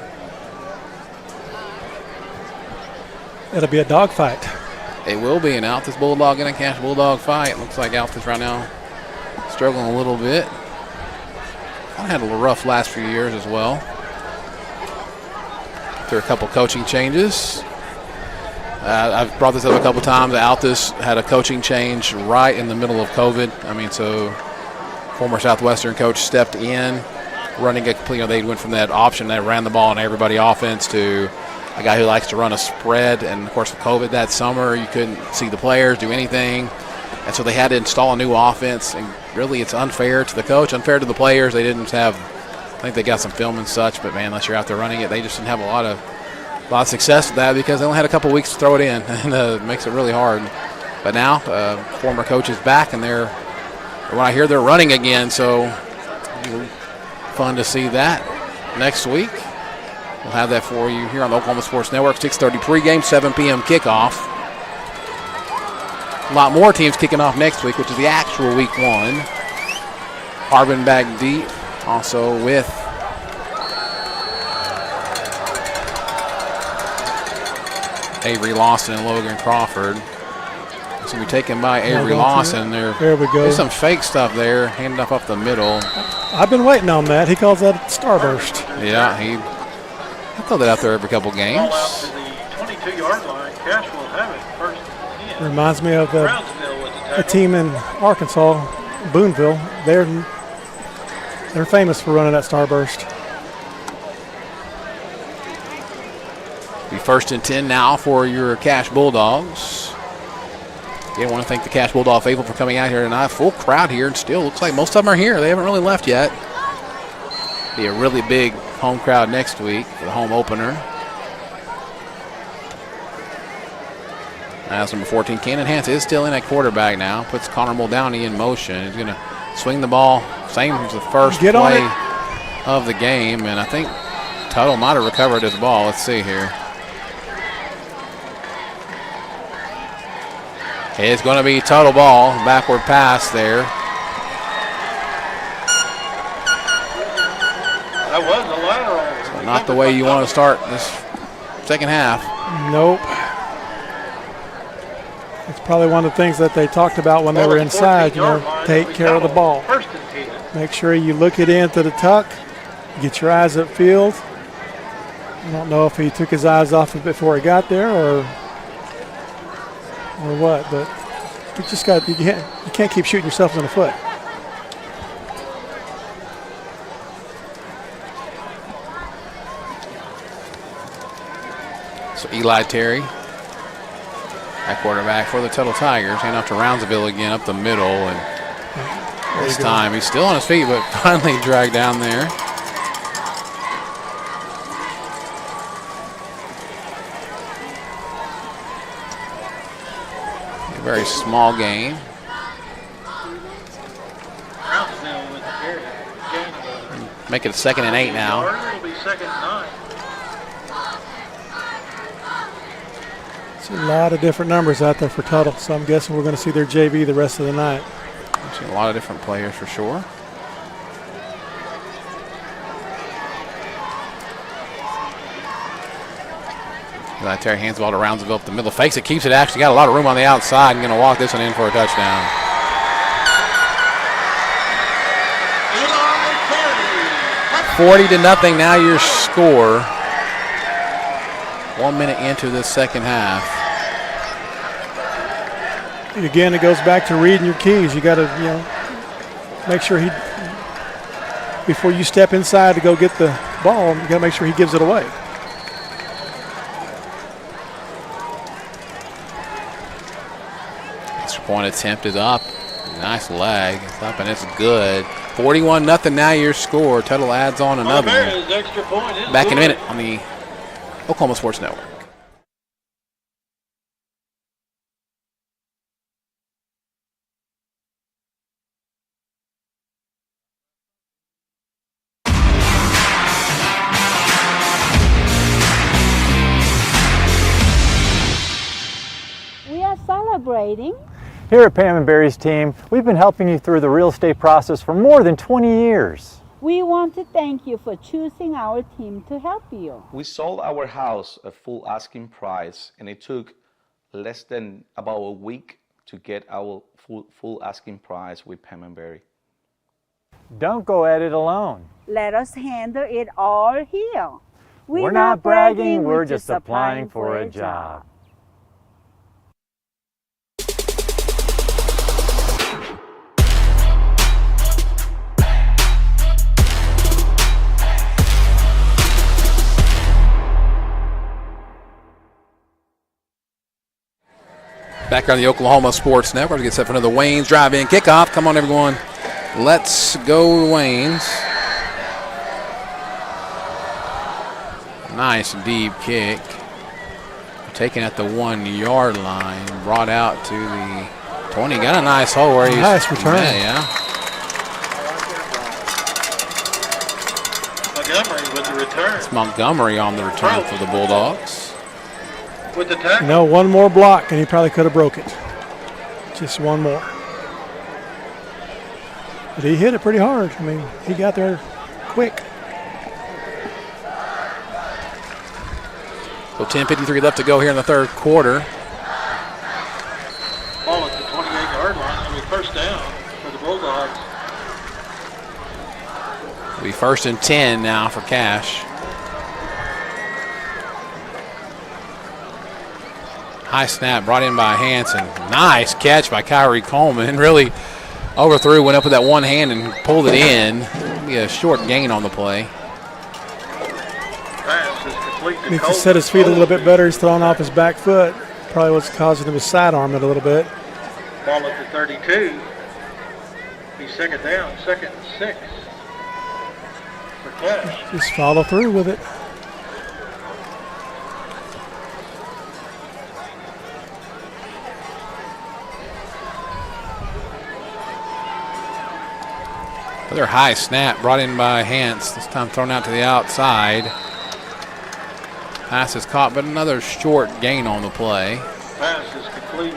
It'll be a dogfight. It will be an Altus Bulldog and a Cash Bulldog fight. Looks like Altus right now struggling a little bit. I had a little rough last few years as well. After a couple coaching changes. I've brought this up a couple times. Altus had a coaching change right in the middle of COVID. I mean, so former Southwestern coach stepped in, running a complete. They went from that option that ran the ball on everybody offense to a guy who likes to run a spread. And, of course, with COVID that summer, you couldn't see the players do anything. And so they had to install a new offense. And really it's unfair to the coach, unfair to the players. They didn't have – I think they got some film and such, but, man, unless you're out there running it, they just didn't have a lot of success with that because they only had a couple weeks to throw it in, and it makes it really hard. But now, former coach is back, and when I hear they're running again, so fun to see that next week. We'll have that for you here on the Oklahoma Sports Network. 6:30 pregame, 7 p.m. kickoff. A lot more teams kicking off next week, which is the actual week 1. Harbin back deep, also with Avery Lawson and Logan Crawford. So we're taken by Avery Lawson. There we go. There's some fake stuff there, handed up the middle. I've been waiting on that. He calls that starburst. Yeah, I throw that out there every couple games. Ball out to the 22-yard line. Cash will have it first and 10. Reminds me of Brownsville with the a tackle. team in Arkansas, Boonville. They're famous for running that starburst. Be 1st and 10 now for your Cash Bulldogs. Again, I want to thank the Cash Bulldog faithful for coming out here tonight. Full crowd here, and still looks like most of them are here. They haven't really left yet. Be a really big home crowd next week for the home opener. That's number 14, Cannon Hance is still in at quarterback now. Puts Connor Muldowney in motion. He's going to swing the ball, same as the first play of the game, and I think Tuttle might have recovered his ball. Let's see here. It's going to be Tuttle ball, backward pass there. That was a lateral. So not the way you want to start this second half. Nope. It's probably one of the things that they talked about when they were inside, take care of the ball. First and 10. Make sure you look it into the tuck, get your eyes upfield. I don't know if he took his eyes off it before he got there or what, but you can't keep shooting yourself in the foot. So Eli Terry, at quarterback for the Tuttle Tigers, hand off to Roundsville again up the middle, and this time he's still on his feet, but finally dragged down there. A very small game. Brownsville with the carry. Make it 2nd and 8 now. It'll be 2nd and 9. See a lot of different numbers out there for Tuttle, so I'm guessing we're going to see their JV the rest of the night. I've seen a lot of different players for sure. Eli Terry hands the ball to Roundsville up the middle. Fakes it, keeps it, actually got a lot of room on the outside and going to walk this one in for a touchdown. 40-0 now your score. 1 minute into this second half. Again, it goes back to reading your keys. You got to, make sure before you step inside to go get the ball, you got to make sure he gives it away. Extra point attempt is up. Nice leg. It's up and it's good. 41-0 now your score. Tuttle adds on another one. Extra point is Back in a good. minute on the Oklahoma Sports Network. We are celebrating. Here at Pam and Barry's team, we've been helping you through the real estate process for more than 20 years. We want to thank you for choosing our team to help you. We sold our house at full asking price, and it took less than about a week to get our full asking price with Pam and Barry. Don't go at it alone. Let us handle it all here. We're not bragging, we're just applying for a job. Back on the Oklahoma Sports Network to get set for another Wayne's drive-in kickoff. Come on, everyone. Let's go, Wayne's. Nice deep kick. Taken at the 1 yard line. Brought out to the 20. Got a nice hole where he's. Nice return. Yeah. Montgomery with the return. It's Montgomery on the return for the Bulldogs. With the tackle. You know, one more block and he probably could have broke it. Just one more. But he hit it pretty hard. I mean, he got there quick. So 10:53 left to go here in the third quarter. Ball at the 28-yard line. It'll be first down for the Bulldogs. It'll be 1st and 10 now for Cash. High snap brought in by Hanson. Nice catch by Kyrie Coleman. Really overthrew, went up with that one hand and pulled it in. Be a short gain on the play. Needs to set his feet a little bit better. He's throwing off his back foot. Probably what's causing him to sidearm it a little bit. Ball at the 32. He's second down, 2nd and 6 for Cash. Just follow through with it. Another high snap brought in by Hance. This time thrown out to the outside. Pass is caught, but another short gain on the play. Pass is complete.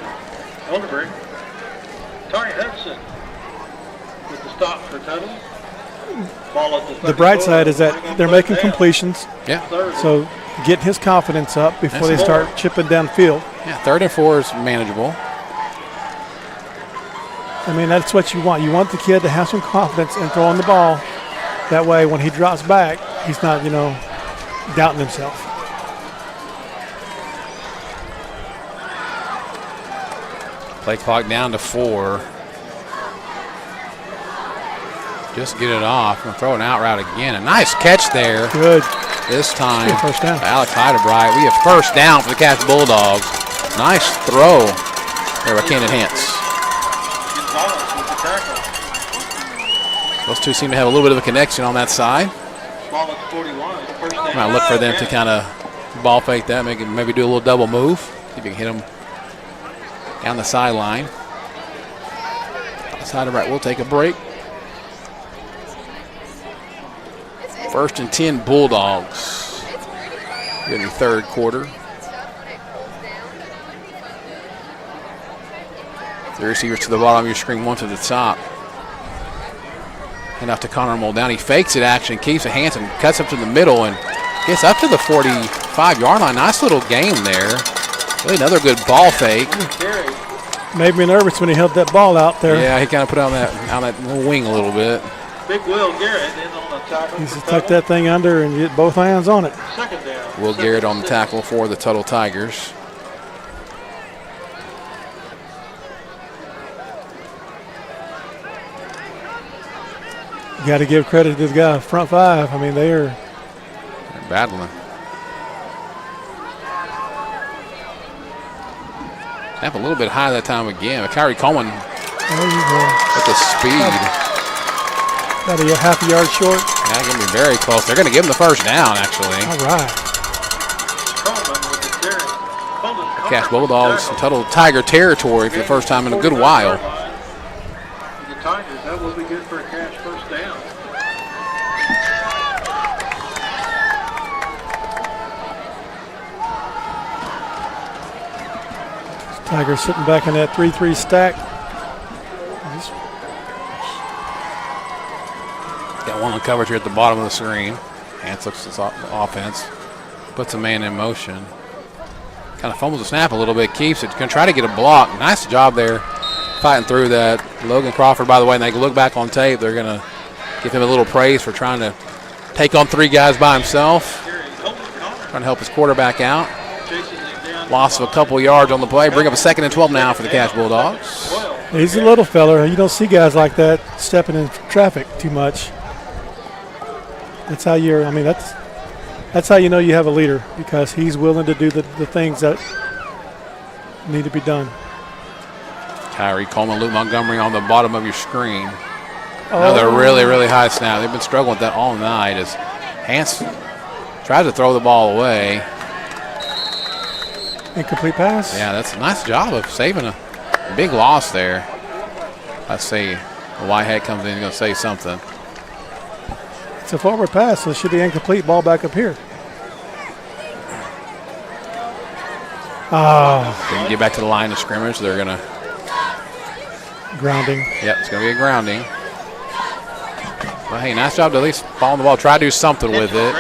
Oldenburg. Tony Hudson with the stop for Tuttle. Ball at the The bright side is that they're making completions. Yeah. So getting his confidence up before they start chipping downfield. Yeah, 3rd and 4 is manageable. I mean, that's what you want. You want the kid to have some confidence in throwing the ball. That way, when he drops back, he's not, you know, doubting himself. Play clock down to 4. Just get it off and throw an out route again. A nice catch there. Good. This time, first down. Alex Heidebright. We have first down for the Cash Bulldogs. Nice throw there by Kenan Hance. Those two seem to have a little bit of a connection on that side. Ball at 41. First down. Might look for them to kind of ball fake that, maybe do a little double move. See if you can hit them down the sideline. Heidebright will take a break. 1st and 10 Bulldogs in the third quarter. The receivers to the bottom of your screen, one to the top. Hand off to Connor Muldown. He fakes it, action, keeps a hands and cuts up to the middle and gets up to the 45-yard line. Nice little game there. Really another good ball fake. Made me nervous when he held that ball out there. Yeah, he kind of put it on that wing a little bit. Big Will Garrett in on the tackle. He's to tuck that thing under and get both hands on it. Second down. Will Garrett on the tackle for the Tuttle Tigers. You got to give credit to the guy front five. I mean, they're battling. Snap a little bit high that time again. But Kyrie Coleman with the speed. About a half a yard short. Yeah, going to be very close. They're going to give him the first down, actually. All right. Cash Bulldogs in Tuttle Tiger territory for the first time in a good while. The Tigers, that will be good for a Cash first down. Tigers sitting back in that 3-3 stack. Got one on coverage here at the bottom of the screen. Hance looks at the offense. Puts a man in motion. Kind of fumbles the snap a little bit. Keeps it. Going to try to get a block. Nice job there fighting through that. Logan Crawford, by the way, and they can look back on tape. They're going to give him a little praise for trying to take on 3 guys by himself. Trying to help his quarterback out. Loss of a couple yards on the play. Bring up a 2nd and 12 now for the Cash Bulldogs. He's a little feller. You don't see guys like that stepping in traffic too much. That's how that's how you know you have a leader, because he's willing to do the things that need to be done. Kyrie Coleman, Luke Montgomery on the bottom of your screen. Another really, really high snap. They've been struggling with that all night as Hance tries to throw the ball away. Incomplete pass. Yeah, that's a nice job of saving a big loss there. Let's see. The Whitehead comes in and going to say something. It's a forward pass, so it should be incomplete. Ball back up here. Oh. Didn't get back to the line of scrimmage. They're going to. Grounding. Yep, it's going to be a grounding. Well, hey, nice job to at least follow the ball. Try to do something with it.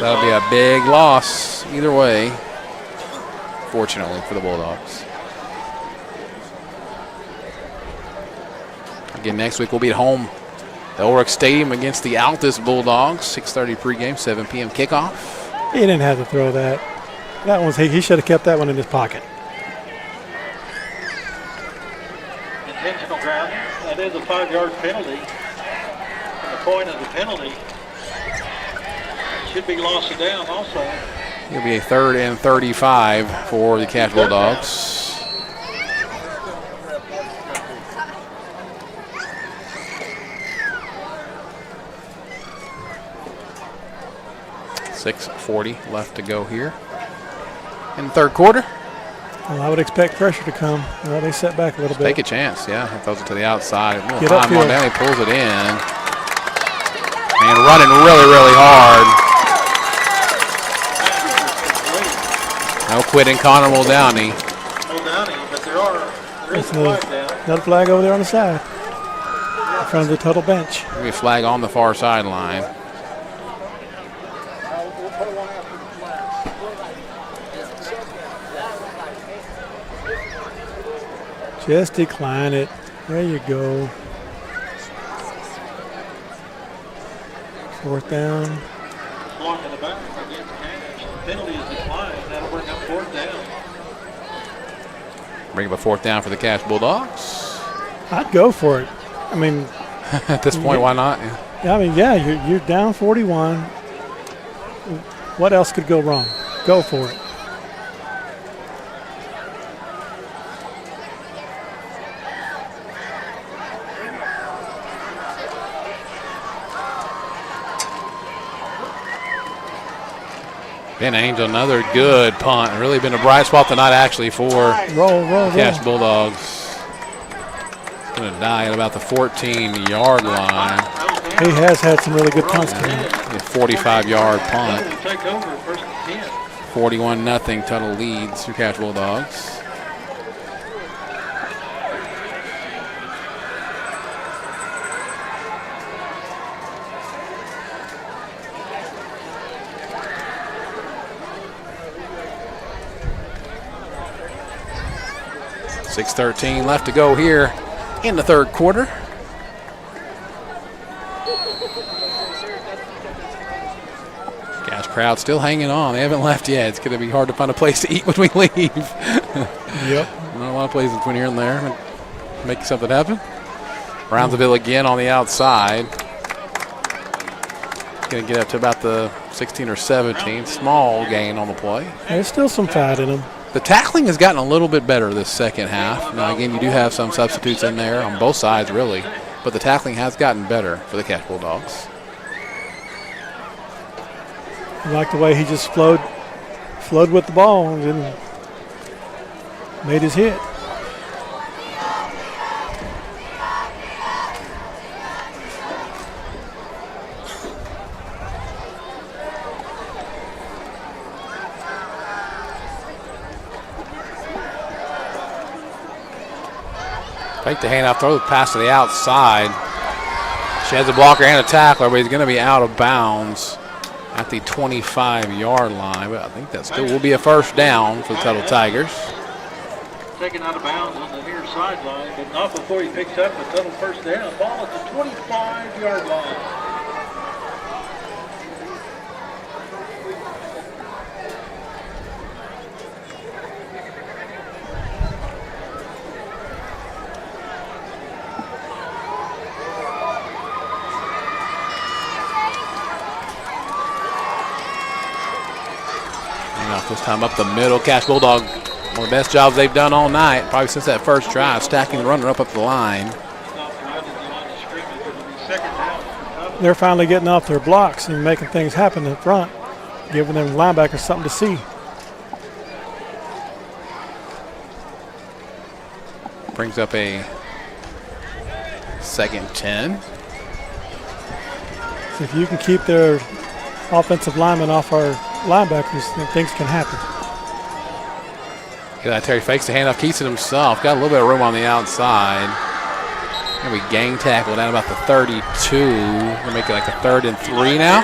That'll be a big loss either way, fortunately for the Bulldogs. Again, next week we'll be at home at Ulrich Stadium against the Altus Bulldogs. 6:30 pregame, 7 p.m. kickoff. He didn't have to throw that. That one's he should have kept that one in his pocket. Intentional grounding. That is a 5-yard penalty. And the point of the penalty should be lost of down also. It'll be a 3rd and 35 for the Cache Bulldogs. .640 left to go here in the third quarter. Well, I would expect pressure to come. Well, they set back a little bit. Take a chance, yeah. Throws it to the outside. Get time on upfield. down. He pulls it in. And running really, really hard. No quitting Connor Muldowney. Muldowney, but there is a flag down. Another flag over there on the side. In front of the Tuttle bench. Maybe a flag on the far sideline. Just decline it. There you go. 4th down. Block in the back against Cache. The penalty is declined. That'll bring up 4th down. Bring up a 4th down for the Cache Bulldogs. I'd go for it. I mean, at this point, why not? Yeah, I mean, yeah, you're down 41. What else could go wrong? Go for it. Ben Angel, another good punt. Really been a bright spot tonight, actually, for roll. Cache Bulldogs. Going to die at about the 14-yard line. He has had some really good punts tonight. A 45-yard punt. Take over 1st and 10. 41-0 Tuttle leads your Cache Bulldogs. .613 left to go here in the third quarter. Cache crowd still hanging on. They haven't left yet. It's going to be hard to find a place to eat when we leave. Yep. Not a lot of places between here and there. Make something happen. Brownsville again on the outside. Going to get up to about the 16 or 17. Small gain on the play. There's still some fat in him. The tackling has gotten a little bit better this second half. Now, again, you do have some substitutes in there on both sides, really. But the tackling has gotten better for the Cache Bulldogs. I like the way he just flowed with the ball and made his hit. Take the handoff, throw the pass to the outside. She has a blocker and a tackler, but he's going to be out of bounds at the 25-yard line. But I think that still will be a first down for the Tuttle Tigers. Taken out of bounds on the near sideline, but not before he picks up a Tuttle first down. Ball at the 25-yard line. This time up the middle. Cache Bulldog, one of the best jobs they've done all night, probably since that first drive, stacking the runner up the line. They're finally getting off their blocks and making things happen in front, giving them linebackers something to see. Brings up a 2nd 10. So if you can keep their offensive linemen off our linebackers, then things can happen. Yeah, Terry fakes the handoff, keeps it himself. Got a little bit of room on the outside. And we gang tackle down about the 32. We'll make it like a 3rd and 3 now.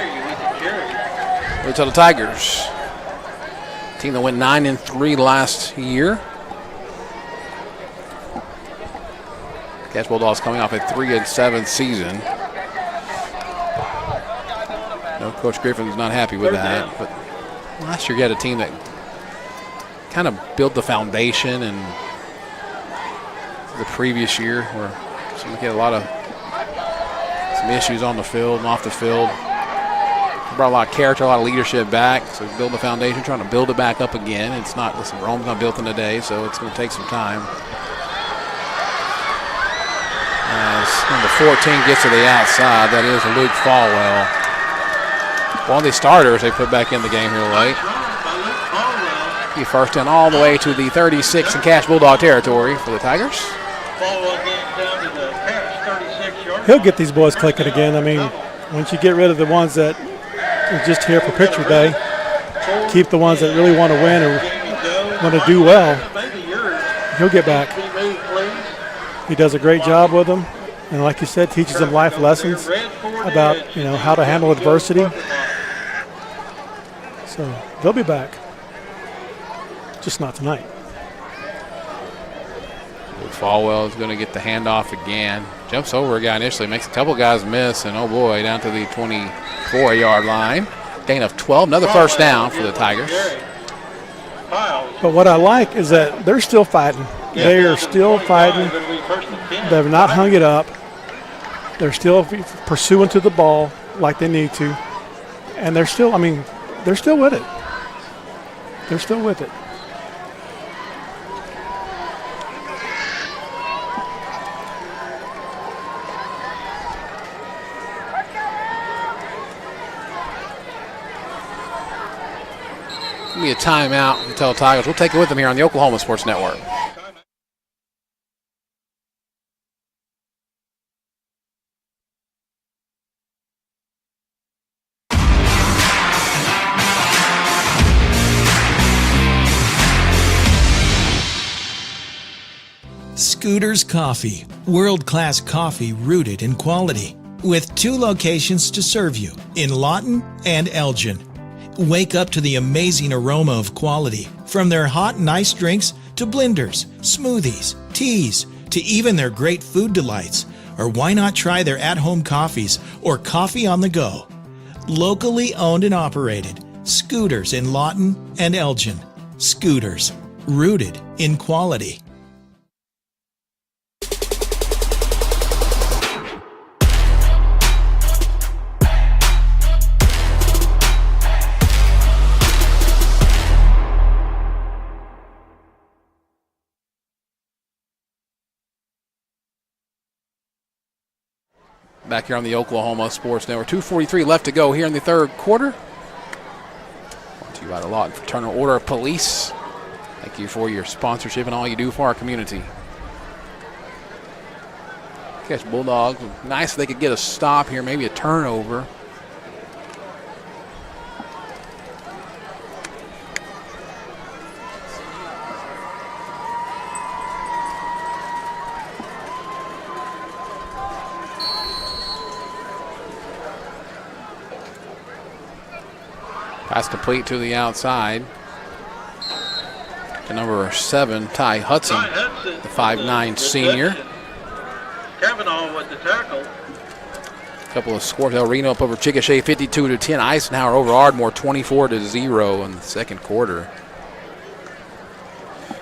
The Tuttle Tigers, team that went 9-3 last year. Cache Bulldogs coming off a 3-7 season. No, Coach Griffin's not happy with that. But last year you had a team that kind of built the foundation, and the previous year where we had a lot of some issues on the field and off the field. Brought a lot of character, a lot of leadership back. So build the foundation, trying to build it back up again. It's not, listen, Rome's not built in a day, so it's going to take some time. As number 14 gets to the outside, that is Luke Falwell. One of the starters they put back in the game here late. He first down all the way to the 36 in Cache Bulldog territory for the Tigers. He'll get these boys clicking again. I mean, once you get rid of the ones that are just here for picture day, keep the ones that really want to win or want to do well, he'll get back. He does a great job with them, and like you said, teaches them life lessons about, you know, how to handle adversity. So they'll be back, just not tonight. Falwell is going to get the handoff again. Jumps over a guy initially, makes a couple guys miss, and oh boy, down to the 24-yard line. Gain of 12, another first down for the Tigers. But what I like is that they're still fighting. They are still fighting. They've not hung it up. They're still pursuing to the ball like they need to. And they're still, I mean, they're still with it. They're still with it. Give me a timeout and tell Tigers. We'll take it with them here on the Oklahoma Sports Network. Scooters Coffee, world-class coffee rooted in quality, with 2 locations to serve you in Lawton and Elgin. Wake up to the amazing aroma of quality, from their hot and iced drinks to blenders, smoothies, teas, to even their great food delights. Or why not try their at-home coffees or coffee on the go? Locally owned and operated, Scooters in Lawton and Elgin. Scooters, rooted in quality. Back here on the Oklahoma Sports Network. 2:43 left to go here in the third quarter. Brought to you by the Lawton Fraternal Order of Police. Thank you for your sponsorship and all you do for our community. Cache Bulldogs, nice if they could get a stop here, maybe a turnover. Pass complete to the outside to number 7, Ty Hudson, the 5'9" senior. Kavanaugh with the tackle. A couple of scores. El Reno up over Chickasha 52-10. Eisenhower over Ardmore 24-0 in the second quarter.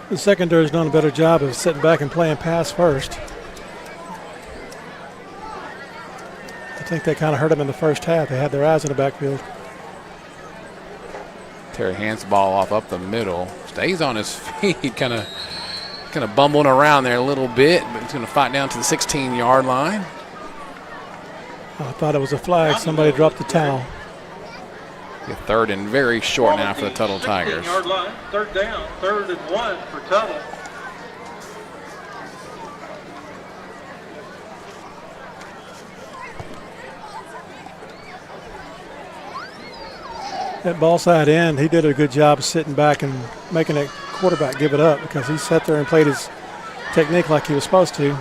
The secondary's done a better job of sitting back and playing pass first. I think they kind of hurt them in the first half. They had their eyes in the backfield. Terry hands the ball off up the middle. Stays on his feet, kind of bumbling around there a little bit, but he's going to fight down to the 16-yard line. Oh, I thought it was a flag. Somebody dropped the towel. The third and very short now for the Tuttle Tigers. 16-yard line, third down, 3rd and 1 for Tuttle. That ball side end, he did a good job of sitting back and making that quarterback give it up because he sat there and played his technique like he was supposed to.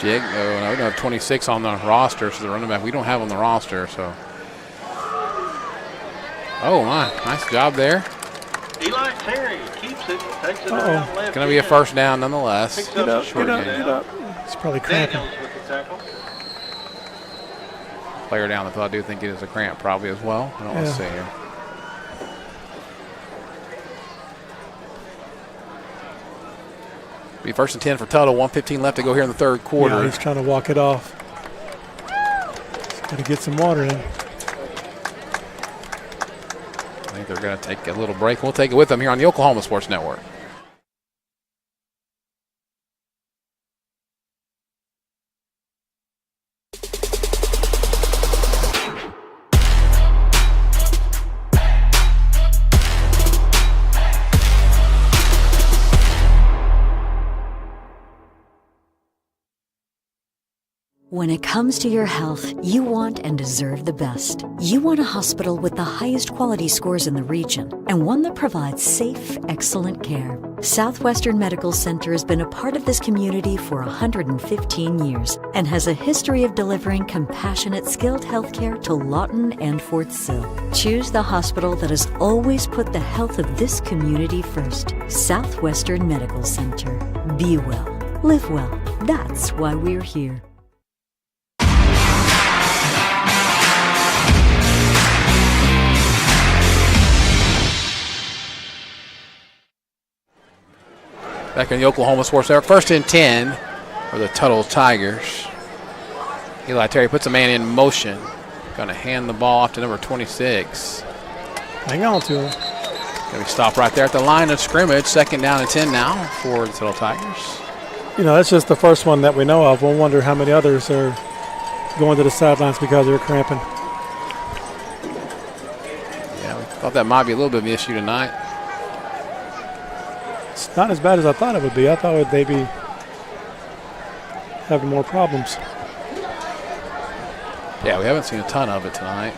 Jig, no, we don't have 26 on the roster, so the running back we don't have on the roster. So, oh my, nice job there. Eli Terry keeps it, takes it around left. Going to be a first down nonetheless. Get up. It's probably cramping. With the tackle. Player down the field, I do think it is a cramp probably as well. I don't want to see him. Be first and 10 for Tuttle. 1:15 left to go here in the third quarter. Yeah, he's trying to walk it off. He's got to get some water in. I think they're going to take a little break. We'll take it with them here on the Oklahoma Sports Network. When it comes to your health, you want and deserve the best. You want a hospital with the highest quality scores in the region and one that provides safe, excellent care. Southwestern Medical Center has been a part of this community for 115 years and has a history of delivering compassionate, skilled healthcare to Lawton and Fort Sill. Choose the hospital that has always put the health of this community first. Southwestern Medical Center. Be well. Live well. That's why we're here. Back in the Oklahoma Sports Network. First and 10 for the Tuttle Tigers. Eli Terry puts a man in motion. Going to hand the ball off to number 26. Hang on to him. Going to stop right there at the line of scrimmage. Second down and 10 now for the Tuttle Tigers. You know, that's just the first one that we know of. We'll wonder how many others are going to the sidelines because they're cramping. Yeah, we thought that might be a little bit of an issue tonight. It's not as bad as I thought it would be. I thought they'd be having more problems. Yeah, we haven't seen a ton of it tonight.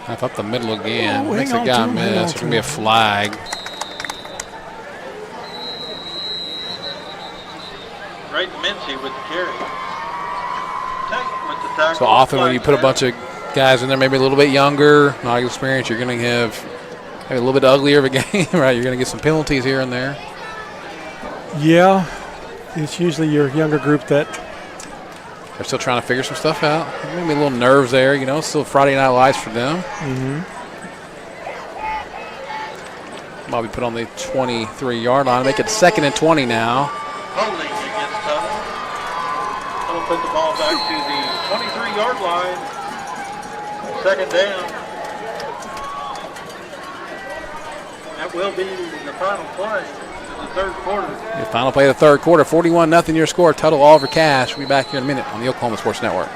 Half up the middle again. Makes a guy miss. It's going to be a flag. Right, Mincy with the carry. With the tackle. So often when you put a bunch of guys in there, maybe a little bit younger, not experienced, you're going to have maybe a little bit uglier of a game, right? You're going to get some penalties here and there. Yeah, it's usually your younger group that they're still trying to figure some stuff out. Maybe a little nerves there, you know. Still Friday Night Lights for them. Bobby put on the 23-yard line. Make it second and 20 now. Holding against Tuttle. Tuttle put the ball back to the 23-yard line. Second down. That will be the final play of the third quarter. The final play of the third quarter. 41-0 your score. Tuttle all over Cash. We'll be back here in a minute on the Oklahoma Sports Network.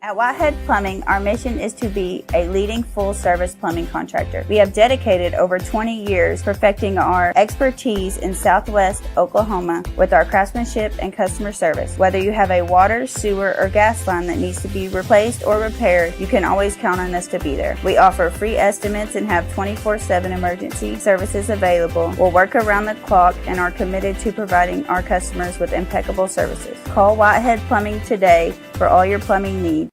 At Whitehead Plumbing, our mission is to be a leading full-service plumbing contractor. We have dedicated over 20 years perfecting our expertise in Southwest Oklahoma with our craftsmanship and customer service. Whether you have a water, sewer, or gas line that needs to be replaced or repaired, you can always count on us to be there. We offer free estimates and have 24/7 emergency services available. We'll work around the clock and are committed to providing our customers with impeccable services. Call Whitehead Plumbing today for all your plumbing needs.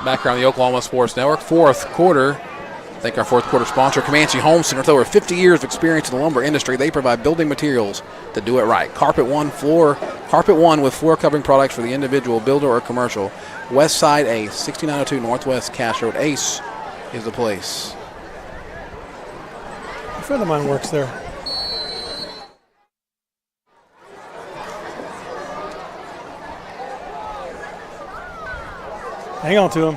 Back here on the Oklahoma Sports Network, fourth quarter. Thank our fourth quarter sponsor, Comanche Home Center. With over 50 years of experience in the lumber industry, they provide building materials to do it right. Carpet One with floor covering products for the individual builder or commercial. West Side Ace, 6902 Northwest Cash Road. Ace is the place. friend of mine works there. Hang on to him.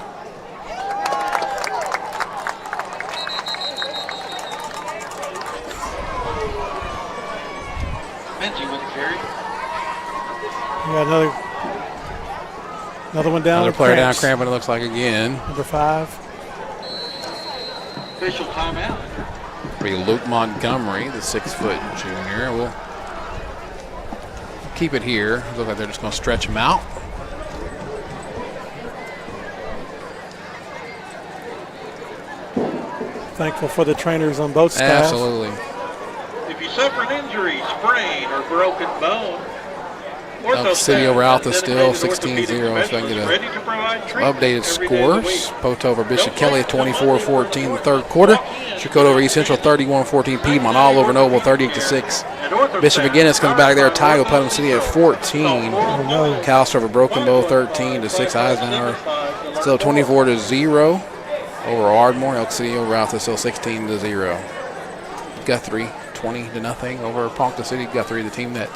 Benji with the carry. We got another one down. Another player down, cramping, it looks like again. Number 5. Official timeout. Be Luke Montgomery, the 6-foot junior. We'll keep it here. Look like they're just going to stretch him out. Thankful for the trainers on both staffs. Absolutely. If you suffer an injury, sprain, or broken bone, Elk City over Alta still 16-0. So I can get updated scores. Poto over Bishop Kelly at 24-14 in the third quarter. Chakotay over East Central 31-14. Piedmont all over Noble 38-6. Bishop McGinnis comes back there tied with Putnam City at 14. Calster over Broken Bow 13-6. Eisenhower still 24-0 over Ardmore. Elk City over Alta still 16-0. Guthrie 20-0 over Ponca City. Guthrie, the team that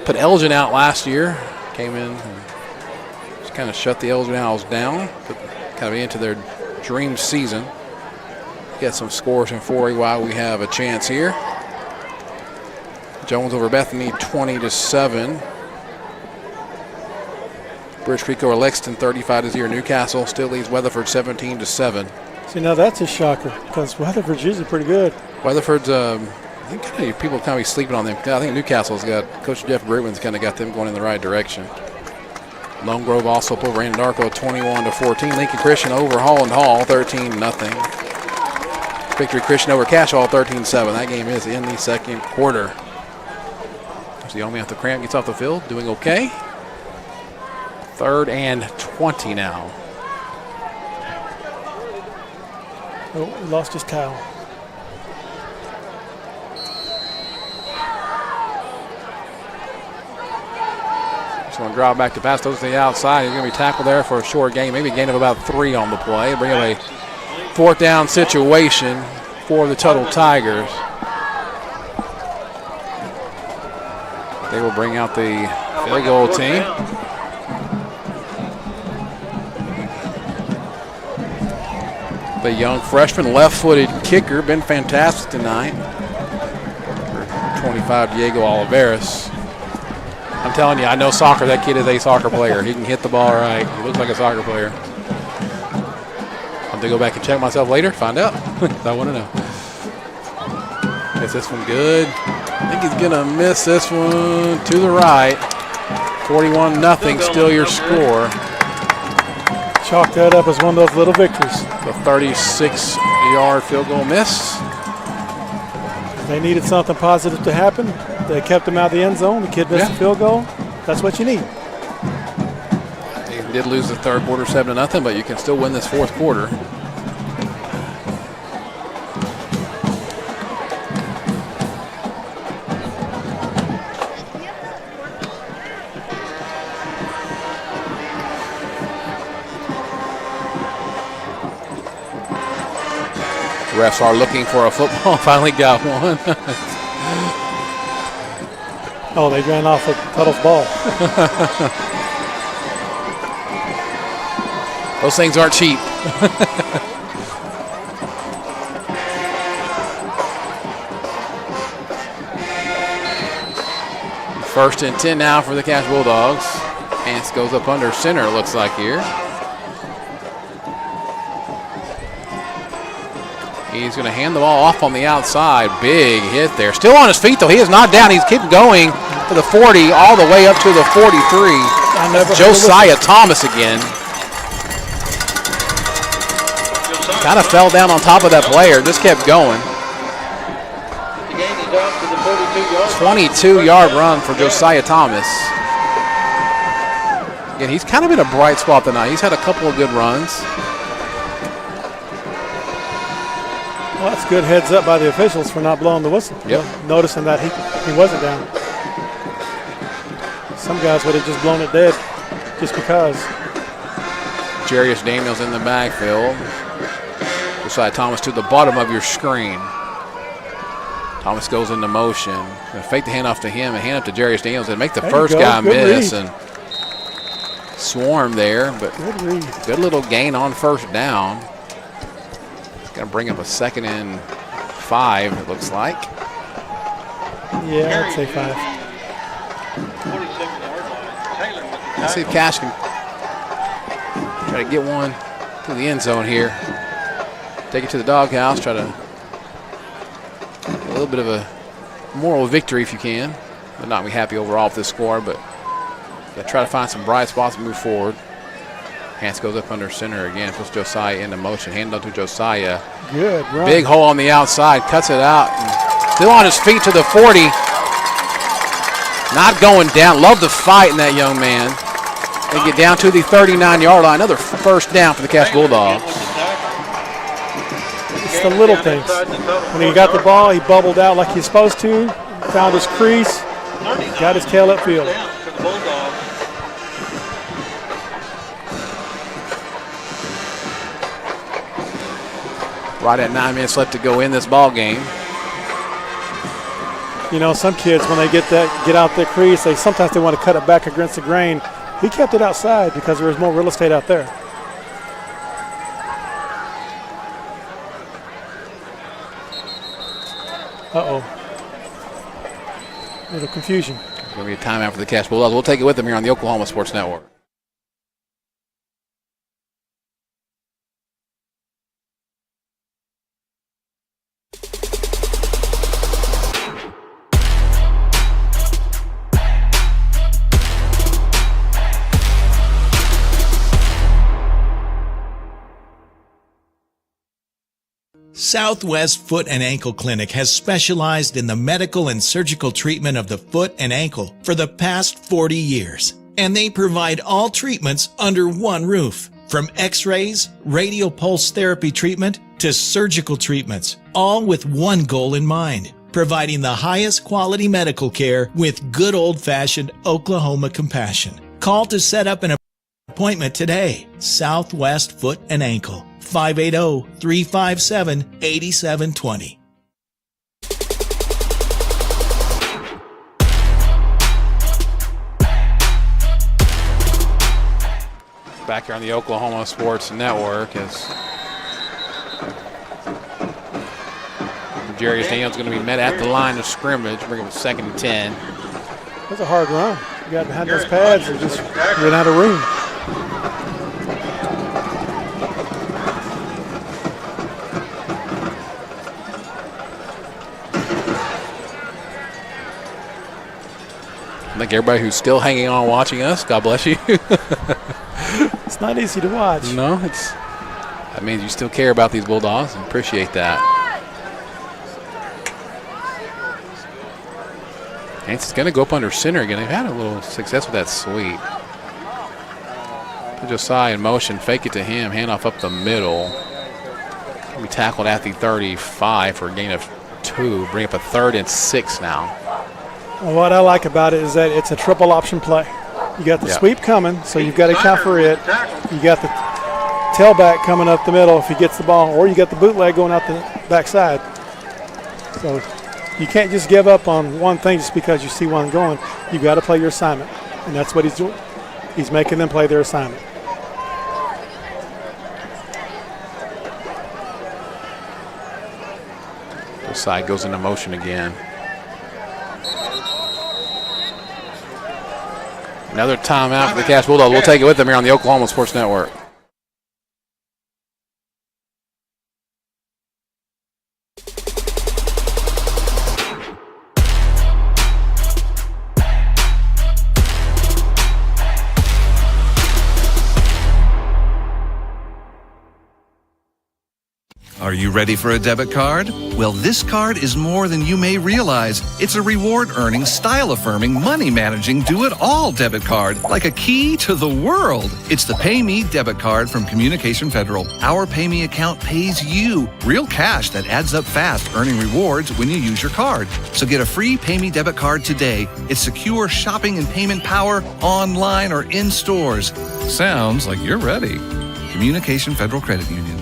put Elgin out last year, came in and just kind of shut the Elgin Owls down, put kind of into their dream season. Get some scores in 4A while we have a chance here. Jones over Bethany 20-7. Bridge Creek over Lexington 35-0. Newcastle still leads Weatherford 17-7. See, now that's a shocker because Weatherford's usually pretty good. Weatherford's I think kind of people kind of be sleeping on them. I think Newcastle's got Coach Jeff Brickman's kind of got them going in the right direction. Lone Grove also up over Anadarko 21-14. Lincoln Christian over Holland Hall 13-0. Victory Christian over Cash Hall 13-7. That game is in the second quarter. There's the only after Cramp gets off the field, doing okay. 3rd and 20 now. Oh, he lost his towel. Just want to drop back to pass those to the outside. He's going to be tackled there for a short gain, maybe a gain of about 3 on the play. Bring up a 4th down situation for the Tuttle Tigers. They will bring out the field goal team. The young freshman left-footed kicker, been fantastic tonight. 25, Diego Oliveras. I'm telling you, I know soccer. That kid is a soccer player. He can hit the ball right. He looks like a soccer player. I'll have to go back and check myself later, find out. I want to know. Is this one good? I think he's going to miss this one to the right. 41-0, still your score. Chalk that up as one of those little victories. The 36-yard field goal miss. They needed something positive to happen. They kept him out of the end zone. The kid missed the field goal. That's what you need. They did lose the third quarter 7-0, but you can still win this fourth quarter. Refs are looking for a football. Finally got one. Oh, they ran off of Tuttle's ball. Those things aren't cheap. 1st and 10 now for the Cash Bulldogs. Hance goes up under center, looks like here. He's going to hand the ball off on the outside. Big hit there. Still on his feet, though. He is not down. He's keeping going to the 40, all the way up to the 43. Josiah Thomas again. Kind of fell down on top of that player. Just kept going. 22-yard run for Josiah Thomas. Again, he's kind of been a bright spot tonight. He's had a couple of good runs. Well, that's good heads up by the officials for not blowing the whistle. Yep. Noticing that he wasn't down. Some guys would have just blown it dead just because. Jarius Daniels in the backfield. Josiah Thomas to the bottom of your screen. Thomas goes into motion. Gonna fake the handoff to him and hand up to Jarius Daniels and make the There first you go. guy Good miss. read. And swarm there, but good little gain on first down. It's going to bring up a 2nd and 5, it looks like. Yeah, I'd say 5. Let's see if Cash can try to get one to the end zone here. Take it to the doghouse, try to get a little bit of a moral victory if you can. But not be happy overall with this score, but got to try to find some bright spots and move forward. Hance goes up under center again, puts Josiah into motion. Hand on to Josiah. Good run. Big hole on the outside, cuts it out. And still on his feet to the 40. Not going down. Love the fight in that young man. They get down to the 39-yard line. Another first down for the Cash Bulldogs. It's the little things. When he got the ball, he bubbled out like he's supposed to, found his crease, got his tail upfield. Right at 9 minutes left to go in this ball game. You know, some kids, when they get out their crease, sometimes they want to cut it back against the grain. He kept it outside because there was more real estate out there. Uh-oh. A little confusion. It's going to be a timeout for the Cash Bulldogs. We'll take it with them here on the Oklahoma Sports Network. Southwest Foot and Ankle Clinic has specialized in the medical and surgical treatment of the foot and ankle for the past 40 years. And they provide all treatments under one roof. From x-rays, radial pulse therapy treatment, to surgical treatments, all with one goal in mind: providing the highest quality medical care with good old-fashioned Oklahoma compassion. Call to set up an appointment today. Southwest Foot and Ankle, 580-357-8720. Back here on the Oklahoma Sports Network as Jarius Daniels going to be met at the line of scrimmage, bring him a 2nd and 10. That's a hard run. You got behind those pads and just ran out of room. I think everybody who's still hanging on watching us, God bless you. It's not easy to watch. No, that means you still care about these Bulldogs and appreciate that. Hance is going to go up under center again. They've had a little success with that sweep. Put Josiah in motion, fake it to him, handoff up the middle. We tackled at the 35 for a gain of 2. Bring up a 3rd and 6 now. Well, what I like about it is that it's a triple option play. You got the sweep coming, so you've got to account for it. You got the tailback coming up the middle if he gets the ball, or you got the bootleg going out the backside. So you can't just give up on one thing just because you see one going. You've got to play your assignment, and that's what he's doing. He's making them play their assignment. The side goes into motion again. Another timeout for the Cash Bulldogs. We'll take it with them here on the Oklahoma Sports Network. Are you ready for a debit card? Well, this card is more than you may realize. It's a reward-earning, style-affirming, money-managing, do-it-all debit card, like a key to the world. It's the Pay Me debit card from Communication Federal. Our Pay Me account pays you real cash that adds up fast, earning rewards when you use your card. So get a free Pay Me debit card today. It's secure shopping and payment power online or in stores. Sounds like you're ready. Communication Federal Credit Union.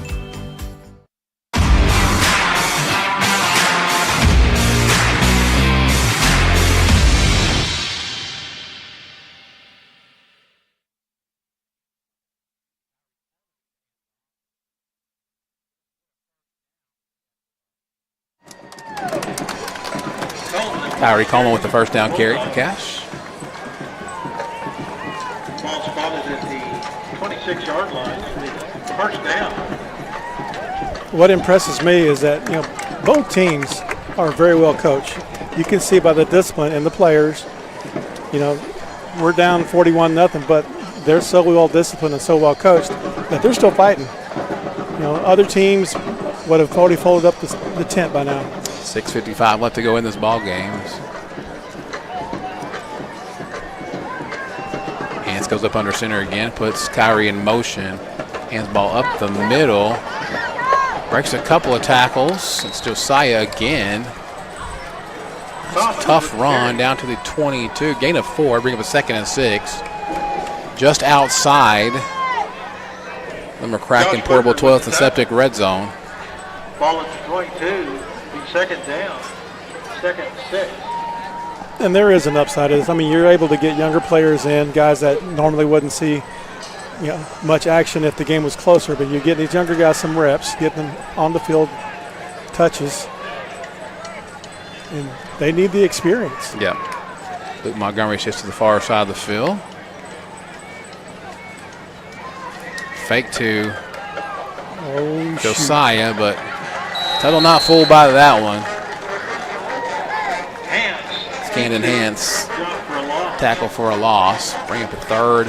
Kyrie Coleman with the first down carry for Cash. Ball spotted at the 26-yard line. First down. What impresses me is that both teams are very well coached. You can see by the discipline and the players. We're down 41-0, but they're so well disciplined and so well coached that they're still fighting. Other teams would have already folded up the tent by now. 6:55 left to go in this ball game. Hands goes up under center again, puts Kyrie in motion. Hands ball up the middle. Breaks a couple of tackles. It's Josiah again. Tough run down to the 22. Gain of 4. Bring up a 2nd and 6. Just outside the McCracken Portable Toilets and Septic red zone. Ball at the 22. Be second down. 2nd and 6. And there is an upside. You're able to get younger players in, guys that normally wouldn't see much action if the game was closer, but you get these younger guys some reps, get them on the field, touches, and they need the experience. Yep. Luke Montgomery shifts to the far side of the field. Fake to Josiah, but Tuttle not fooled by that one. Scandon Hance tackle for a loss. Bring up a 3rd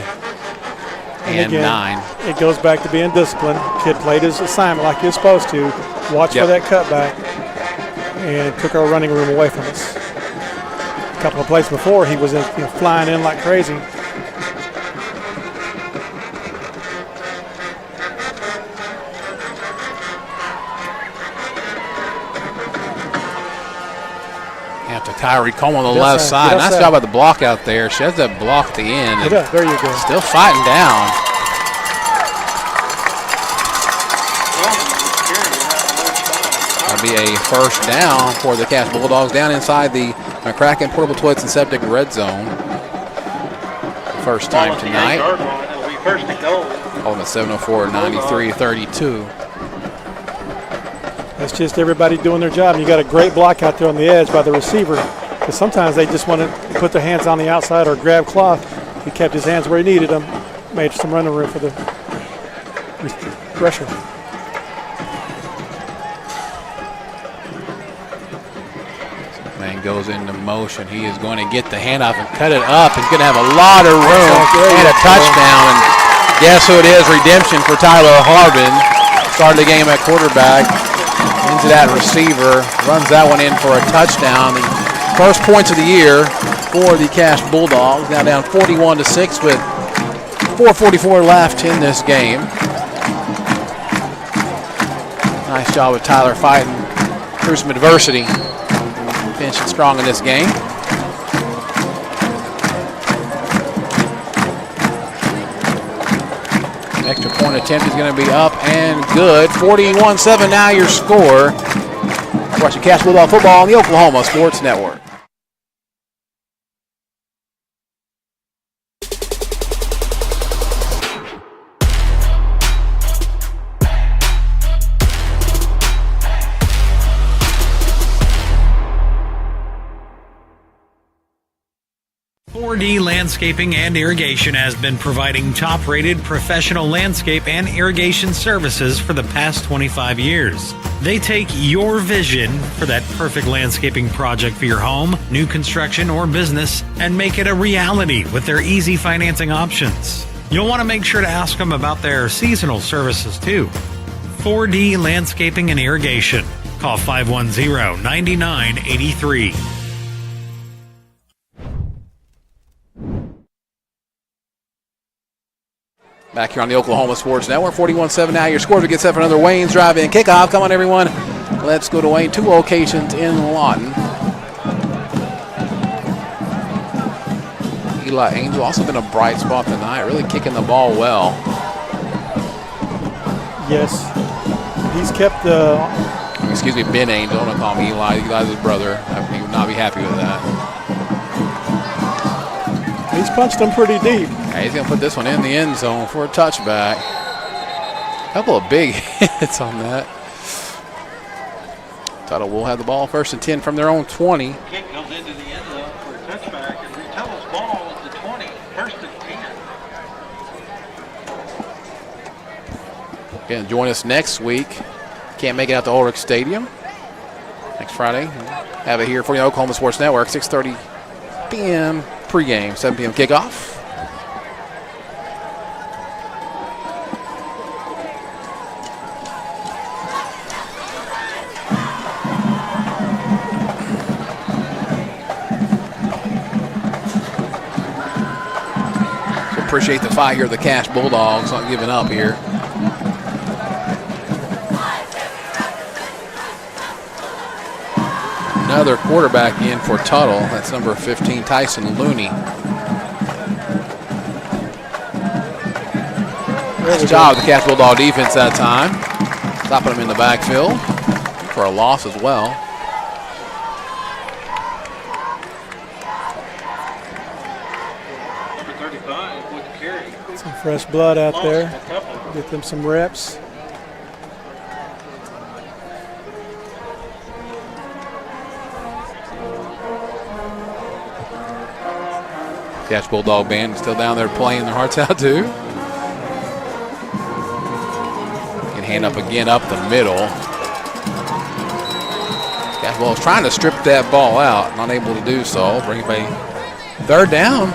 and again, 9. It goes back to being disciplined. Kid played his assignment like he was supposed to. Watch for that cutback, and took our running room away from us. A couple of plays before, he was flying in like crazy. To Kyrie Coleman on the left side. Nice job by the block out there. She has that block at the end. There you go. Still fighting down. That'll be a first down for the Cash Bulldogs down inside the McCracken Portable Toilets and Septic red zone. First time tonight. It'll be first and goal. Holding a 7:04, 93-32. That's just everybody doing their job. And you got a great block out there on the edge by the receiver. Because sometimes they just want to put their hands on the outside or grab cloth. He kept his hands where he needed them. Made some running room for the rusher. Man goes into motion. He is going to get the handoff and cut it up. He's going to have a lot of room and a touchdown. And guess who it is? Redemption for Tyler Harbin. Started the game at quarterback. Into that receiver, runs that one in for a touchdown. The first points of the year for the Cash Bulldogs. Now down 41-6 with 4:44 left in this game. Nice job with Tyler fighting through some adversity. Finishing strong in this game. Extra point attempt is going to be up and good. 41-7 now your score. Watching Cash Bulldog football on the Oklahoma Sports Network. Landscaping and Irrigation has been providing top-rated professional landscape and irrigation services for the past 25 years. They take your vision for that perfect landscaping project for your home, new construction, or business and make it a reality with their easy financing options. You'll want to make sure to ask them about their seasonal services too. 4D Landscaping and Irrigation. Call 510-9983. Back here on the Oklahoma Sports Network, 41-7 now your score. We get set for another Wayne's drive-in kickoff. Come on, everyone. Let's go to Wayne. 2 locations in Lawton. Eli Angel also been a bright spot tonight, really kicking the ball well. Yes. He's kept excuse me, Ben Angel. Don't call me Eli. Eli's his brother. He would not be happy with that. He's punched them pretty deep. Yeah, he's going to put this one in the end zone for a touchback. A couple of big hits on that. Tuttle will have the ball 1st and 10 from their own 20. Kick goes into the end zone for a touchback, and Tuttle's ball at the 20, 1st and 10. Again, join us next week. Can't make it out to Ulrich Stadium next Friday. Have it here for you, Oklahoma Sports Network, 6:30 p.m. pregame, 7 p.m. kickoff. So appreciate the fight here, the Cash Bulldogs not giving up here. Another quarterback in for Tuttle. That's number 15, Tyson Looney. Nice job of the Cash Bulldog defense that time. Stopping them in the backfield for a loss as well. Number 35 with the carry. Some fresh blood out there. Get them some reps. Cash Bulldog band still down there playing their hearts out too. Can hand up again up the middle. Cash Bulldog's trying to strip that ball out, not able to do so. Bring it back. 3rd down.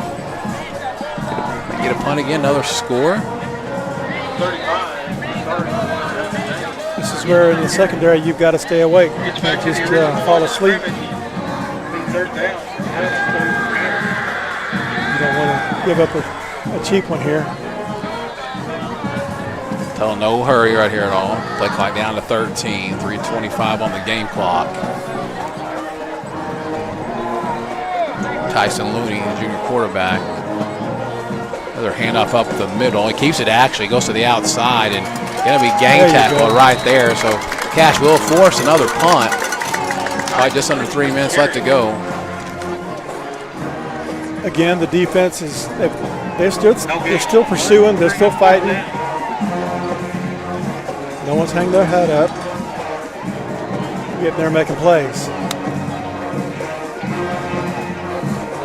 Get a punt again, another score. 35. This is where in the secondary you've got to stay awake. You can't just fall asleep. 3rd down. You don't want to give up a cheap one here. Tell no hurry right here at all. Play clock down to 13, 3:25 on the game clock. Tyson Looney, the junior quarterback. Another handoff up the middle. He keeps it actually, goes to the outside, and going to be gang tackle right there. So Cash will force another punt. Probably just under 3 minutes left to go. Again, the defense is they're still pursuing, they're still fighting. No one's hanging their head up. Getting there making plays.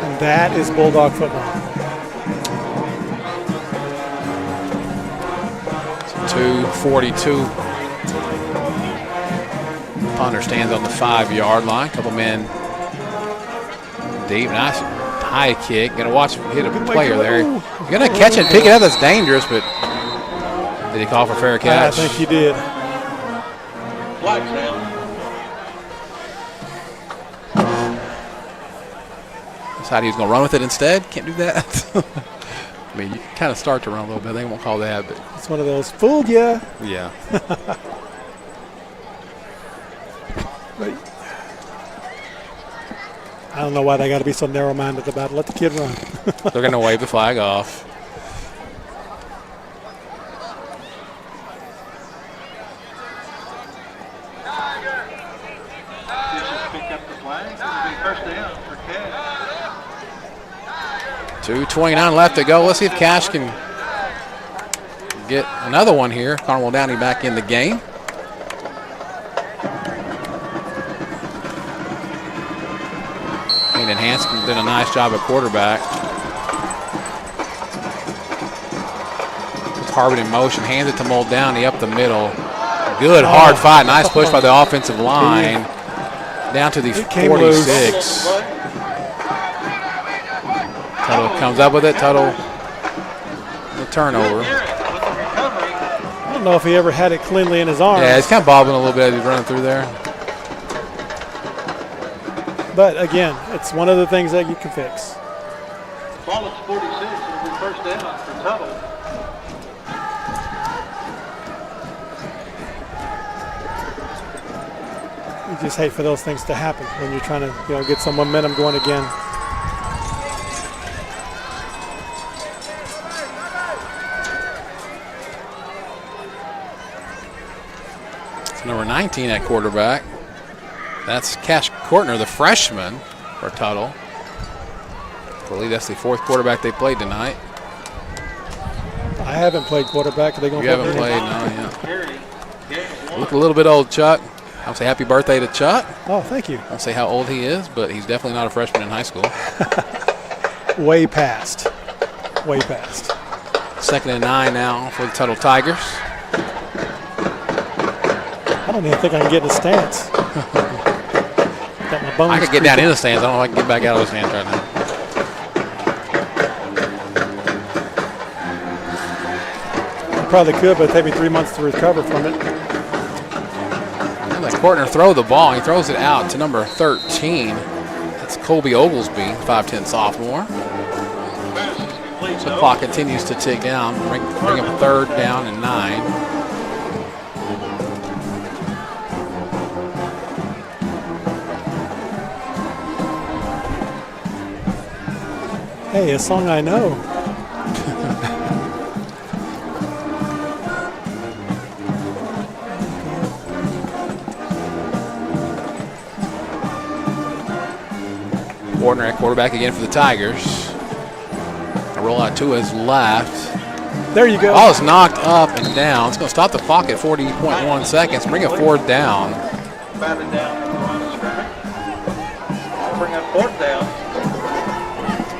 And that is Bulldog football. 2:42. Punter stands on the 5-yard line. Couple men deep. Nice high kick. Gonna watch him hit a player there. You're gonna catch it and pick it up. That's dangerous, but did he call for fair catch? I think he did. Flag down. Decided he was gonna run with it instead. Can't do that. I mean, you can kind of start to run a little bit. They won't call that, but it's one of those fooled ya. Yeah. I don't know why they got to be so narrow-minded about it. Let the kid run. They're going to wave the flag off. Pick up the flag. It'll be 1st down for Cash. 2:29 left to go. Let's see if Cash can get another one here. Cornwall Downey back in the game. And Hanscom did a nice job at quarterback. Harbin in motion, hands it to Muldowney up the middle. Good hard fight, nice push by the offensive line. Down to the 46. Tuttle comes up with it. Tuttle, the turnover. I don't know if he ever had it cleanly in his arms. Yeah, he's kind of bobbing a little bit as he's running through there. But again, it's one of the things that you can fix. Ball at 46. It'll be 1st down for Tuttle. You just hate for those things to happen when you're trying to, get some momentum going again. It's number 19 at quarterback. That's Cash Kortner, the freshman for Tuttle. I believe that's the 4th quarterback they played tonight. I haven't played quarterback. Are they going You haven't played, no, yeah. Look a little bit old, Chuck. I'll say happy birthday to Chuck. Oh, thank you. I won't say how old he is, but he's definitely not a freshman in high school. Way past. Way past. 2nd and 9 now for the Tuttle Tigers. I don't even think I can get in the stance. Got my bones I could get down in the stands. I don't know if I can get back out of the stands right now. I probably could, but it'd take me 3 months to recover from it. And let Courtner throw the ball. He throws it out to number 13. That's Colby Oglesby, 5'10 sophomore. So the clock continues to tick down. Bring up a 3rd down and 9. Hey, a song I know. Courtner at quarterback again for the Tigers. A rollout to his left. There you go. Ball is knocked up and down. It's going to stop the clock at 40.1 seconds. Bring a 4th down. Batted down. Bring up 4th down.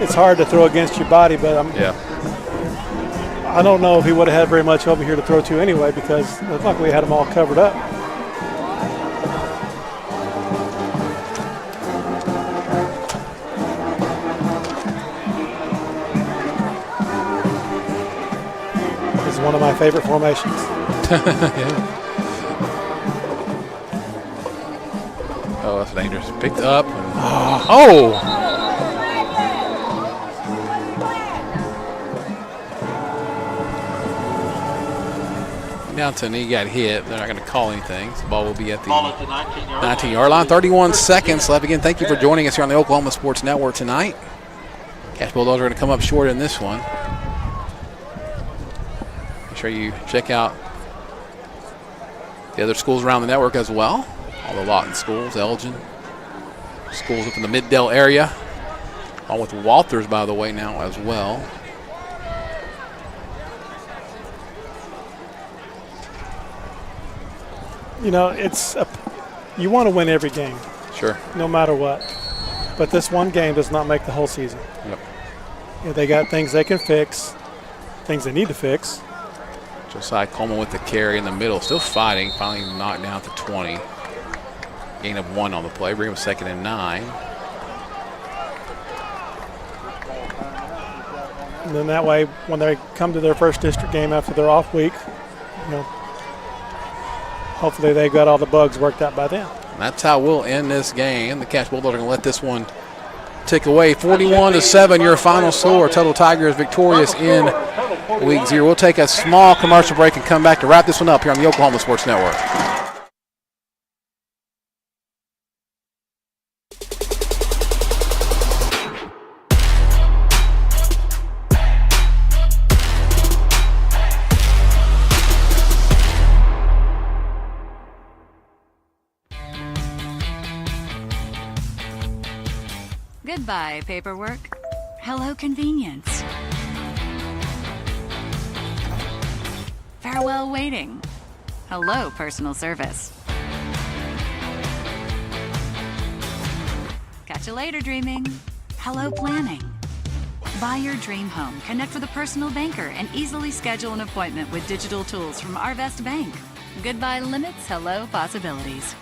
It's hard to throw against your body, but I don't know if he would have had very much over here to throw to anyway, because it looked like we had them all covered up. This is one of my favorite formations. Oh, that's dangerous. Picked up. Oh! Down he got hit. They're not going to call anything. So the ball will be at the 19-yard line. 31 seconds left. Again, thank you for joining us here on the Oklahoma Sports Network tonight. Cash Bulldogs are going to come up short in this one. Make sure you check out the other schools around the network as well. All the Lawton schools, Elgin, schools up in the Middale area. All with Walters, by the way, now as well. You know, you want to win every game. Sure. No matter what. But this one game does not make the whole season. Yep. Yeah, they got things they can fix, things they need to fix. Josiah Coleman with the carry in the middle, still fighting, finally knocked down to 20. Gain of 1 on the play, bring him 2nd and 9. And then that way, when they come to their first district game after their off week, you know, hopefully they've got all the bugs worked out by then. And that's how we'll end this game. The Cash Bulldogs are going to let this one tick away. 41-7, your final score. Tuttle Tigers victorious in Week 0. We'll take a small commercial break and come back to wrap this one up here on the Oklahoma Sports Network. Goodbye, paperwork. Hello, convenience. Farewell, waiting. Hello, personal service. Catch you later, dreaming. Hello, planning. Buy your dream home, connect with a personal banker, and easily schedule an appointment with digital tools from Arvest Bank. Goodbye limits, hello possibilities.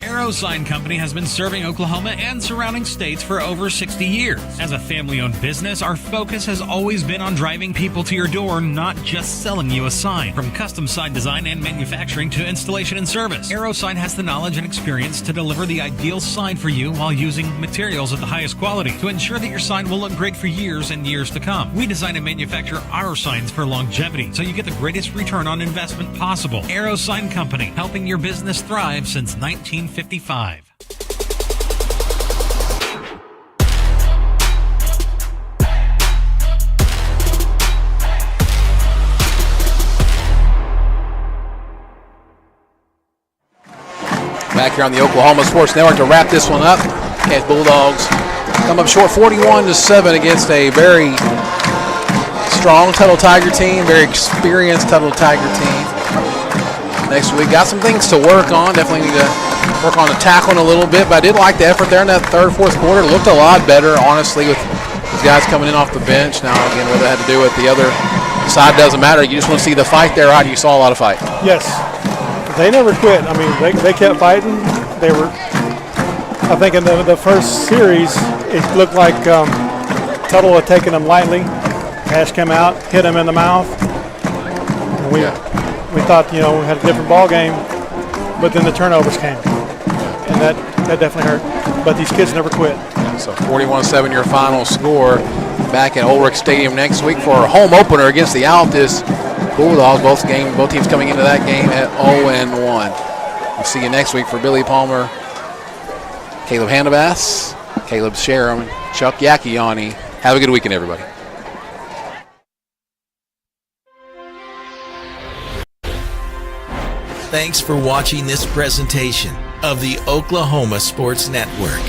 Arrow Sign Company has been serving Oklahoma and surrounding states for over 60 years. As a family-owned business, our focus has always been on driving people to your door, not just selling you a sign. From custom sign design and manufacturing to installation and service, Arrow Sign has the knowledge and experience to deliver the ideal sign for you while using materials of the highest quality to ensure that your sign will look great for years and years to come. We design and manufacture our signs for longevity, so you get the greatest return on investment possible. Arrow Sign Company, helping your business thrive since 1955. Back here on the Oklahoma Sports Network to wrap this one up. Cash Bulldogs come up short 41-7 against a very strong Tuttle Tiger team, very experienced Tuttle Tiger team. Next week, got some things to work on. Definitely need to work on the tackling a little bit, but I did like the effort there in that third, fourth quarter. It looked a lot better, honestly, with these guys coming in off the bench. Now, again, whether that had to do with the other side doesn't matter. You just want to see the fight there, right? You saw a lot of fight. Yes. They never quit. I mean, they kept fighting. They were, I think in the first series, it looked like Tuttle had taken them lightly. Ash came out, hit him in the mouth. And we thought, we had a different ball game, but then the turnovers came. And that definitely hurt. But these kids never quit. So 41-7 your final score. Back at Ulrich Stadium next week for a home opener against the Altus Bulldogs. Both teams coming into that game at 0-1. We'll see you next week for Billy Palmer, Caleb Handabass, Caleb Sharam, Chuck Yakiani. Have a good weekend, everybody. Thanks for watching this presentation of the Oklahoma Sports Network.